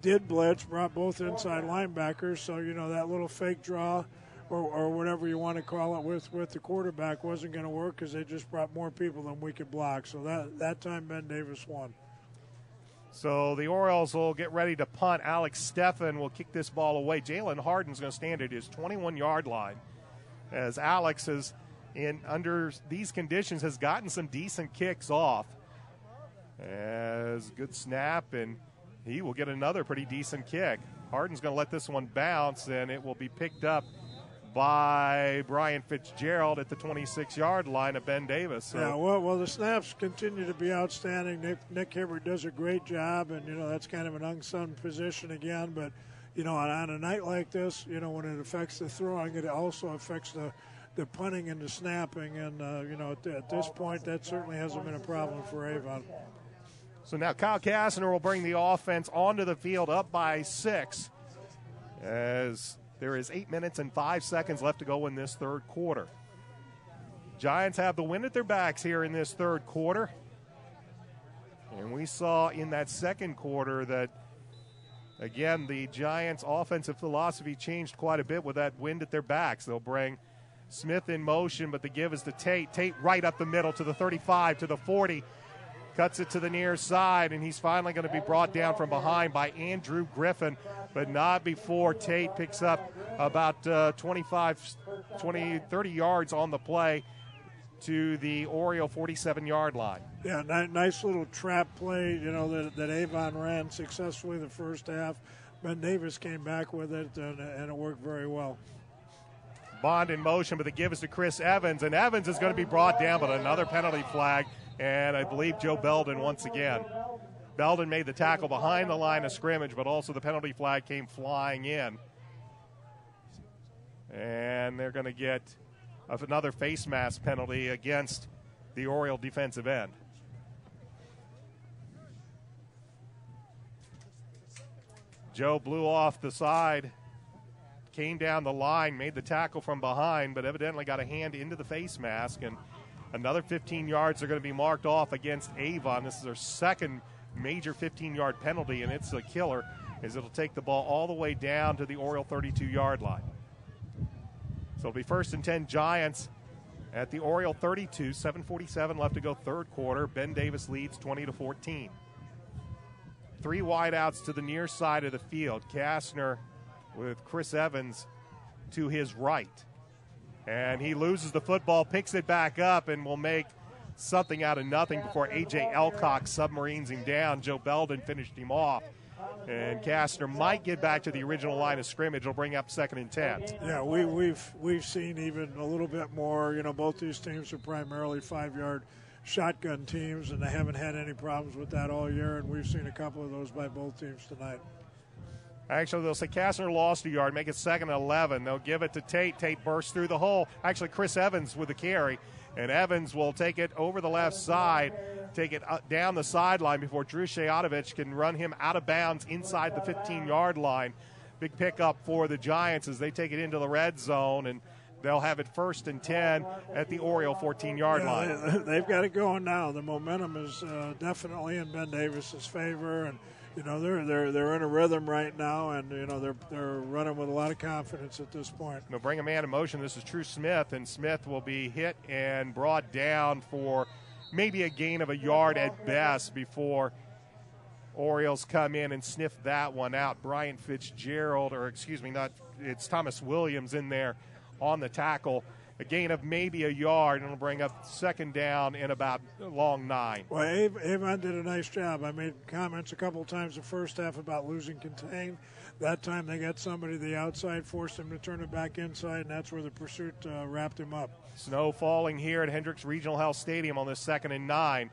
[SPEAKER 3] did blitz, brought both inside linebackers, so, that little fake draw or whatever you want to call it with the quarterback wasn't going to work because they just brought more people than we could block. So that time Ben Davis won.
[SPEAKER 2] So the Orioles will get ready to punt. Alex Steffen will kick this ball away. Jalen Harden's going to stand at his 21-yard line as Alex has, under these conditions, has gotten some decent kicks off. As good snap, and he will get another pretty decent kick. Harden's going to let this one bounce, and it will be picked up by Brian Fitzgerald at the 26-yard line of Ben Davis. So.
[SPEAKER 3] Yeah, well, the snaps continue to be outstanding. Nick Hibbert does a great job, and, that's kind of an unsung position again. But, on a night like this, when it affects the throwing, it also affects the punting and the snapping. And, at this point, that certainly hasn't been a problem for Avon.
[SPEAKER 2] So now Kyle Kastner will bring the offense onto the field up by 6 as there is 8 minutes and 5 seconds left to go in this third quarter. Giants have the wind at their backs here in this third quarter. And we saw in that second quarter that, again, the Giants' offensive philosophy changed quite a bit with that wind at their backs. They'll bring Smith in motion, but the give is to Tate. Tate right up the middle to the 35, to the 40. Cuts it to the near side, and he's finally going to be brought down from behind by Andrew Griffin, but not before Tate picks up about 30 yards on the play to the Oriole 47-yard line.
[SPEAKER 3] Yeah, nice little trap play, that Avon ran successfully the first half. Ben Davis came back with it, and it worked very well.
[SPEAKER 2] Bond in motion, but the give is to Chris Evans, and Evans is going to be brought down, but another penalty flag. And I believe Joe Belden once again. Belden made the tackle behind the line of scrimmage, but also the penalty flag came flying in. And they're going to get another face mask penalty against the Oriole defensive end. Joe blew off the side, came down the line, made the tackle from behind, but evidently got a hand into the face mask, and another 15 yards are going to be marked off against Avon. This is their second major 15-yard penalty, and it's a killer as it'll take the ball all the way down to the Oriole 32-yard line. So it'll be 1st and 10 Giants at the Oriole 32, 7:47 left to go third quarter. Ben Davis leads 20-14. 3 wideouts to the near side of the field. Kastner with Chris Evans to his right. And he loses the football, picks it back up, and will make something out of nothing before A.J. Elcock submarines him down. Joe Belden finished him off. And Kastner might get back to the original line of scrimmage. It'll bring up 2nd and 10.
[SPEAKER 3] Yeah, we've seen even a little bit more. Both these teams are primarily 5-yard shotgun teams, and they haven't had any problems with that all year, and we've seen a couple of those by both teams tonight.
[SPEAKER 2] Actually, they'll say Kastner lost a yard, make it 2nd and 11. They'll give it to Tate. Tate bursts through the hole. Actually, Chris Evans with the carry. And Evans will take it over the left side, take it down the sideline before Drew Shayatovich can run him out of bounds inside the 15-yard line. Big pickup for the Giants as they take it into the red zone. And They'll have it 1st and 10 at the Oriole 14-yard line.
[SPEAKER 3] They've got it going now. The momentum is definitely in Ben Davis's favor, and they're in a rhythm right now, and they're running with a lot of confidence at this point.
[SPEAKER 2] They'll bring a man in motion. This is True Smith, and Smith will be hit and brought down for maybe a gain of a yard at best before Orioles come in and sniff that one out. Brian Fitzgerald, it's Thomas Williams in there on the tackle. A gain of maybe a yard, and it'll bring up 2nd down in about long 9.
[SPEAKER 3] Well, Avon did a nice job. I made comments a couple times the first half about losing contain. That time they got somebody to the outside, forced him to turn it back inside, and that's where the pursuit wrapped him up.
[SPEAKER 2] Snow falling here at Hendricks Regional Health Stadium on this 2nd and 9.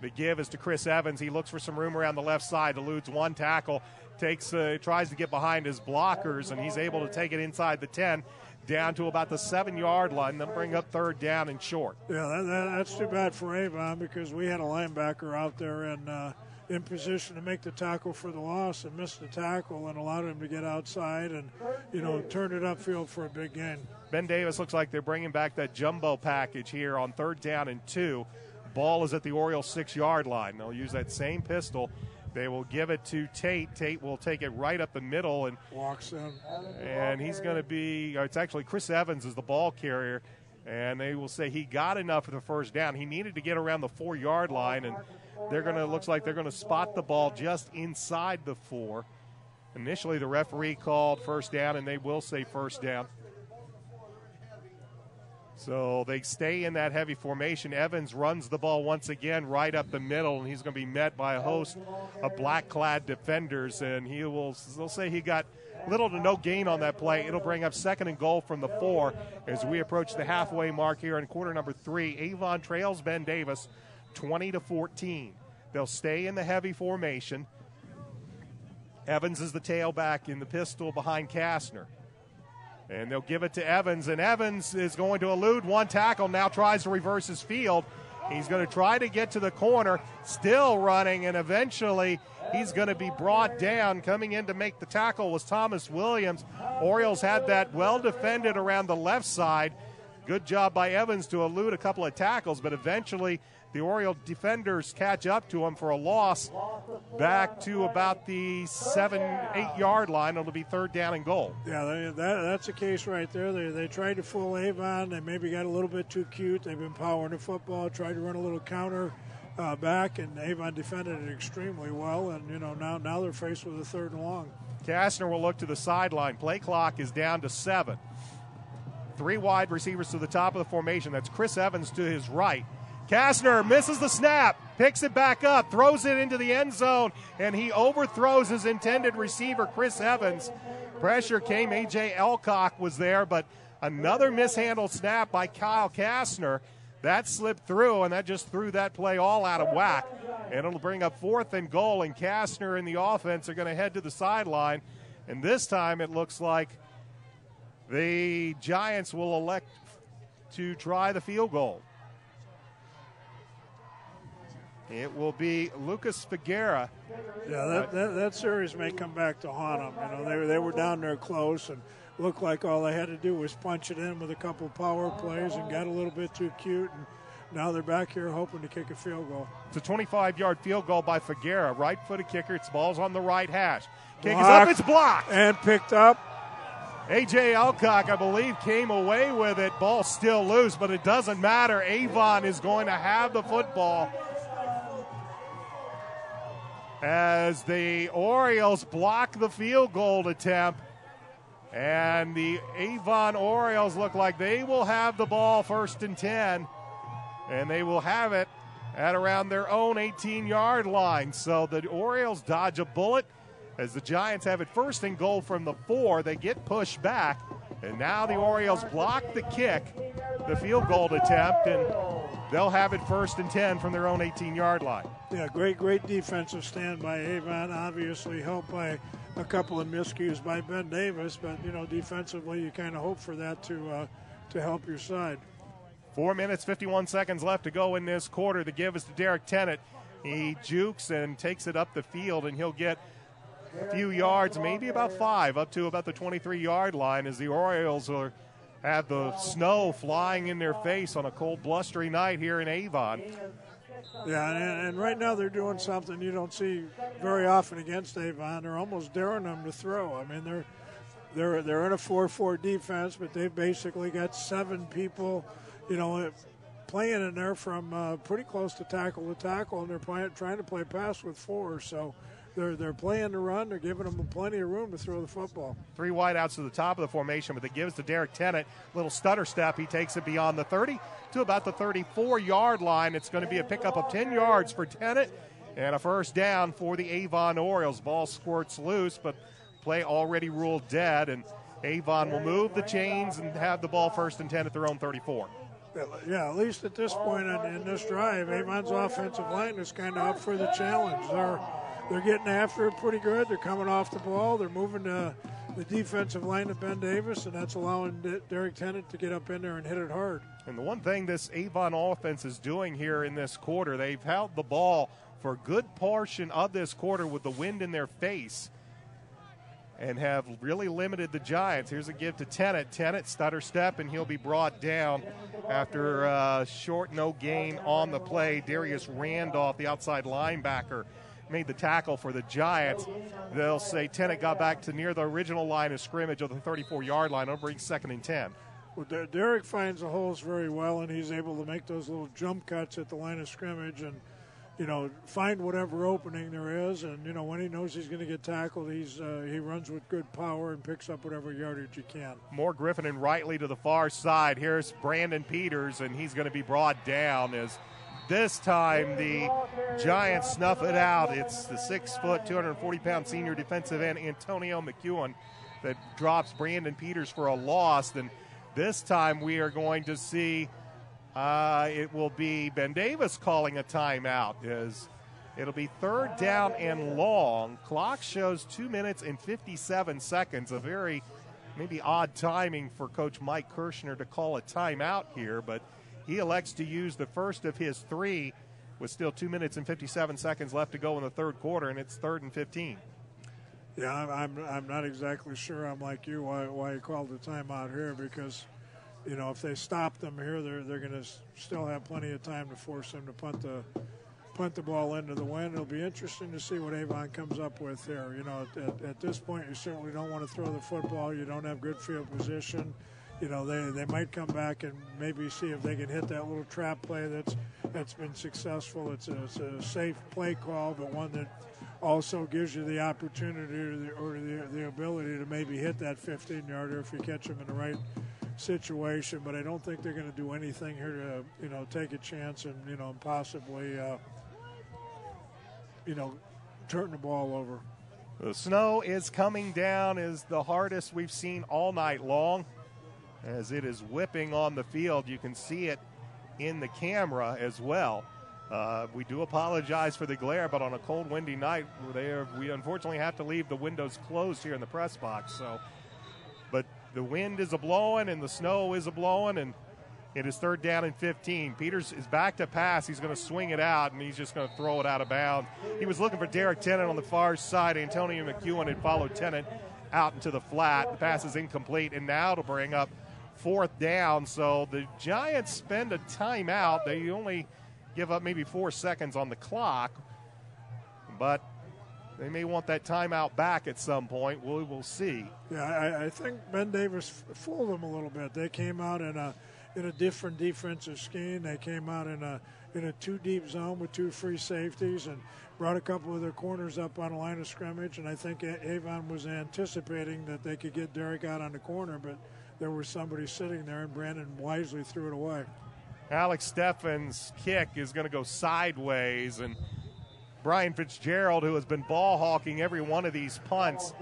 [SPEAKER 2] The give is to Chris Evans. He looks for some room around the left side, eludes one tackle, tries to get behind his blockers, and he's able to take it inside the 10. Down to about the 7-yard line, then bring up 3rd down and short.
[SPEAKER 3] Yeah, that's too bad for Avon, because we had a linebacker out there in position to make the tackle for the loss and missed the tackle and allowed him to get outside and, turn it upfield for a big gain.
[SPEAKER 2] Ben Davis looks like they're bringing back that jumbo package here on 3rd down and 2. Ball is at the Orioles 6-yard line. They'll use that same pistol. They will give it to Tate. Tate will take it right up the middle and
[SPEAKER 3] walks in.
[SPEAKER 2] And he's going to be, it's actually Chris Evans is the ball carrier, and they will say he got enough for the 1st down. He needed to get around the 4-yard line, and looks like they're going to spot the ball just inside the 4. Initially, the referee called 1st down, and they will say 1st down. So they stay in that heavy formation. Evans runs the ball once again right up the middle, and he's going to be met by a host of black-clad defenders, and they'll say he got little to no gain on that play. It'll bring up 2nd and goal from the 4 as we approach the halfway mark here in quarter number 3. Avon trails Ben Davis 20-14. They'll stay in the heavy formation. Evans is the tailback in the pistol behind Kastner. And they'll give it to Evans, and Evans is going to elude one tackle, now tries to reverse his field. He's going to try to get to the corner, still running, and eventually he's going to be brought down. Coming in to make the tackle was Thomas Williams. Orioles had that well defended around the left side. Good job by Evans to elude a couple of tackles, but eventually the Oriole defenders catch up to him for a loss back to about the 7-8 yard line. It'll be 3rd down and goal.
[SPEAKER 3] Yeah, that's a case right there. They tried to fool Avon. They maybe got a little bit too cute. They've been powering the football, tried to run a little counter back, and Avon defended it extremely well. And, now they're faced with a 3rd and long.
[SPEAKER 2] Kastner will look to the sideline. Play clock is down to 7. 3 wide receivers to the top of the formation. That's Chris Evans to his right. Kastner misses the snap, picks it back up, throws it into the end zone, and he overthrows his intended receiver, Chris Evans. Pressure came. A.J. Elcock was there, but another mishandled snap by Kyle Kastner. That slipped through, and that just threw that play all out of whack. And it'll bring up 4th and goal, and Kastner and the offense are going to head to the sideline. And this time it looks like the Giants will elect to try the field goal. It will be Lucas Figuera.
[SPEAKER 3] Yeah, that series may come back to haunt them. They were down there close and looked like all they had to do was punch it in with a couple of power plays and got a little bit too cute. And now they're back here hoping to kick a field goal.
[SPEAKER 2] It's a 25-yard field goal by Figuera. Right-footed kicker. Its ball's on the right hash. Kick is up. It's blocked.
[SPEAKER 3] And picked up.
[SPEAKER 2] A.J. Elcock, I believe, came away with it. Ball still loose, but it doesn't matter. Avon is going to have the football as the Orioles block the field goal attempt. And the Avon Orioles look like they will have the ball 1st and 10. And they will have it at around their own 18-yard line. So the Orioles dodge a bullet as the Giants have it 1st and goal from the 4. They get pushed back. And now the Orioles block the kick, the field goal attempt, and they'll have it 1st and 10 from their own 18-yard line.
[SPEAKER 3] Yeah, great defensive stand by Avon, obviously helped by a couple of miscues by Ben Davis, but, defensively you kind of hope for that to help your side.
[SPEAKER 2] 4 minutes, 51 seconds left to go in this quarter. The give is to Derek Tennant. He jukes and takes it up the field, and he'll get a few yards, maybe about 5, up to about the 23-yard line as the Orioles are have the snow flying in their face on a cold, blustery night here in Avon.
[SPEAKER 3] Yeah, and right now they're doing something you don't see very often against Avon. They're almost daring them to throw. I mean, they're in a 4-4 defense, but they've basically got 7 people, playing in there from pretty close to tackle, and they're trying to play pass with 4. So they're playing the run. They're giving them plenty of room to throw the football.
[SPEAKER 2] 3 wideouts to the top of the formation, but it gives to Derek Tennant. Little stutter step. He takes it beyond the 30 to about the 34-yard line. It's going to be a pickup of 10 yards for Tennant and a first down for the Avon Orioles. Ball squirts loose, but play already ruled dead, and Avon will move the chains and have the ball first and 10 at their own 34.
[SPEAKER 3] Yeah, at least at this point in this drive, Avon's offensive line is kind of up for the challenge. They're getting after it pretty good. They're coming off the ball. They're moving the defensive line of Ben Davis, and that's allowing Derek Tennant to get up in there and hit it hard.
[SPEAKER 2] And the one thing this Avon offense is doing here in this quarter, they've held the ball for a good portion of this quarter with the wind in their face and have really limited the Giants. Here's a give to Tennant. Tennant, stutter step, and he'll be brought down after a short no gain on the play. Darius Randolph, the outside linebacker, made the tackle for the Giants. They'll say Tennant got back to near the original line of scrimmage of the 34-yard line. It'll bring 2nd and 10.
[SPEAKER 3] Well, Derek finds the holes very well, and he's able to make those little jump cuts at the line of scrimmage and, find whatever opening there is. And, when he knows he's going to get tackled, he runs with good power and picks up whatever yardage he can.
[SPEAKER 2] More Griffin and Rightly to the far side. Here's Brandon Peters, and he's going to be brought down as this time the Giants snuff it out. It's the 6-foot, 240-pound senior defensive end Antonio McEwen that drops Brandon Peters for a loss. And this time we are going to see it will be Ben Davis calling a timeout. It'll be 3rd down and long. Clock shows 2 minutes and 57 seconds. A very maybe odd timing for Coach Mike Kirshner to call a timeout here, but he elects to use the first of his 3 with still 2 minutes and 57 seconds left to go in the third quarter, and it's 3rd and 15.
[SPEAKER 3] Yeah, I'm not exactly sure. I'm like you why he called the timeout here, because if they stop them here, they're going to still have plenty of time to force them to punt the ball into the wind. It'll be interesting to see what Avon comes up with here. At this point, you certainly don't want to throw the football. You don't have good field position. They might come back and maybe see if they can hit that little trap play that's been successful. It's a safe play call, but one that also gives you the opportunity or the ability to maybe hit that 15-yarder if you catch them in the right situation. But I don't think they're going to do anything here to take a chance and possibly turn the ball over.
[SPEAKER 2] The snow is coming down, is the hardest we've seen all night long. As it is whipping on the field, you can see it in the camera as well. We do apologize for the glare, but on a cold, windy night, we unfortunately have to leave the windows closed here in the press box. But the wind is a-blowing and the snow is a-blowing, and it is 3rd down and 15. Peters is back to pass. He's going to swing it out, and he's just going to throw it out of bounds. He was looking for Derek Tennant on the far side. Antonio McEwen had followed Tennant out into the flat. The pass is incomplete, and now it'll bring up 4th down. So the Giants spend a timeout. They only give up maybe 4 seconds on the clock, but they may want that timeout back at some point. We will see.
[SPEAKER 3] Yeah, I think Ben Davis fooled them a little bit. They came out in a different defensive scheme. They came out in a 2-deep zone with 2 free safeties and brought a couple of their corners up on the line of scrimmage. And I think Avon was anticipating that they could get Derek out on the corner, but there was somebody sitting there, and Brandon wisely threw it away.
[SPEAKER 2] Alex Steffen's kick is going to go sideways, and Brian Fitzgerald, who has been ball hawking every one of these punts,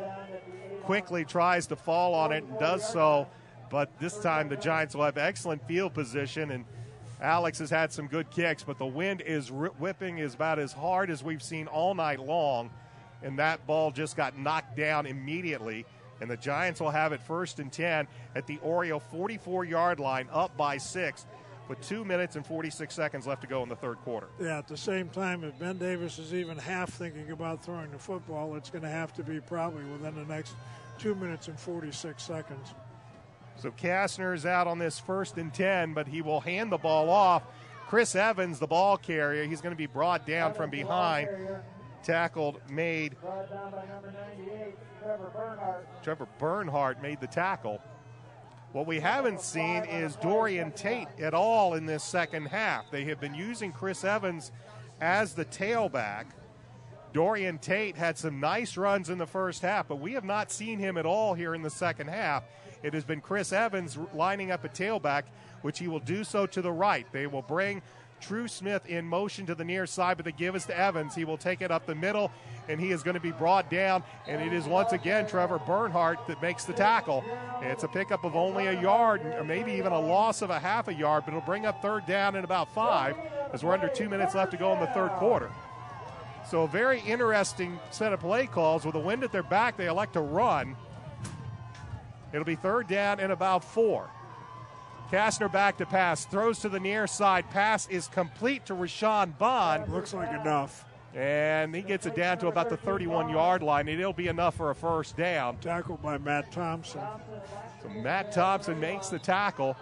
[SPEAKER 2] quickly tries to fall on it and does so. But this time the Giants will have excellent field position, and Alex has had some good kicks, but the wind is whipping is about as hard as we've seen all night long, and that ball just got knocked down immediately. And the Giants will have it 1st and 10 at the Oriole 44-yard line, up by 6, with 2 minutes and 46 seconds left to go in the third quarter.
[SPEAKER 3] Yeah, at the same time, if Ben Davis is even half thinking about throwing the football, it's going to have to be probably within the next 2 minutes and 46 seconds.
[SPEAKER 2] So Kastner's out on this 1st and 10, but he will hand the ball off. Chris Evans, the ball carrier, he's going to be brought down from behind. Tackled, made.
[SPEAKER 4] Brought down by number 98, Trevor Bernhardt.
[SPEAKER 2] Trevor Bernhardt made the tackle. What we haven't seen is Dorian Tate at all in this second half. They have been using Chris Evans as the tailback. Dorian Tate had some nice runs in the first half, but we have not seen him at all here in the second half. It has been Chris Evans lining up a tailback, which he will do so to the right. They will bring True Smith in motion to the near side, but the give is to Evans. He will take it up the middle, and he is going to be brought down, and it is once again Trevor Bernhardt that makes the tackle. It's a pickup of only a yard, or maybe even a loss of a half a yard, but it'll bring up 3rd down in about 5 as we're under 2 minutes left to go in the 3rd quarter. So a very interesting set of play calls. With the wind at their back, they elect to run. It'll be 3rd down and about 4. Kastner back to pass, throws to the near side. Pass is complete to Rashawn Bond.
[SPEAKER 3] Looks like enough.
[SPEAKER 2] And he gets it down to about the 31-yard line, and it'll be enough for a 1st down.
[SPEAKER 3] Tackled by Matt Thompson.
[SPEAKER 2] So Matt Thompson makes the tackle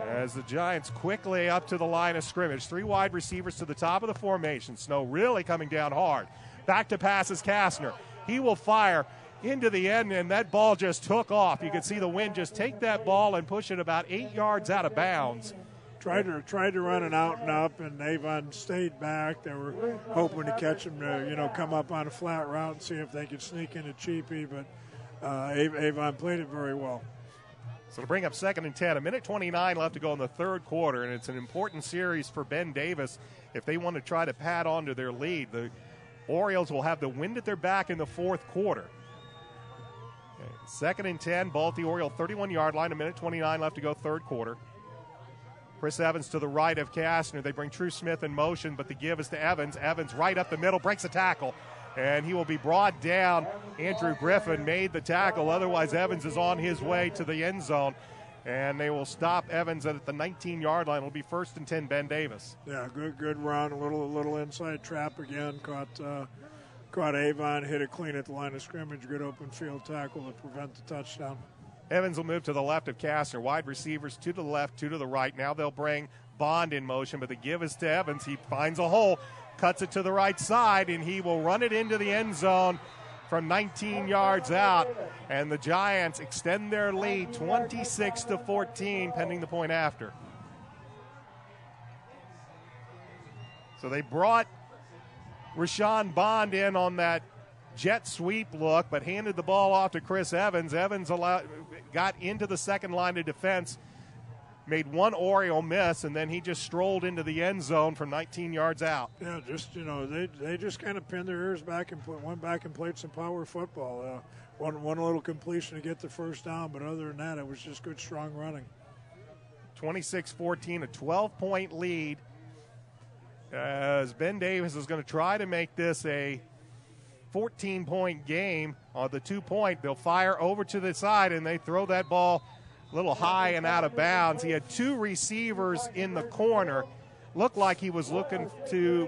[SPEAKER 2] as the Giants quickly up to the line of scrimmage. 3 wide receivers to the top of the formation. Snow really coming down hard. Back to pass is Kastner. He will fire into the end, and that ball just took off. You can see the wind just take that ball and push it about 8 yards out of bounds.
[SPEAKER 3] Tried to run an out and up, and Avon stayed back. They were hoping to catch him to, come up on a flat route and see if they could sneak into Cheapy, but Avon played it very well.
[SPEAKER 2] So to bring up 2nd and 10, 1:29 left to go in the 3rd quarter, and it's an important series for Ben Davis if they want to try to pad on to their lead. The Orioles will have the wind at their back in the 4th quarter. 2nd and 10, ball at the Oriole 31-yard line, 1:29 left to go, 3rd quarter. Chris Evans to the right of Kastner. They bring True Smith in motion, but the give is to Evans. Evans right up the middle, breaks a tackle, and he will be brought down. Andrew Griffin made the tackle. Otherwise, Evans is on his way to the end zone, and they will stop Evans at the 19-yard line. It'll be 1st and 10, Ben Davis.
[SPEAKER 3] Yeah, good run. A little inside trap again. Caught Avon, hit it clean at the line of scrimmage. Good open field tackle to prevent the touchdown.
[SPEAKER 2] Evans will move to the left of Kastner. Wide receivers, 2 to the left, 2 to the right. Now they'll bring Bond in motion, but the give is to Evans. He finds a hole, cuts it to the right side, and he will run it into the end zone from 19 yards out. And the Giants extend their lead 26-14, pending the point after. So they brought Rashawn Bond in on that jet sweep look, but handed the ball off to Chris Evans. Evans got into the second line of defense, made one Oriole miss, and then he just strolled into the end zone from 19 yards out.
[SPEAKER 3] Yeah, just, they just kind of pinned their ears back and went back and played some power football. One little completion to get the 1st down, but other than that, it was just good, strong running.
[SPEAKER 2] 26-14, a 12-point lead, as Ben Davis is going to try to make this a 14-point game. On the 2-point, they'll fire over to the side, and they throw that ball a little high and out of bounds. He had 2 receivers in the corner. Looked like he was looking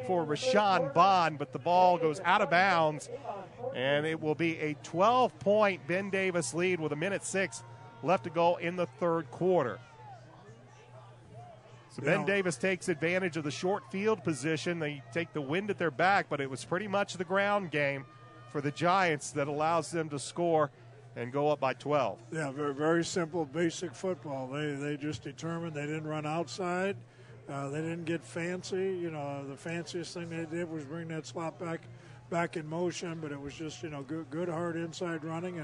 [SPEAKER 2] for Rashawn Bond, but the ball goes out of bounds, and it will be a 12-point Ben Davis lead with 1:06 left to go in the 3rd quarter. So Ben Davis takes advantage of the short field position. They take the wind at their back, but it was pretty much the ground game for the Giants that allows them to score and go up by 12.
[SPEAKER 3] Yeah, very, very simple, basic football. They just determined they didn't run outside. They didn't get fancy. The fanciest thing they did was bring that slot back in motion, but it was just, good hard inside running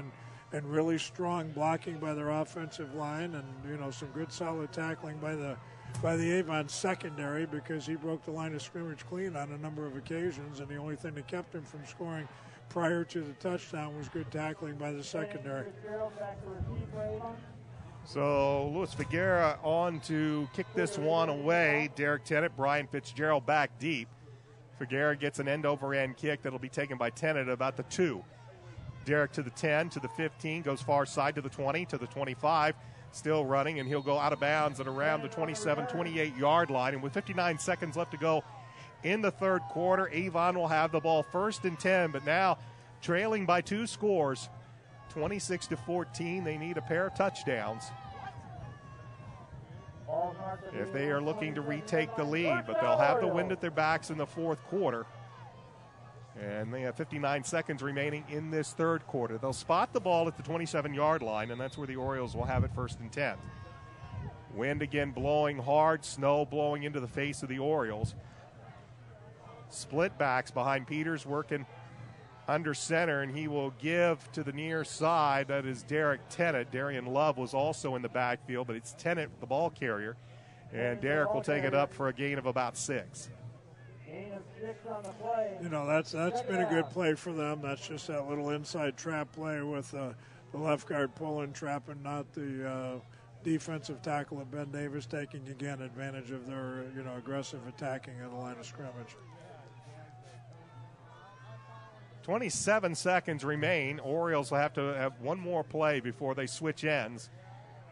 [SPEAKER 3] and really strong blocking by their offensive line, and, some good solid tackling by the Avon secondary, because he broke the line of scrimmage clean on a number of occasions, and the only thing that kept him from scoring prior to the touchdown was good tackling by the secondary.
[SPEAKER 2] So Luis Figueroa on to kick this one away. Derek Tennant, Brian Fitzgerald back deep. Figueroa gets an end-over-end kick that'll be taken by Tennant at about the 2. Derek to the 10, to the 15, goes far side to the 20, to the 25. Still running, and he'll go out of bounds at around the 27, 28-yard line. And with 59 seconds left to go in the 3rd quarter, Avon will have the ball 1st and 10, but now trailing by 2 scores, 26-14. They need a pair of touchdowns if they are looking to retake the lead, but they'll have the wind at their backs in the fourth quarter. And they have 59 seconds remaining in this third quarter. They'll spot the ball at the 27-yard line, and that's where the Orioles will have it 1st and 10. Wind again blowing hard, snow blowing into the face of the Orioles. Split backs behind Peters working under center, and he will give to the near side. That is Derek Tennant. Darian Love was also in the backfield, but it's Tennant, the ball carrier. And Derek will take it up for a gain of about 6.
[SPEAKER 3] You know, that's been a good play for them. That's just that little inside trap play with the left guard pulling, trapping, not the defensive tackle of Ben Davis taking, again, advantage of their, aggressive attacking at the line of scrimmage.
[SPEAKER 2] 27 seconds remain. Orioles will have to have one more play before they switch ends.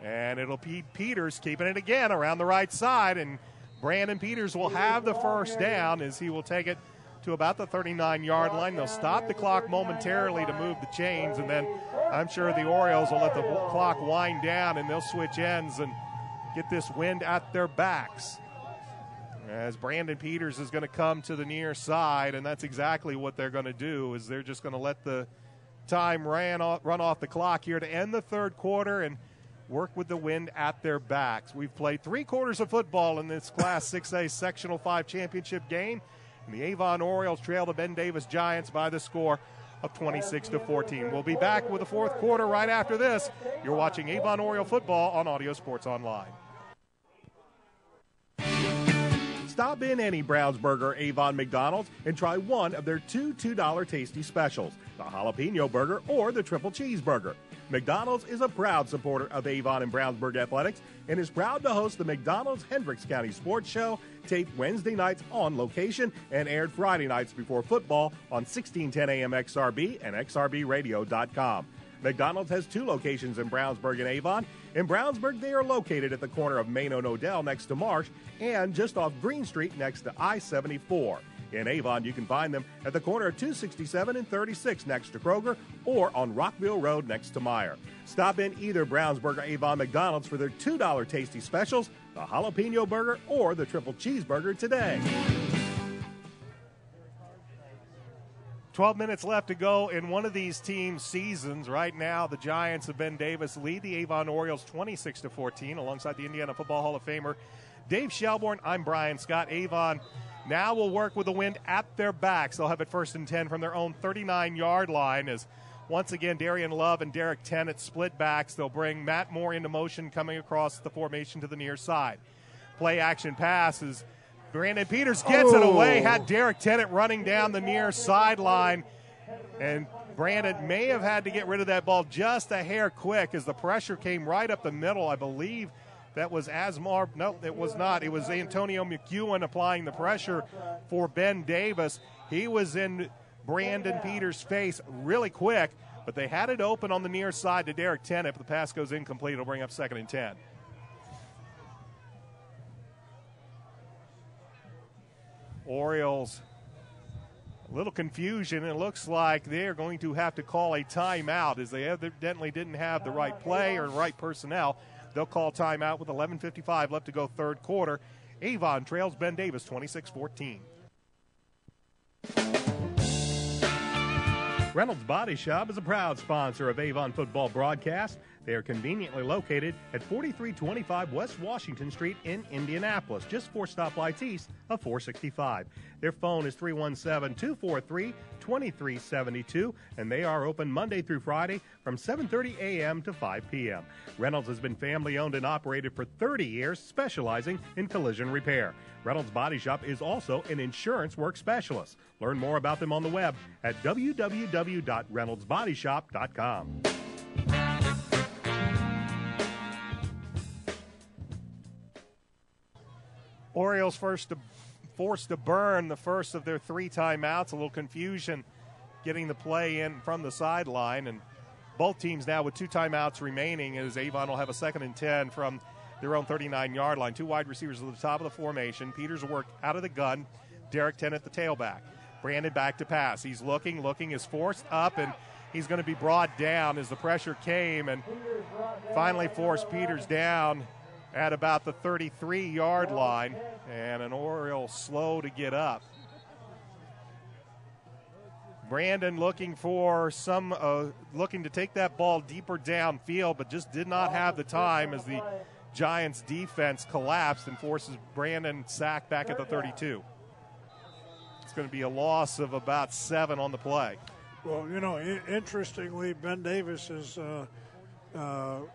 [SPEAKER 2] And it'll be Peters keeping it again around the right side. And Brandon Peters will have the first down as he will take it to about the 39-yard line. They'll stop the clock momentarily to move the chains. And then I'm sure the Orioles will let the clock wind down and they'll switch ends and get this wind at their backs. As Brandon Peters is going to come to the near side, and that's exactly what they're going to do, is they're just going to let the time run off the clock here to end the third quarter and work with the wind at their backs. We've played 3 quarters of football in this Class 6A Sectional 5 championship game, and the Avon Orioles trail the Ben Davis Giants by the score of 26-14. We'll be back with the fourth quarter right after this. You're watching Avon Oriole football on Audio Sports Online.
[SPEAKER 1] Stop in any Brownsburg or Avon McDonald's and try one of their two $2 tasty specials, the jalapeno burger or the triple cheeseburger. McDonald's is a proud supporter of Avon and Brownsburg athletics and is proud to host the McDonald's Hendricks County Sports Show, taped Wednesday nights on location and aired Friday nights before football on 1610 AM XRB and XRBradio.com. McDonald's has 2 locations in Brownsburg and Avon. In Brownsburg, they are located at the corner of Main and Odell next to Marsh and just off Green Street next to I-74. In Avon, you can find them at the corner of 267 and 36 next to Kroger or on Rockville Road next to Meyer. Stop in either Brownsburg or Avon McDonald's for their $2 tasty specials, the jalapeno burger or the triple cheeseburger today.
[SPEAKER 2] 12 minutes left to go in one of these teams' seasons. Right now, the Giants of Ben Davis lead the Avon Orioles 26-14 alongside the Indiana Football Hall of Famer Dave Shelbourne. I'm Brian Scott. Avon now will work with the wind at their backs. They'll have it 1st and 10 from their own 39-yard line as once again Darian Love and Derek Tennant split backs. They'll bring Matt Moore into motion coming across the formation to the near side. Play action passes. Brandon Peters gets it away, had Derek Tennant running down the near sideline, and Brandon may have had to get rid of that ball just a hair quick as the pressure came right up the middle. I believe that was Asmar. No, it was not. It was Antonio McEwen applying the pressure for Ben Davis. He was in Brandon Peters' face really quick, but they had it open on the near side to Derek Tennant. If the pass goes incomplete, it'll bring up 2nd and 10. Orioles, a little confusion. It looks like they're going to have to call a timeout as they evidently didn't have the right play or right personnel. They'll call timeout with 11:55 left to go third quarter. Avon trails Ben Davis 26-14.
[SPEAKER 1] Reynolds Body Shop is a proud sponsor of Avon football broadcast. They are conveniently located at 4325 West Washington Street in Indianapolis, just 4 stoplights east of 465. Their phone is 317-243-2372, and they are open Monday through Friday from 7:30 a.m. to 5 p.m. Reynolds has been family-owned and operated for 30 years, specializing in collision repair. Reynolds Body Shop is also an insurance work specialist. Learn more about them on the web at www.reynoldsbodyshop.com.
[SPEAKER 2] Orioles forced to burn the first of their 3 timeouts. A little confusion getting the play in from the sideline, and both teams now with 2 timeouts remaining as Avon will have a 2nd and 10 from their own 39-yard line. 2 wide receivers at the top of the formation. Peters will work out of the gun. Derek Tennant, the tailback. Brandon back to pass. He's looking, is forced up, and he's going to be brought down as the pressure came and finally forced Peters down at about the 33-yard line, and an Oriole slow to get up. Brandon looking for looking to take that ball deeper downfield, but just did not have the time as the Giants defense collapsed and forces Brandon sacked back at the 32. It's going to be a loss of about 7 on the play.
[SPEAKER 3] Well, interestingly, Ben Davis has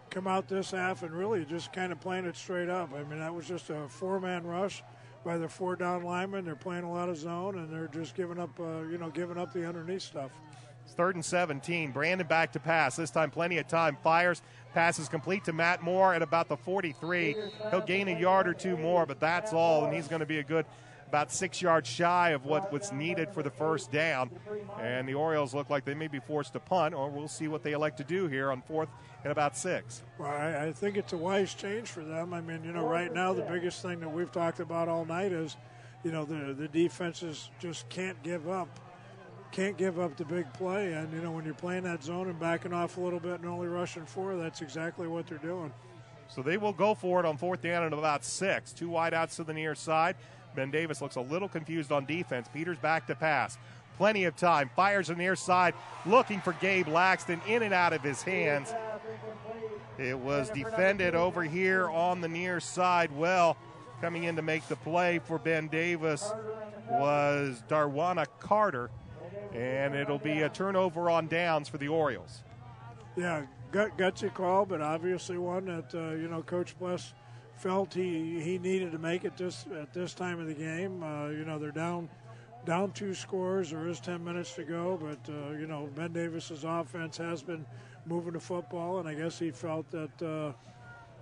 [SPEAKER 3] come out this half and really just kind of playing it straight up. I mean, that was just a 4-man rush by the 4-down linemen. They're playing a lot of zone, and they're just giving up the underneath stuff.
[SPEAKER 2] It's 3rd and 17. Brandon back to pass. This time plenty of time. Fires. Pass is complete to Matt Moore at about the 43. He'll gain a yard or two more, but that's all, and he's going to be a good about 6 yards shy of what's needed for the first down. And the Orioles look like they may be forced to punt, or we'll see what they elect to do here on 4th and about 6.
[SPEAKER 3] Well, I think it's a wise change for them. I mean, right now the biggest thing that we've talked about all night is, the defenses just can't give up the big play. And, when you're playing that zone and backing off a little bit and only rushing 4, that's exactly what they're doing.
[SPEAKER 2] So they will go for it on 4th down and about 6. 2 wideouts to the near side. Ben Davis looks a little confused on defense. Peters back to pass. Plenty of time. Fires on the near side, looking for Gabe Laxton, in and out of his hands. It was defended over here on the near side. Well, coming in to make the play for Ben Davis was Darwana Carter, and it'll be a turnover on downs for the Orioles.
[SPEAKER 3] Yeah, gutsy call, but obviously one that, Coach Bless felt he needed to make it at this time of the game. They're down 2 scores. There is 10 minutes to go, but Ben Davis's offense has been moving the football, and I guess he felt that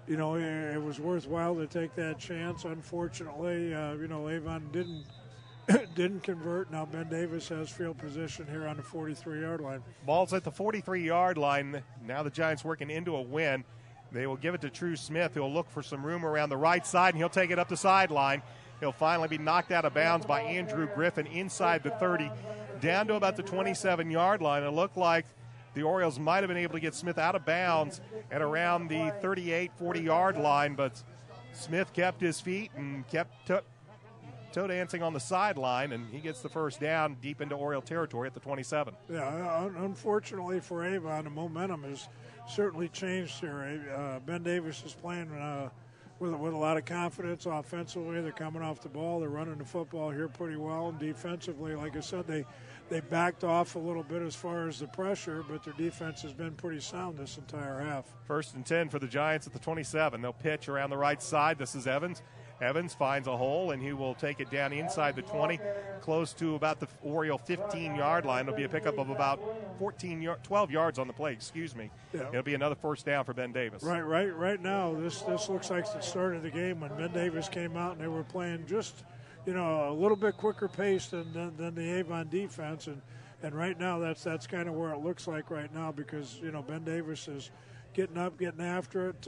[SPEAKER 3] it was worthwhile to take that chance. Unfortunately, Avon didn't convert. Now Ben Davis has field position here on the 43-yard line.
[SPEAKER 2] Ball's at the 43-yard line. Now the Giants working into a win. They will give it to True Smith. He'll look for some room around the right side, and he'll take it up the sideline. He'll finally be knocked out of bounds by Andrew Griffin inside the 30, down to about the 27-yard line. It looked like the Orioles might have been able to get Smith out of bounds at around the 38, 40-yard line, but Smith kept his feet and kept toe dancing on the sideline, and he gets the first down deep into Oriole territory at the 27.
[SPEAKER 3] Yeah, unfortunately for Avon, the momentum has certainly changed here. Ben Davis is playing with a lot of confidence offensively. They're coming off the ball. They're running the football here pretty well. And defensively, like I said, they backed off a little bit as far as the pressure, but their defense has been pretty sound this entire half. 1st and
[SPEAKER 2] 10 for the Giants at the 27. They'll pitch around the right side. This is Evans. Evans finds a hole, and he will take it down inside the 20, close to about the Oriole 15-yard line. It'll be a pickup of about 12 yards on the play, Yeah. It'll be another first down for Ben Davis.
[SPEAKER 3] Right now, this looks like the start of the game when Ben Davis came out and they were playing just, a little bit quicker pace than the Avon defense. And right now, that's kind of where it looks like right now because, Ben Davis is getting up, getting after it,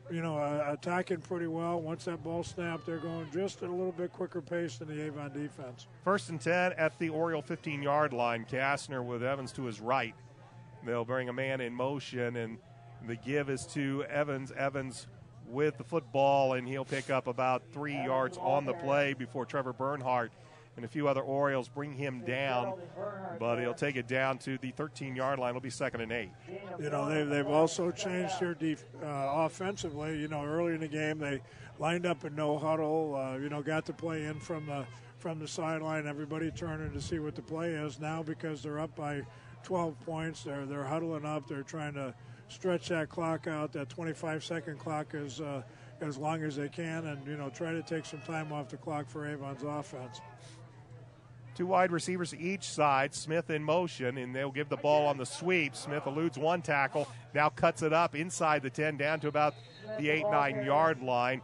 [SPEAKER 3] attacking pretty well. Once that ball snapped, they're going just at a little bit quicker pace than the Avon defense.
[SPEAKER 2] 1st and 10 at the Oriole 15-yard line. Kastner with Evans to his right. They'll bring a man in motion, and the give is to Evans. Evans with the football, and he'll pick up about 3 yards on the play before Trevor Bernhardt and a few other Orioles bring him down, but he'll take it down to the 13-yard line. It'll be 2nd and 8.
[SPEAKER 3] They've also changed their offensively. Early in the game they lined up in no huddle. Got to play in from the sideline. Everybody turning to see what the play is now because they're up by 12 points. They're huddling up. They're trying to stretch that clock out. That 25-second clock is as long as they can, and try to take some time off the clock for Avon's offense.
[SPEAKER 2] 2 wide receivers each side. Smith in motion, and they'll give the ball on the sweep. Smith eludes one tackle, now cuts it up inside the 10 down to about the 8-9-yard line.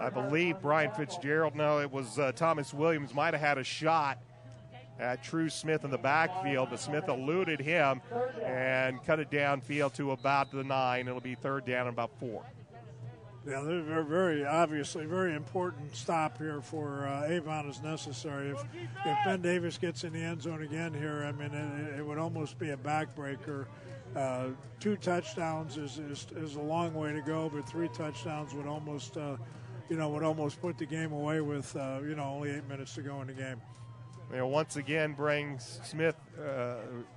[SPEAKER 2] I believe Brian Fitzgerald, no, it was Thomas Williams, might have had a shot at True Smith in the backfield, but Smith eluded him and cut it downfield to about the 9. It'll be 3rd down and about 4.
[SPEAKER 3] Yeah, they're very obviously very important stop here for Avon is necessary. If Ben Davis gets in the end zone again here, I mean, it would almost be a backbreaker. 2 touchdowns is a long way to go, but 3 touchdowns would almost put the game away with only 8 minutes to go in the game.
[SPEAKER 2] Once again brings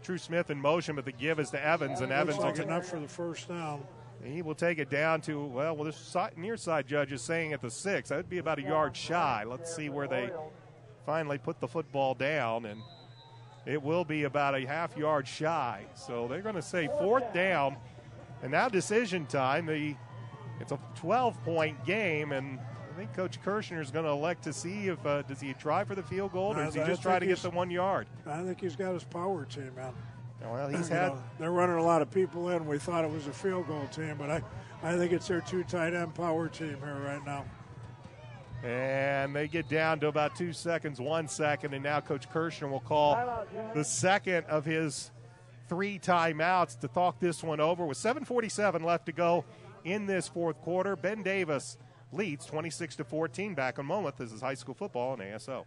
[SPEAKER 2] True Smith in motion, but the give is to Evans, and Evans
[SPEAKER 3] looks like enough for the first down.
[SPEAKER 2] He will take it down to, this near side judge is saying at the 6. That would be about a yard shy. Let's see where they finally put the football down, and it will be about a half yard shy. So they're going to say 4th down, and now decision time. It's a 12-point game, and I think Coach Kirshner is going to elect to see if does he try for the field goal, or does he just try to get the 1 yard?
[SPEAKER 3] I think he's got his power team out.
[SPEAKER 2] Well,
[SPEAKER 3] they're running a lot of people in. We thought it was a field goal team, but I think it's their 2 tight end power team here right now.
[SPEAKER 2] And they get down to about 2 seconds, 1 second, and now Coach Kirshner will call the second of his 3 timeouts to talk this one over. With 7:47 left to go in this 4th quarter, Ben Davis leads 26-14. Back in a moment. This is high school football on ASO.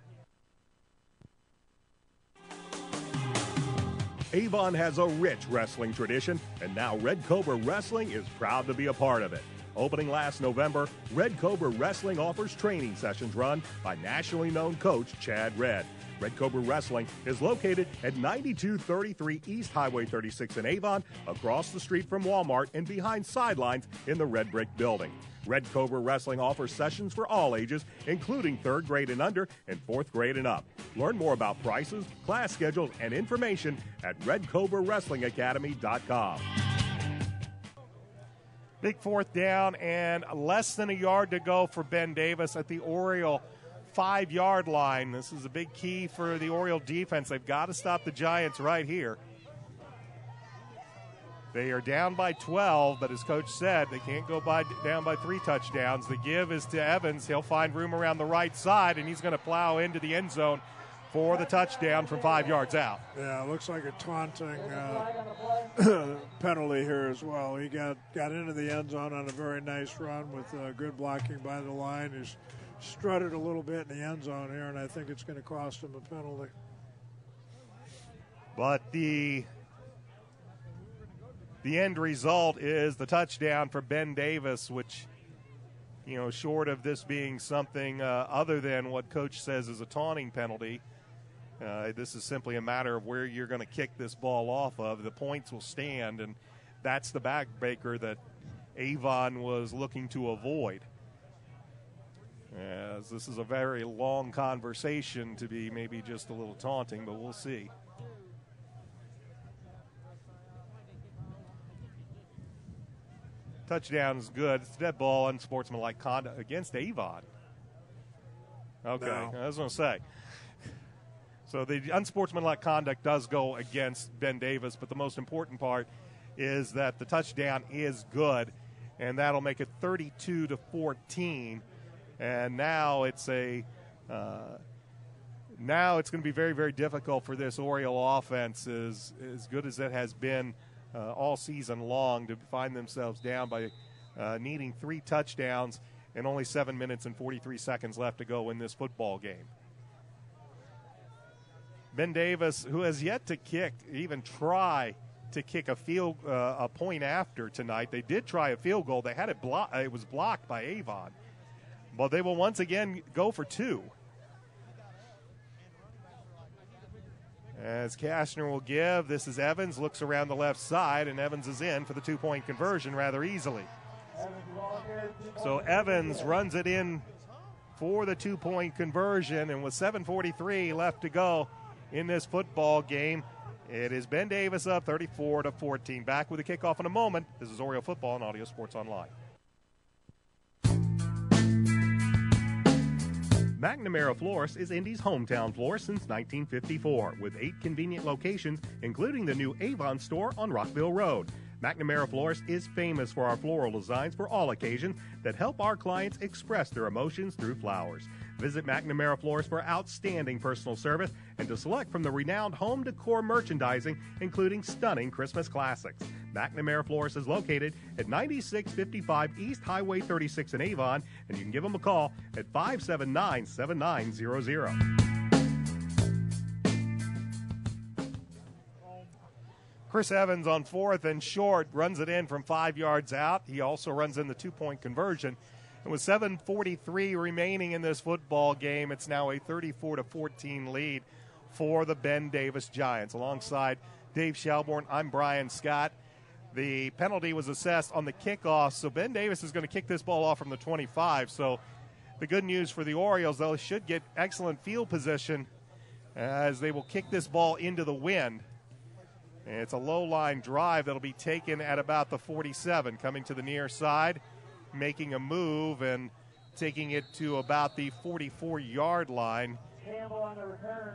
[SPEAKER 1] Avon has a rich wrestling tradition, and now Red Cobra Wrestling is proud to be a part of it. Opening last November, Red Cobra Wrestling offers training sessions run by nationally known coach Chad Red. Red Cobra Wrestling is located at 9233 East Highway 36 in Avon, across the street from Walmart and behind sidelines in the Red Brick Building. Red Cobra Wrestling offers sessions for all ages, including 3rd grade and under and 4th grade and up. Learn more about prices, class schedules, and information at RedCobraWrestlingAcademy.com.
[SPEAKER 2] Big 4th down and less than a yard to go for Ben Davis at the Oriole 5-yard line. This is a big key for the Oriole defense. They've got to stop the Giants right here. They are down by 12, but as Coach said, they can't go down by 3 touchdowns. The give is to Evans. He'll find room around the right side, and he's going to plow into the end zone for the touchdown from 5 yards out.
[SPEAKER 3] Yeah, it looks like a taunting penalty here as well. He got into the end zone on a very nice run with good blocking by the line. He's strutted a little bit in the end zone here, and I think it's going to cost him a penalty.
[SPEAKER 2] But the end result is the touchdown for Ben Davis, which, short of this being something other than what Coach says is a taunting penalty, this is simply a matter of where you're going to kick this ball off of. The points will stand, and that's the backbreaker that Avon was looking to avoid. As this is a very long conversation to be maybe just a little taunting, but we'll see. Touchdown is good. It's a dead ball, unsportsmanlike conduct against Avon. Okay,
[SPEAKER 3] No.
[SPEAKER 2] I was going to say. So the unsportsmanlike conduct does go against Ben Davis, but the most important part is that the touchdown is good, and that'll make it 32-14. And now it's going to be very, very difficult for this Oriole offense, as good as it has been all season long, to find themselves down by needing 3 touchdowns and only 7 minutes and 43 seconds left to go in this football game. Ben Davis, who has yet to even try to kick a point after tonight. They did try a field goal. They had it blocked. It was blocked by Avon. But they will once again go for 2. As Kastner will give, this is Evans, looks around the left side, and Evans is in for the 2-point conversion rather easily. So Evans runs it in for the 2-point conversion, and with 7:43 left to go in this football game, it is Ben Davis up 34-14. Back with a kickoff in a moment. This is Oriole Football on Audio Sports Online.
[SPEAKER 1] McNamara Florist is Indy's hometown florist since 1954, with 8 convenient locations, including the new Avon store on Rockville Road. McNamara Florist is famous for our floral designs for all occasions that help our clients express their emotions through flowers. Visit McNamara Florist for outstanding personal service and to select from the renowned home decor merchandising, including stunning Christmas classics. McNamara Florist is located at 9655 East Highway 36 in Avon, and you can give them a call at 579-7900.
[SPEAKER 2] Chris Evans on 4th and short runs it in from 5 yards out. He also runs in the 2-point conversion. And with 7:43 remaining in this football game, it's now a 34-14 lead for the Ben Davis Giants. Alongside Dave Shelbourne, I'm Brian Scott. The penalty was assessed on the kickoff, so Ben Davis is going to kick this ball off from the 25. So the good news for the Orioles, they should get excellent field position as they will kick this ball into the wind. And it's a low-line drive that'll be taken at about the 47, coming to the near side, making a move and taking it to about the 44-yard line.
[SPEAKER 4] Campbell on the return.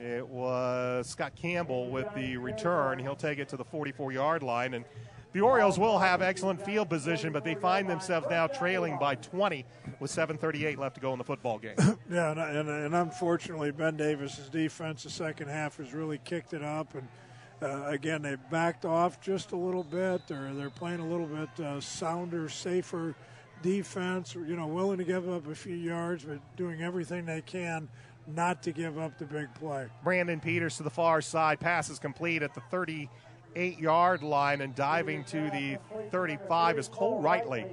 [SPEAKER 2] It was Scott Campbell with the return. He'll take it to the 44-yard line. And the Orioles will have excellent field position, but they find themselves now trailing by 20 with 7:38 left to go in the football game.
[SPEAKER 3] Yeah, and unfortunately, Ben Davis's defense the second half has really kicked it up. And again, they backed off just a little bit, or they're playing a little bit sounder, safer defense, willing to give up a few yards, but doing everything they can not to give up the big play.
[SPEAKER 2] Brandon Peters to the far side. Pass is complete at the 38-yard line, and diving to the 35 is Cole Rightly.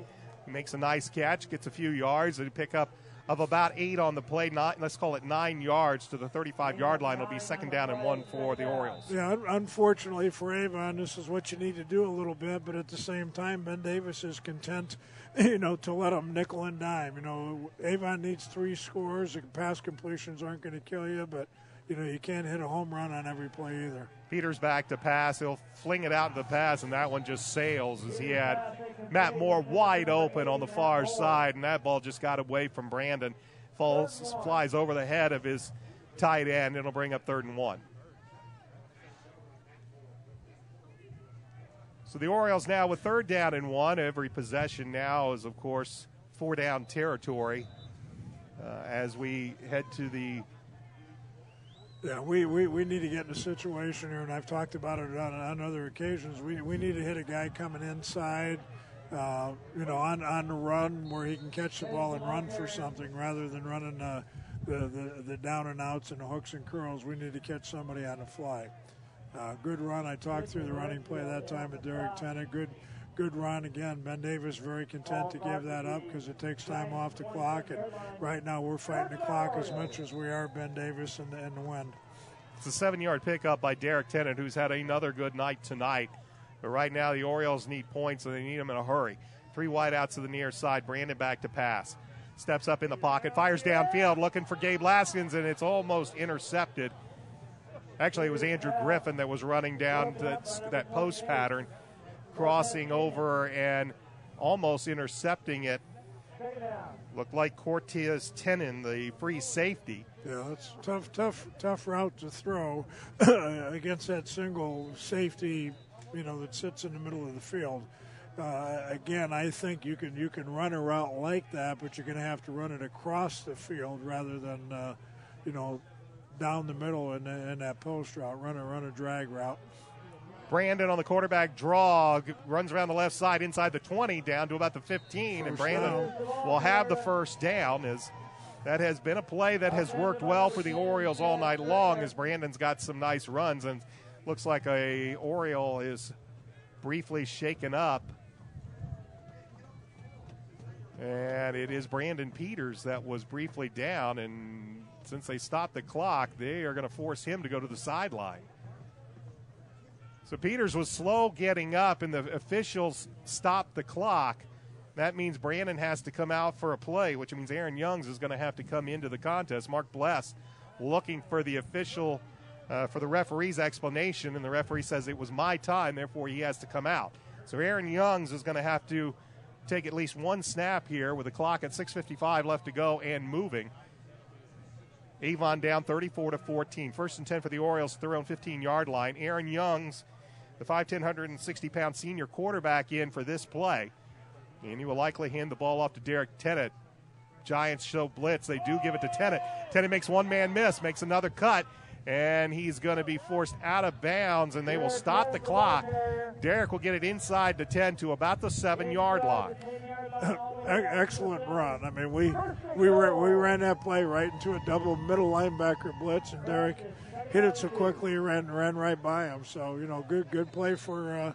[SPEAKER 2] He makes a nice catch, gets a few yards, and a pickup of about 8 on the play. Let's call it 9 yards to the 35-yard line. It'll be 2nd down and 1 for the Orioles.
[SPEAKER 3] Yeah, unfortunately for Avon, this is what you need to do a little bit, but at the same time, Ben Davis is content, to let them nickel and dime. Avon needs 3 scores. The pass completions aren't going to kill you, but, you can't hit a home run on every play either.
[SPEAKER 2] Peters back to pass. He'll fling it out to the pass, and that one just sails as he had Matt Moore wide open on the far side, and that ball just got away from Brandon. Flies over the head of his tight end. It'll bring up 3rd and 1. So the Orioles now with 3rd down and 1. Every possession now is, of course, 4-down territory as we head to the.
[SPEAKER 3] Yeah, we need to get in a situation here, and I've talked about it on other occasions. We need to hit a guy coming inside, on the run where he can catch the ball and run for something rather than running the down and outs and the hooks and curls. We need to catch somebody on the fly. Good run. I talked through the running play that time at Derek Tennant. Good run again. Ben Davis very content to give that up because it takes time off the clock, and right now we're fighting the clock as much as we are Ben Davis and the wind.
[SPEAKER 2] It's a 7-yard pickup by Derek Tennant, who's had another good night tonight. But right now the Orioles need points, and they need them in a hurry. 3 wideouts to the near side. Brandon back to pass. Steps up in the pocket, fires downfield, looking for Gabe Laskins, and it's almost intercepted. Actually, it was Andrew Griffin that was running down that post pattern, crossing over and almost intercepting it. Looked like Cortez Tenon, the free safety.
[SPEAKER 3] Yeah, that's tough route to throw against that single safety, that sits in the middle of the field. Again, I think you can run a route like that, but you're going to have to run it across the field rather than down the middle in that post route. Run a drag route.
[SPEAKER 2] Brandon on the quarterback draw, runs around the left side inside the 20 down to about the 15, and Brandon will have the 1st down. As that has been a play that has worked well for the Orioles all night long, as Brandon's got some nice runs, and looks like a Oriole is briefly shaken up. And it is Brandon Peters that was briefly down, and since they stopped the clock, they are going to force him to go to the sideline. So Peters was slow getting up, and the officials stopped the clock. That means Brandon has to come out for a play, which means Aaron Youngs is going to have to come into the contest. Mark Bless looking for the official, for the referee's explanation, and the referee says it was my time, therefore he has to come out. So Aaron Youngs is going to have to take at least 1 snap here with the clock at 6:55 left to go and moving. Avon down 34-14. 1st and 10 for the Orioles at their own 15-yard line. Aaron Youngs, the 5'10", 160-pound senior quarterback, in for this play. And he will likely hand the ball off to Derek Tennant. Giants show blitz. They do give it to Tennant. Tennant makes one man miss, makes another cut, and he's going to be forced out of bounds, and they will stop the clock. Derek will get it inside the 10 to about the 7-yard line.
[SPEAKER 3] Excellent run. I mean, we ran that play right into a double middle linebacker blitz, and Derek hit it so quickly, ran right by him. So, you know, good play for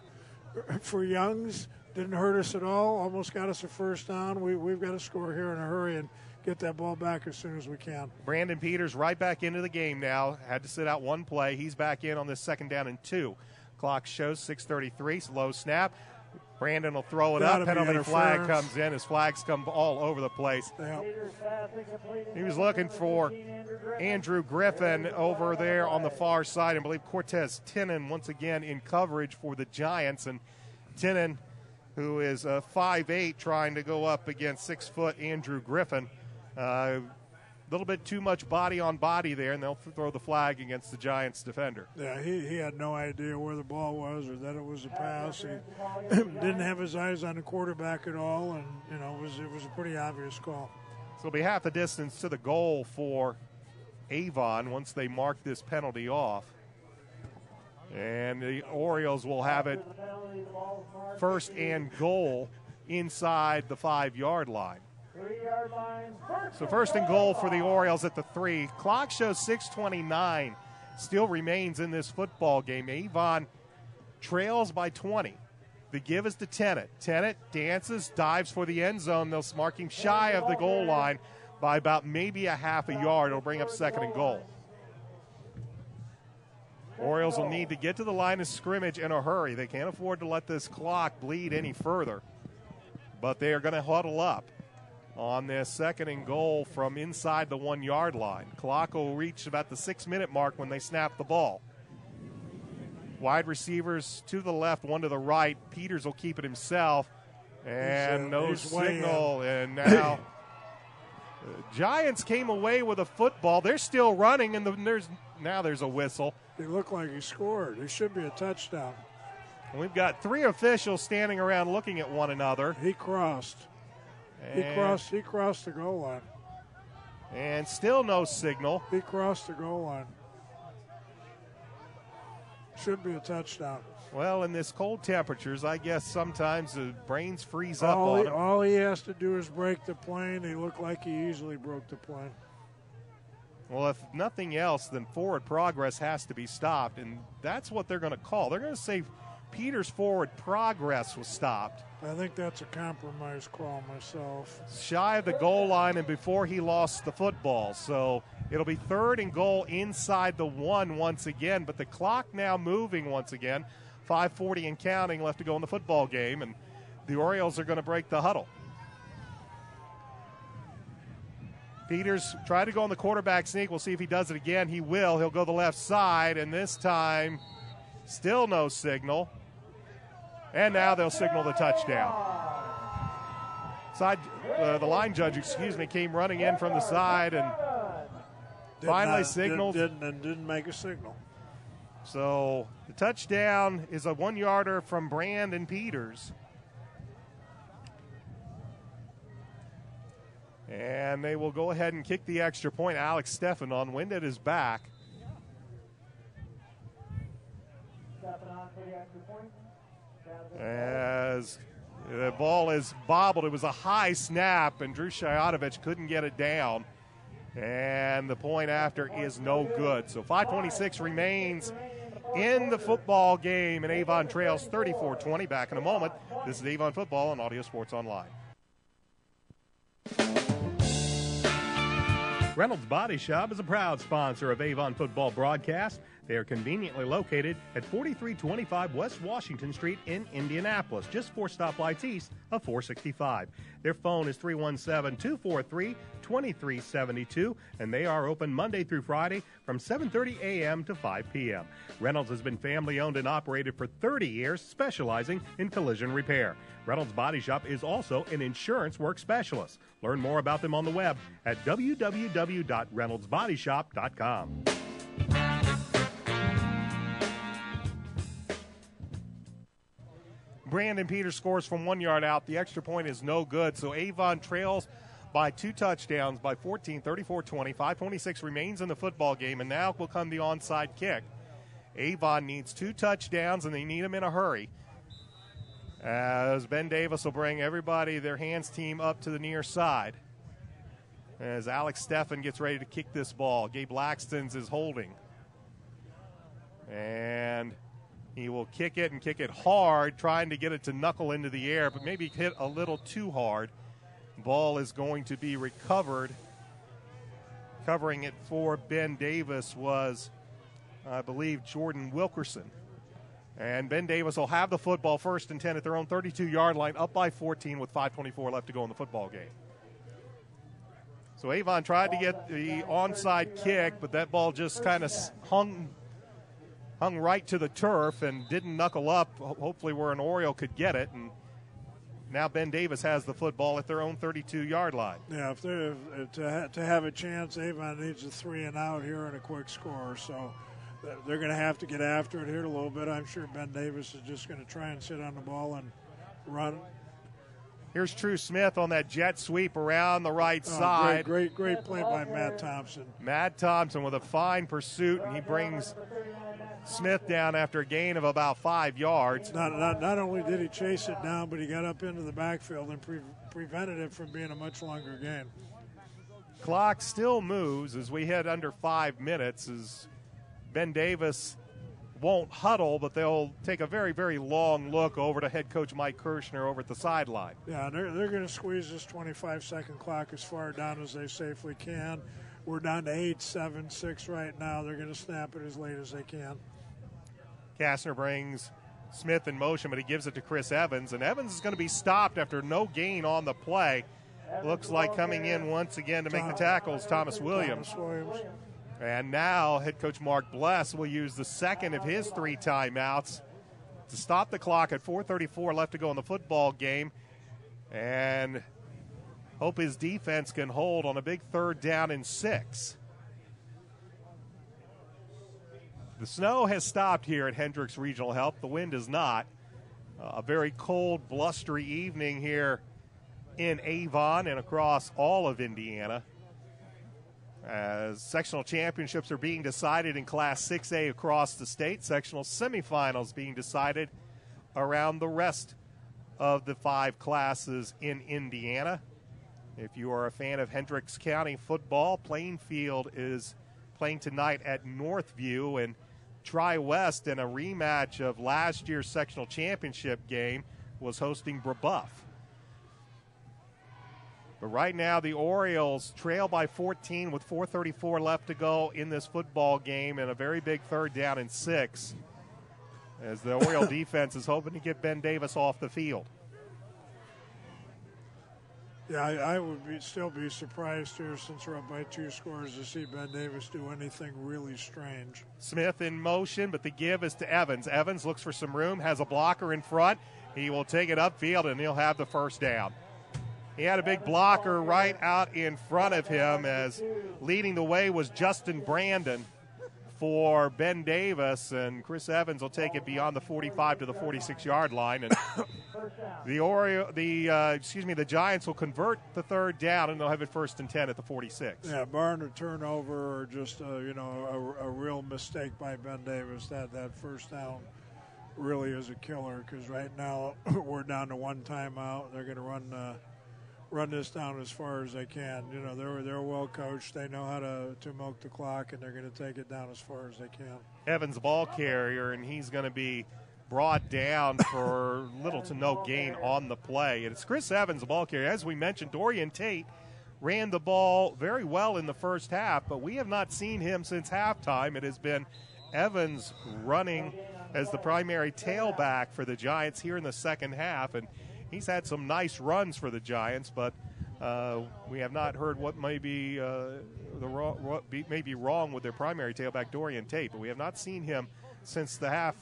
[SPEAKER 3] Youngs. Didn't hurt us at all. Almost got us a first down. We've got to score here in a hurry and get that ball back as soon as we can.
[SPEAKER 2] Brandon Peters right back into the game now. Had to sit out one play. He's back in on this 2nd down and 2. Clock shows 6:33. Slow snap. Brandon will throw it up. Penalty flag comes in as flags come all over the place.
[SPEAKER 3] Yeah.
[SPEAKER 2] He was looking for Andrew Griffin over there on the far side. I believe Cortez Tinnan once again in coverage for the Giants. And Tinnan, who is 5'8", trying to go up against 6-foot Andrew Griffin. A little bit too much body on body there, and they'll throw the flag against the Giants defender.
[SPEAKER 3] Yeah, he had no idea where the ball was or that it was a pass. He didn't have his eyes on the quarterback at all, and you know it was a pretty obvious call.
[SPEAKER 2] So it'll be half the distance to the goal for Avon once they mark this penalty off. And the Orioles will have it 1st and goal inside the 5-yard line. So 1st and goal for the Orioles at the 3. Clock shows 6:29. Still remains in this football game. Avon trails by 20. The give is to Tennant. Tennant dances, dives for the end zone. They'll mark him shy of the goal line by about maybe a half a yard. It'll bring up 2nd and goal. Orioles will need to get to the line of scrimmage in a hurry. They can't afford to let this clock bleed any further. But they are going to huddle up on this 2nd and goal from inside the 1-yard line. Clock will reach about the 6-minute mark when they snap the ball. Wide receivers to the left, one to the right. Peters will keep it himself. And no signal. And now Giants came away with a football. They're still running, and there's a whistle.
[SPEAKER 3] He looked like he scored. It should be a touchdown.
[SPEAKER 2] We've got 3 officials standing around looking at one another.
[SPEAKER 3] He crossed. He crossed the goal line.
[SPEAKER 2] And still no signal.
[SPEAKER 3] He crossed the goal line. Should be a touchdown.
[SPEAKER 2] Well, in this cold temperatures, I guess sometimes the brains freeze up on him.
[SPEAKER 3] All he has to do is break the plane. He looked like he easily broke the plane.
[SPEAKER 2] Well, if nothing else, then forward progress has to be stopped, and that's what they're going to call. They're going to say Peters' forward progress was stopped.
[SPEAKER 3] I think that's a compromise call myself.
[SPEAKER 2] Shy of the goal line and before he lost the football. So it'll be 3rd and goal inside the 1 once again, but the clock now moving once again. 5:40 and counting left to go in the football game, and the Orioles are going to break the huddle. Peters tried to go on the quarterback sneak. We'll see if he does it again. He will. He'll go the left side, and this time still no signal. And now they'll signal the touchdown. The line judge, came running in from the side and finally signaled.
[SPEAKER 3] Didn't make a signal.
[SPEAKER 2] So the touchdown is a 1-yarder from Brandon Peters. And they will go ahead and kick the extra point. Alex Stephanon, Winded is back. As the ball is bobbled, it was a high snap, and Drew Shayatovich couldn't get it down. And the point after is no good. So 5:26 remains in the football game, and Avon trails 34-20. Back in a moment. This is Avon Football on Audio Sports Online.
[SPEAKER 1] Reynolds Body Shop is a proud sponsor of Avon Football broadcast. They are conveniently located at 4325 West Washington Street in Indianapolis, just 4 stoplights east of 465. Their phone is 317-243-2372, and they are open Monday through Friday from 7:30 a.m. to 5 p.m. Reynolds has been family-owned and operated for 30 years, specializing in collision repair. Reynolds Body Shop is also an insurance work specialist. Learn more about them on the web at www.reynoldsbodyshop.com.
[SPEAKER 2] Brandon Peters scores from 1 yard out. The extra point is no good, so Avon trails by 2 touchdowns by 14, 34-20. 5:26 remains in the football game, and now will come the onside kick. Avon needs 2 touchdowns, and they need them in a hurry. As Ben Davis will bring everybody, their hands team, up to the near side. As Alex Steffen gets ready to kick this ball. Gabe Laxton's is holding. And he will kick it and kick it hard, trying to get it to knuckle into the air, but maybe hit a little too hard. Ball is going to be recovered. Covering it for Ben Davis was, I believe, Jordan Wilkerson. And Ben Davis will have the football, 1st and 10 at their own 32-yard line, up by 14 with 5:24 left to go in the football game. So Avon tried to get the onside kick, but that ball just kind of hung right to the turf and didn't knuckle up, hopefully where an Oriole could get it. And now Ben Davis has the football at their own 32-yard line.
[SPEAKER 3] Yeah, if they're to have a chance, Avon needs a 3 and out here and a quick score. So they're going to have to get after it here a little bit. I'm sure Ben Davis is just going to try and sit on the ball and run.
[SPEAKER 2] Here's True Smith on that jet sweep around the right side.
[SPEAKER 3] Great play by Matt Thompson.
[SPEAKER 2] Matt Thompson with a fine pursuit, and he brings Smith down after a gain of about 5 yards.
[SPEAKER 3] Not only did he chase it down, but he got up into the backfield and prevented it from being a much longer game.
[SPEAKER 2] Clock still moves as we hit under 5 minutes, as Ben Davis won't huddle, but they'll take a very, very long look over to head coach Mike Kirshner over at the sideline.
[SPEAKER 3] Yeah, they're going to squeeze this 25-second clock as far down as they safely can. We're down to 8, 7, 6 right now. They're going to snap it as late as they can.
[SPEAKER 2] Kastner brings Smith in motion, but he gives it to Chris Evans, and Evans is going to be stopped after no gain on the play. Looks like coming in once again to make the tackles, Thomas Williams. And now head coach Mark Bless will use the second of his 3 timeouts to stop the clock at 4:34 left to go in the football game, and hope his defense can hold on a big 3rd down and 6. The snow has stopped here at Hendricks Regional Health. The wind is not. A very cold, blustery evening here in Avon and across all of Indiana, as sectional championships are being decided in Class 6A across the state. Sectional semifinals being decided around the rest of the 5 classes in Indiana. If you are a fan of Hendricks County football, Plainfield is playing tonight at Northview, and Tri-West, in a rematch of last year's sectional championship game, was hosting Brebeuf. But right now, the Orioles trail by 14 with 4:34 left to go in this football game, and a very big 3rd down and 6, as the Oriole defense is hoping to get Ben Davis off the field.
[SPEAKER 3] Yeah, I would still be surprised here, since we're up by 2 scores, to see Ben Davis do anything really strange.
[SPEAKER 2] Smith in motion, but the give is to Evans. Evans looks for some room, has a blocker in front. He will take it upfield, and he'll have the 1st down. He had a big blocker right out in front of him, as leading the way was Justin Brandon for Ben Davis, and Chris Evans will take it beyond the 45 to the 46-yard line, and the Giants will convert the 3rd down, and they'll have it 1st and 10 at the 46.
[SPEAKER 3] Yeah, barring a turnover or just a real mistake by Ben Davis, that 1st down really is a killer, because right now we're down to 1 timeout. They're going to run this down as far as they can. They're well coached. They know how to milk the clock, and they're going to take it down as far as they can.
[SPEAKER 2] Evans, ball carrier, and he's going to be brought down for little to no gain on the play. And it's Chris Evans, the ball carrier. As we mentioned, Dorian Tate ran the ball very well in the first half, but we have not seen him since halftime. It has been Evans running as the primary tailback for the Giants here in the second half, and he's had some nice runs for the Giants, but we have not heard what may be wrong with their primary tailback, Dorian Tate. But we have not seen him since the half,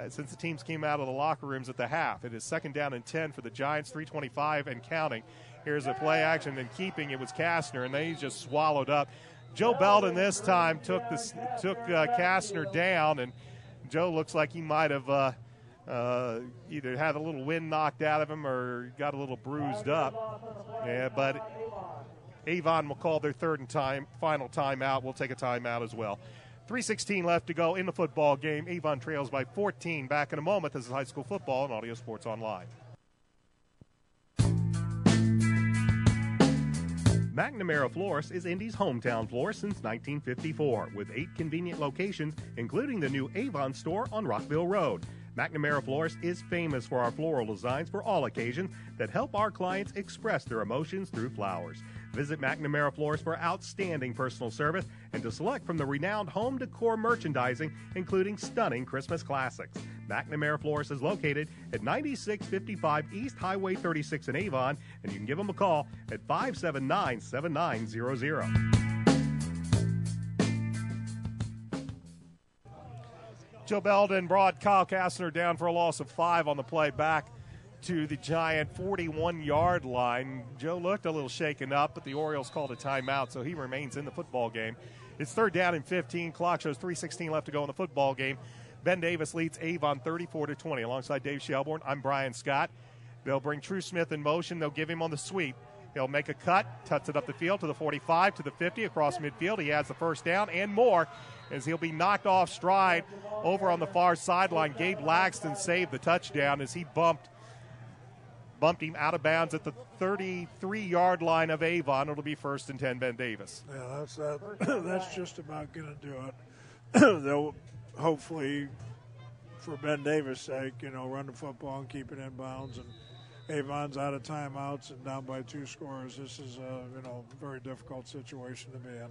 [SPEAKER 2] since the teams came out of the locker rooms at the half. It is 2nd down and 10 for the Giants, 3:25 and counting. Here's a play action and keeping. It was Kastner, and then he's just swallowed up. Joe Belden this time took Kastner down, and Joe looks like he might have either had a little wind knocked out of him or got a little bruised up. Yeah, but Avon will call their third and final timeout. We'll take a timeout as well. 3:16 left to go in the football game. Avon trails by 14. Back in a moment. This is high school football and Audio Sports Online.
[SPEAKER 1] McNamara Florist is Indy's hometown florist since 1954, with 8 convenient locations, including the new Avon store on Rockville Road. McNamara Florist is famous for our floral designs for all occasions that help our clients express their emotions through flowers. Visit McNamara Florist for outstanding personal service and to select from the renowned home decor merchandising, including stunning Christmas classics. McNamara Florist is located at 9655 East Highway 36 in Avon, and you can give them a call at 579-7900.
[SPEAKER 2] Joe Belden brought Kyle Kastner down for a loss of 5 on the play back to the Giant 41-yard line. Joe looked a little shaken up, but the Orioles called a timeout, so he remains in the football game. It's third down and 15. Clock shows 3:16 left to go in the football game. Ben Davis leads Avon 34-20. Alongside Dave Shelbourne, I'm Brian Scott. They'll bring True Smith in motion. They'll give him on the sweep. He'll make a cut, tuts it up the field to the 45, to the 50, across midfield. He has the first down and more as he'll be knocked off stride over on the far sideline. Gabe Laxton saved the touchdown as he bumped him out of bounds at the 33-yard line of Avon. It'll be first and 10, Ben Davis.
[SPEAKER 3] Yeah, that's just about going to do it. They'll hopefully, for Ben Davis' sake, run the football and keep it in bounds. And Avon's out of timeouts and down by 2 scores. This is a very difficult situation to be in.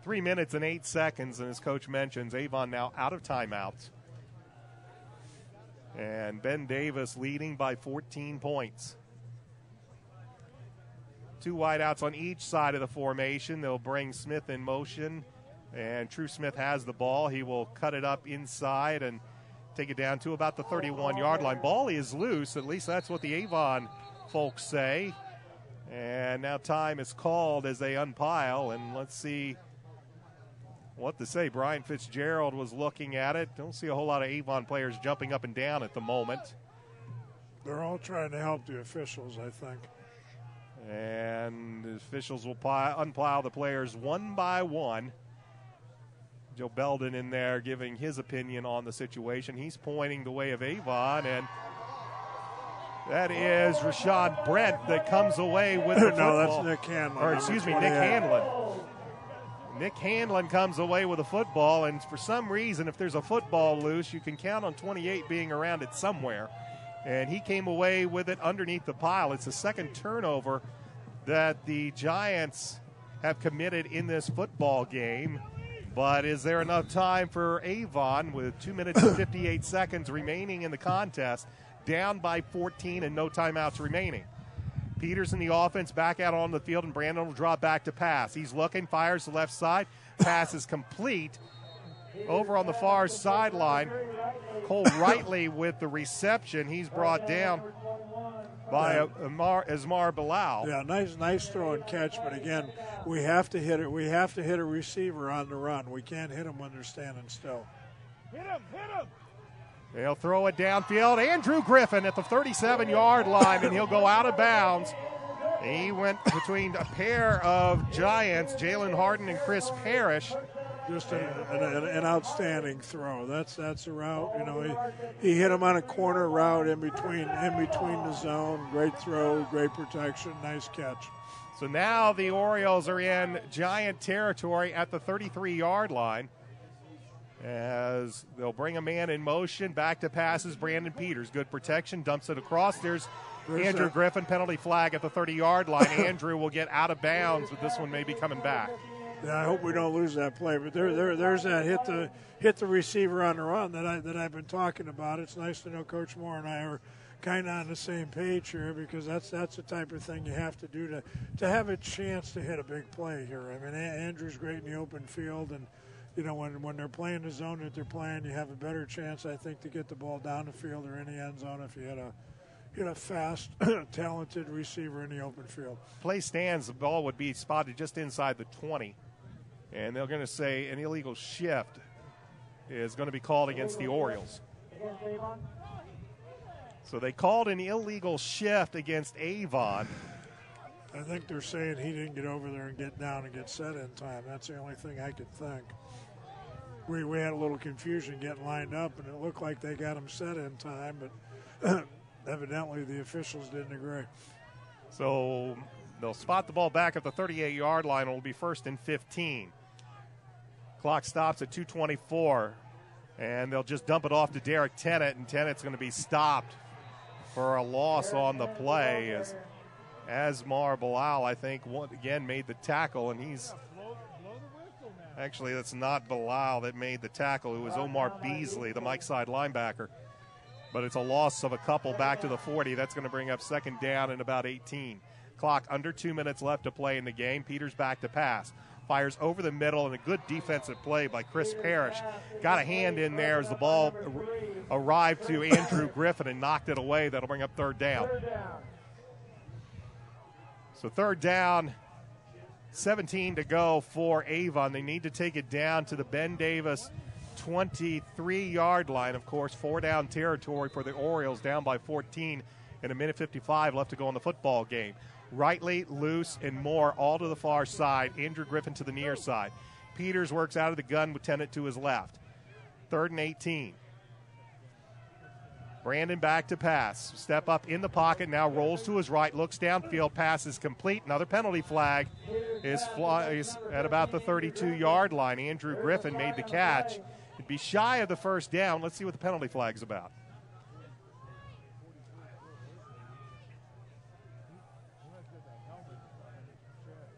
[SPEAKER 2] 3 minutes and 8 seconds, and as Coach mentions, Avon now out of timeouts. And Ben Davis leading by 14 points. 2 wideouts on each side of the formation. They'll bring Smith in motion, and True Smith has the ball. He will cut it up inside and take it down to about the 31-yard line. Ball is loose, at least that's what the Avon folks say. And now time is called as they unpile, and let's see what to say. Brian Fitzgerald was looking at it. Don't see a whole lot of Avon players jumping up and down at the moment.
[SPEAKER 3] They're all trying to help the officials, I think.
[SPEAKER 2] And the officials will unpile the players one by one. Joe Belden in there giving his opinion on the situation. He's pointing the way of Avon, and that is Rashad Brent that comes away with the football.
[SPEAKER 3] No, that's Nick Hanlon.
[SPEAKER 2] Or excuse me, Nick Hanlon. Nick Hanlon comes away with a football, and for some reason, if there's a football loose, you can count on 28 being around it somewhere. And he came away with it underneath the pile. It's the second turnover that the Giants have committed in this football game. But is there enough time for Avon with 2 minutes and 58 seconds remaining in the contest, down by 14 and no timeouts remaining? Peters in the offense back out on the field, and Brandon will drop back to pass. He's looking, fires the left side. Pass is complete. Over on the far sideline, Cole Rightly with the reception. He's brought down by Asmar Bilal.
[SPEAKER 3] Yeah, nice throw and catch, but again, we have to hit it. We have to hit a receiver on the run. We can't hit them when they're standing still.
[SPEAKER 4] Hit him!
[SPEAKER 2] They'll throw it downfield. Andrew Griffin at the 37-yard line, and he'll go out of bounds. He went between a pair of Giants, Jalen Harden and Chris Parrish.
[SPEAKER 3] Just an outstanding throw. That's a route. He hit him on a corner route in between the zone. Great throw, great protection, nice catch.
[SPEAKER 2] So now the Orioles are in Giant territory at the 33-yard line, as they'll bring a man in motion. Back to passes, Brandon Peters. Good protection, dumps it across. There's Andrew Griffin, penalty flag at the 30-yard line. Andrew will get out of bounds, but this one may be coming back.
[SPEAKER 3] Yeah, I hope we don't lose that play. But there's that hit the receiver on the run that I've been talking about. It's nice to know Coach Moore and I are kind of on the same page here, because that's the type of thing you have to do to have a chance to hit a big play here. I mean, Andrew's great in the open field, and when they're playing the zone that they're playing, you have a better chance, I think, to get the ball down the field or in the end zone if you hit a fast, talented receiver in the open field.
[SPEAKER 2] Play stands, the ball would be spotted just inside the 20. And they're going to say an illegal shift is going to be called against the Orioles. So they called an illegal shift against Avon.
[SPEAKER 3] I think they're saying he didn't get over there and get down and get set in time. That's the only thing I could think. We had a little confusion getting lined up, and it looked like they got him set in time, but evidently the officials didn't agree.
[SPEAKER 2] So they'll spot the ball back at the 38-yard line. It will be 1st and 15. Clock stops at 2:24, and they'll just dump it off to Derek Tennant, and Tennant's going to be stopped for a loss on the play as Asmar Bilal, I think, again made the tackle, and he's actually, that's not Bilal that made the tackle. It was Omar Beasley, the Mike side linebacker. But it's a loss of a couple back to the 40. That's going to bring up 2nd down and about 18. Clock under 2 minutes left to play in the game. Peters back to pass. Fires over the middle, and a good defensive play by Chris Parrish. Got a hand in there as the ball arrived to Andrew Griffin and knocked it away. That'll bring up 3rd down. So 3rd down, 17 to go for Avon. They need to take it down to the Ben Davis 23-yard line. Of course, 4-down territory for the Orioles, down by 14 and a minute 55 left to go in the football game. Rightly, Loose, and Moore all to the far side. Andrew Griffin to the near side. Peters works out of the gun with Tennant to his left. 3rd and 18. Brandon back to pass. Step up in the pocket, now rolls to his right, looks downfield, pass is complete. Another penalty flag is at about the 32-yard line. Andrew Griffin made the catch. It'd be shy of the 1st down. Let's see what the penalty flag's about.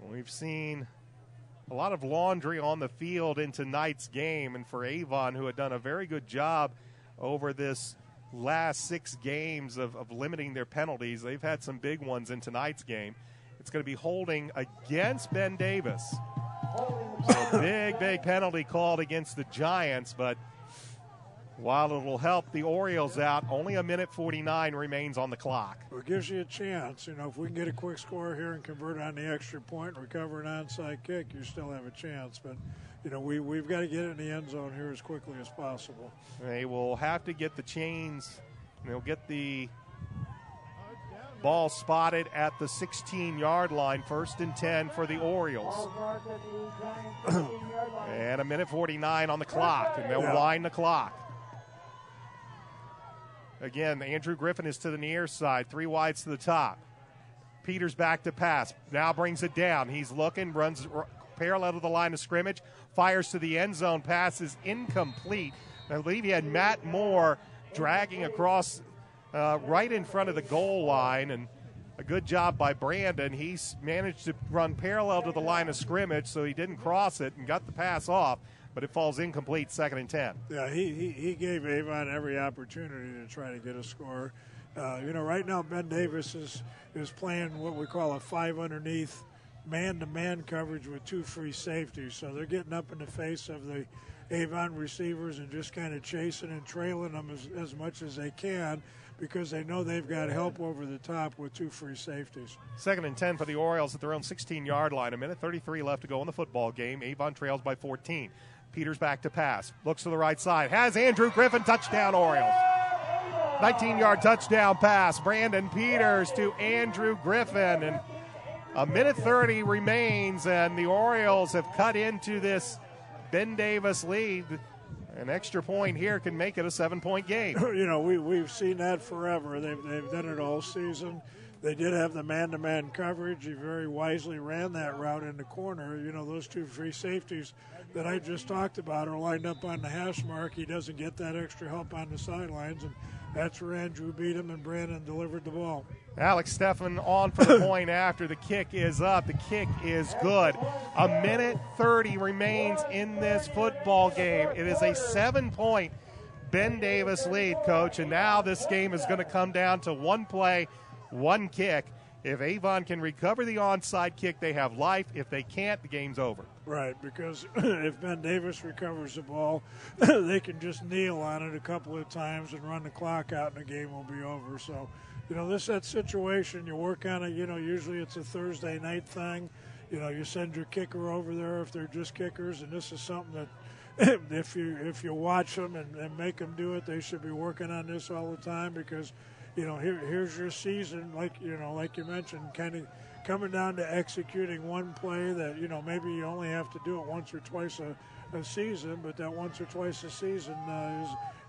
[SPEAKER 2] We've seen a lot of laundry on the field in tonight's game, and for Avon, who had done a very good job over this last 6 games of limiting their penalties, they've had some big ones in tonight's game. It's going to be holding against Ben Davis. So big penalty called against the Giants, but while it will help the Orioles out, only a minute 49 remains on the clock.
[SPEAKER 3] Well, it gives you a chance. If we can get a quick score here and convert on the extra point and recover an onside kick, you still have a chance. But, we've got to get it in the end zone here as quickly as possible.
[SPEAKER 2] They will have to get the chains. They'll get the ball spotted at the 16-yard line, 1st and 10 for the Orioles. And a minute 49 on the clock, and they'll wind the clock. Again, Andrew Griffin is to the near side, 3 wides to the top. Peters back to pass, now brings it down. He's looking, runs parallel to the line of scrimmage, fires to the end zone, pass is incomplete. I believe he had Matt Moore dragging across right in front of the goal line, and a good job by Brandon. He's managed to run parallel to the line of scrimmage, so he didn't cross it and got the pass off, but it falls incomplete, 2nd and 10.
[SPEAKER 3] Yeah, he gave Avon every opportunity to try to get a score. Right now Ben Davis is playing what we call a 5 underneath man-to-man coverage with 2 free safeties. So they're getting up in the face of the Avon receivers and just kind of chasing and trailing them as much as they can, because they know they've got help over the top with 2 free safeties.
[SPEAKER 2] 2nd and 10 for the Orioles at their own 16-yard line. A minute 33 left to go in the football game. Avon trails by 14. Peters back to pass. Looks to the right side. Has Andrew Griffin. Touchdown, Orioles. 19-yard touchdown pass. Brandon Peters to Andrew Griffin. And a minute 30 remains, and the Orioles have cut into this Ben Davis lead. An extra point here can make it a 7-point game.
[SPEAKER 3] We've seen that forever. They've done it all season. They did have the man-to-man coverage. He very wisely ran that route in the corner. Those 2 free safeties that I just talked about are lined up on the hash mark. He doesn't get that extra help on the sidelines, and that's where Andrew beat him, and Brandon delivered the ball.
[SPEAKER 2] Alex Steffen on for the point after. The kick is up. The kick is good. A minute 30 remains in this football game. It is a 7-point Ben Davis lead, Coach, and now this game is going to come down to 1 play, 1 kick. If Avon can recover the onside kick, they have life. If they can't, the game's over.
[SPEAKER 3] Right, because if Ben Davis recovers the ball, they can just kneel on it a couple of times and run the clock out, and the game will be over. So, that situation, you work on it. Usually it's a Thursday night thing. You send your kicker over there if they're just kickers, and this is something that if you watch them and make them do it, they should be working on this all the time, because here's your season, like you mentioned, kind coming down to executing one play that, maybe you only have to do it once or twice a season, but that once or twice a season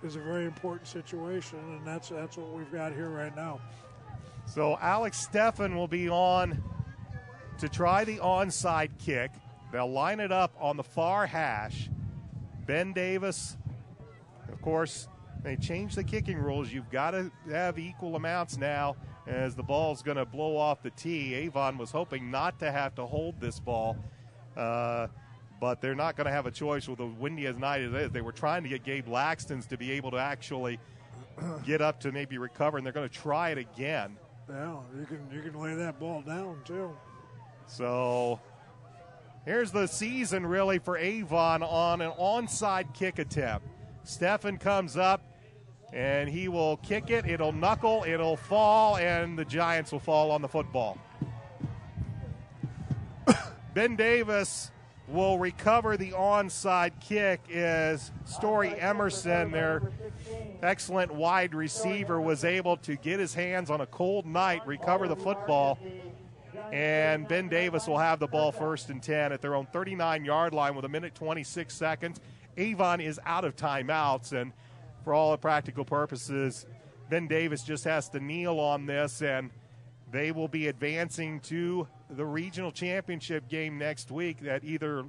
[SPEAKER 3] is a very important situation, and that's what we've got here right now.
[SPEAKER 2] So Alex Steffen will be on to try the onside kick. They'll line it up on the far hash. Ben Davis, of course, they changed the kicking rules. You've got to have equal amounts now as the ball's going to blow off the tee. Avon was hoping not to have to hold this ball, but they're not going to have a choice with as windy as night as it is. They were trying to get Gabe Laxton's to be able to actually get up to maybe recover, and they're going to try it again.
[SPEAKER 3] Yeah, you can lay that ball down too.
[SPEAKER 2] So here's the season really for Avon on an onside kick attempt. Steffen comes up, and he will kick it. It'll knuckle, it'll fall, and the Giants will fall on the football. Ben Davis will recover the onside kick as Story Emerson, their excellent wide receiver, was able to get his hands on a cold night, recover the football, and Ben Davis will have the ball 1st and 10 at their own 39-yard line with 1:26 seconds. Avon is out of timeouts, and for all practical purposes, Ben Davis just has to kneel on this, and they will be advancing to the regional championship game next week that either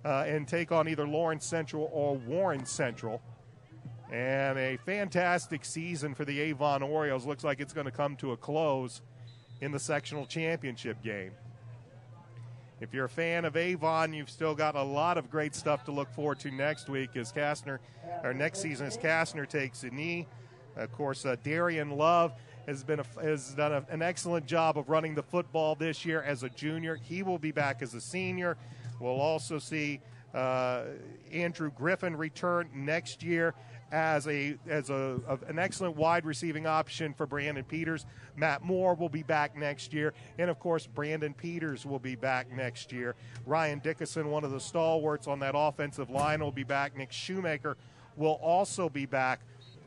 [SPEAKER 2] and take on either Lawrence Central or Warren Central. And a fantastic season for the Avon Orioles. Looks like it's going to come to a close in the sectional championship game. If you're a fan of Avon, you've still got a lot of great stuff to look forward to next week as next season as Kastner takes a knee. Of course, Darian Love has done an excellent job of running the football this year as a junior. He will be back as a senior. We'll also see Andrew Griffin return next year as an excellent wide receiving option for Brandon Peters. Matt Moore will be back next year, and of course Brandon Peters will be back next year. Ryan Dickinson, one of the stalwarts on that offensive line, will be back. Nick Shoemaker will also be back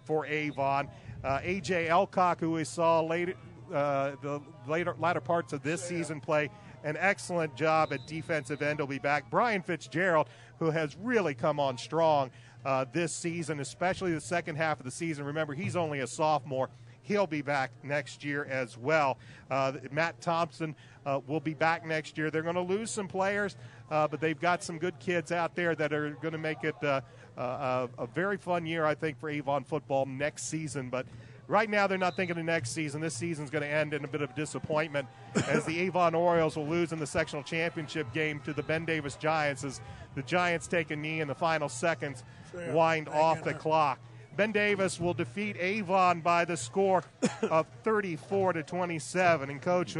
[SPEAKER 2] for Avon. A.J. Elcock, who we saw later parts of this season play an excellent job at defensive end, will be back. Brian Fitzgerald, who has really come on strong this season, especially the second half of the season. Remember, he's only a sophomore. He'll be back next year as well. Matt Thompson will be back next year. They're going to lose some players, but they've got some good kids out there that are going to make it a very fun year, I think, for Avon football next season. But right now they're not thinking of next season. This season's going to end in a bit of disappointment as the Avon Orioles will lose in the sectional championship game to the Ben Davis Giants as the Giants take a knee in the final seconds, wind off the clock. Ben Davis will defeat Avon by the score of 34-27. And, Coach,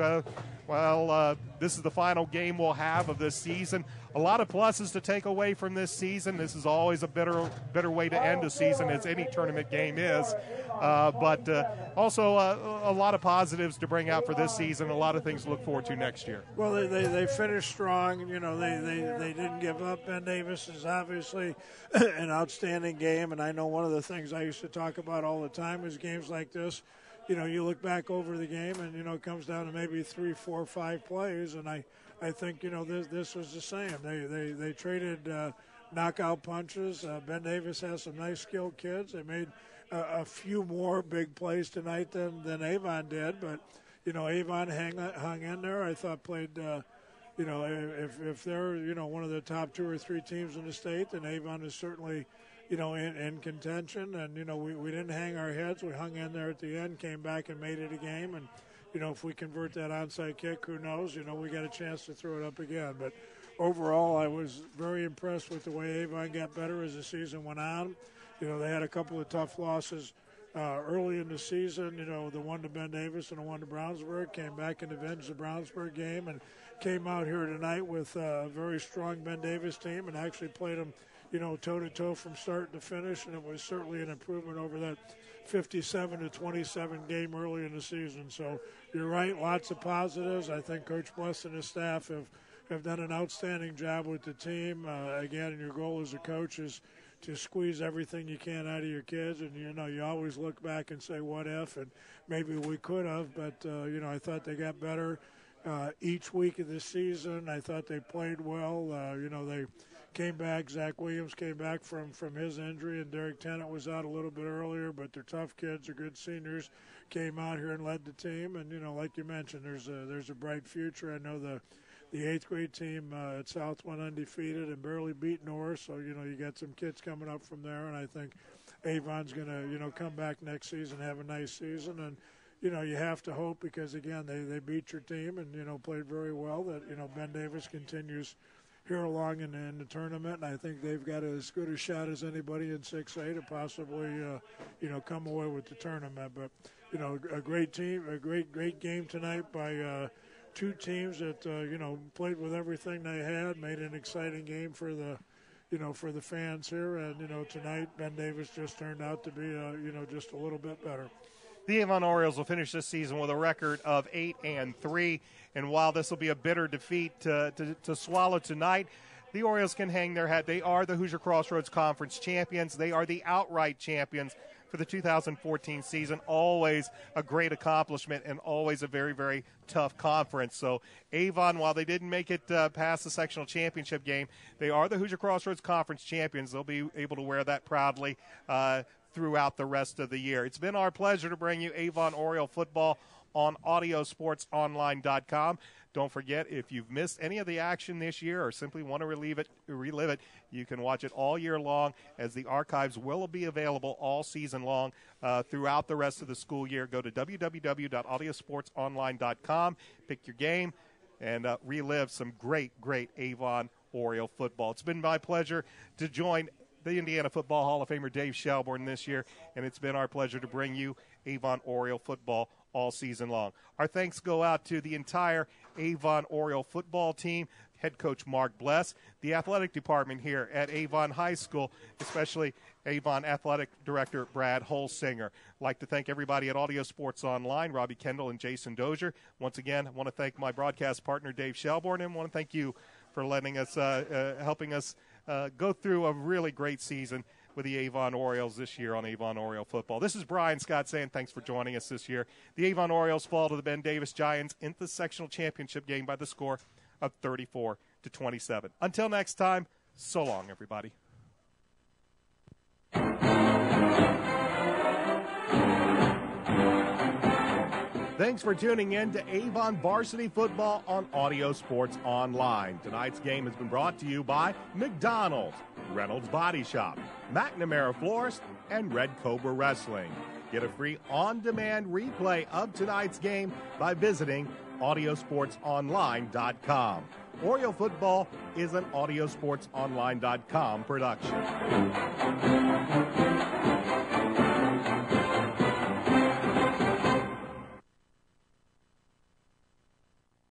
[SPEAKER 2] this is the final game we'll have of this season. A lot of pluses to take away from this season. This is always a better way to end a season, as any tournament game is. But also a lot of positives to bring out for this season. A lot of things to look forward to next year.
[SPEAKER 3] Well, they finished strong. They didn't give up. Ben Davis is obviously an outstanding game, and I know one of the things I used to talk about all the time is games like this. You look back over the game, and it comes down to maybe 3, 4, 5 plays, and I think this was the same. They traded knockout punches. Ben Davis has some nice skilled kids. They made a few more big plays tonight than Avon did, but Avon hung in there. I thought played. If they're one of the top 2 or 3 teams in the state, then Avon is certainly in contention. And we didn't hang our heads. We hung in there at the end, came back and made it a game. And if we convert that onside kick, who knows? We got a chance to throw it up again. But overall, I was very impressed with the way Avon got better as the season went on. They had a couple of tough losses early in the season. The one to Ben Davis and the one to Brownsburg. Came back and avenged the Brownsburg game and came out here tonight with a very strong Ben Davis team and actually played them, toe-to-toe from start to finish. And it was certainly an improvement over that 57-27 game early in the season. So you're right, lots of positives. I think Coach Bless and his staff have done an outstanding job with the team. Again, your goal as a coach is to squeeze everything you can out of your kids, and you always look back and say what if, and maybe we could have, but I thought they got better. each week of the season. I thought they played well. They came back. Zach Williams came back from his injury, and Derek Tennant was out a little bit earlier, but they're tough kids. They're good seniors. Came out here and led the team, and like you mentioned, there's a bright future. I know the 8th grade team at South went undefeated and barely beat North, so you got some kids coming up from there, and I think Avon's going to come back next season, have a nice season, and you have to hope, because again they beat your team and played very well, that Ben Davis continues here along in the tournament, and I think they've got as good a shot as anybody in 6A to possibly come away with the tournament. But a great team, a great game tonight by two teams that played with everything they had, made an exciting game for the for the fans here, and tonight Ben Davis just turned out to be just a little bit better.
[SPEAKER 2] The Avon Orioles will finish this season with a record of 8-3, and while this will be a bitter defeat to swallow tonight, the Orioles can hang their hat. They are the Hoosier Crossroads Conference champions. They are the outright champions for the 2014 season. Always a great accomplishment and always a very, very tough conference. So Avon, while they didn't make it past the sectional championship game, they are the Hoosier Crossroads Conference champions. They'll be able to wear that proudly throughout the rest of the year. It's been our pleasure to bring you Avon Oriole football on AudioSportsOnline.com. Don't forget, if you've missed any of the action this year or simply want to relive it, you can watch it all year long, as the archives will be available all season long throughout the rest of the school year. Go to www.AudioSportsOnline.com, pick your game, and relive some great Avon Oriole football. It's been my pleasure to join the Indiana Football Hall of Famer Dave Shelbourne this year, and it's been our pleasure to bring you Avon Oriole football all season long. Our thanks go out to the entire Avon Oriole football team, head coach Mark Bless, the athletic department here at Avon High School, especially Avon athletic director Brad Holsinger. I'd like to thank everybody at Audio Sports Online, Robbie Kendall and Jason Dozier. Once again, I want to thank my broadcast partner Dave Shelbourne, and I want to thank you for letting us, helping us go through a really great season with the Avon Orioles this year on Avon Oriole football. This is Brian Scott saying thanks for joining us this year. The Avon Orioles fall to the Ben Davis Giants in the sectional championship game by the score of 34-27. Until next time, so long, everybody.
[SPEAKER 1] Thanks for tuning in to Avon Varsity Football on Audio Sports Online. Tonight's game has been brought to you by McDonald's, Reynolds Body Shop, McNamara Florist, and Red Cobra Wrestling. Get a free on-demand replay of tonight's game by visiting AudioSportsOnline.com. Oriole Football is an AudioSportsOnline.com production.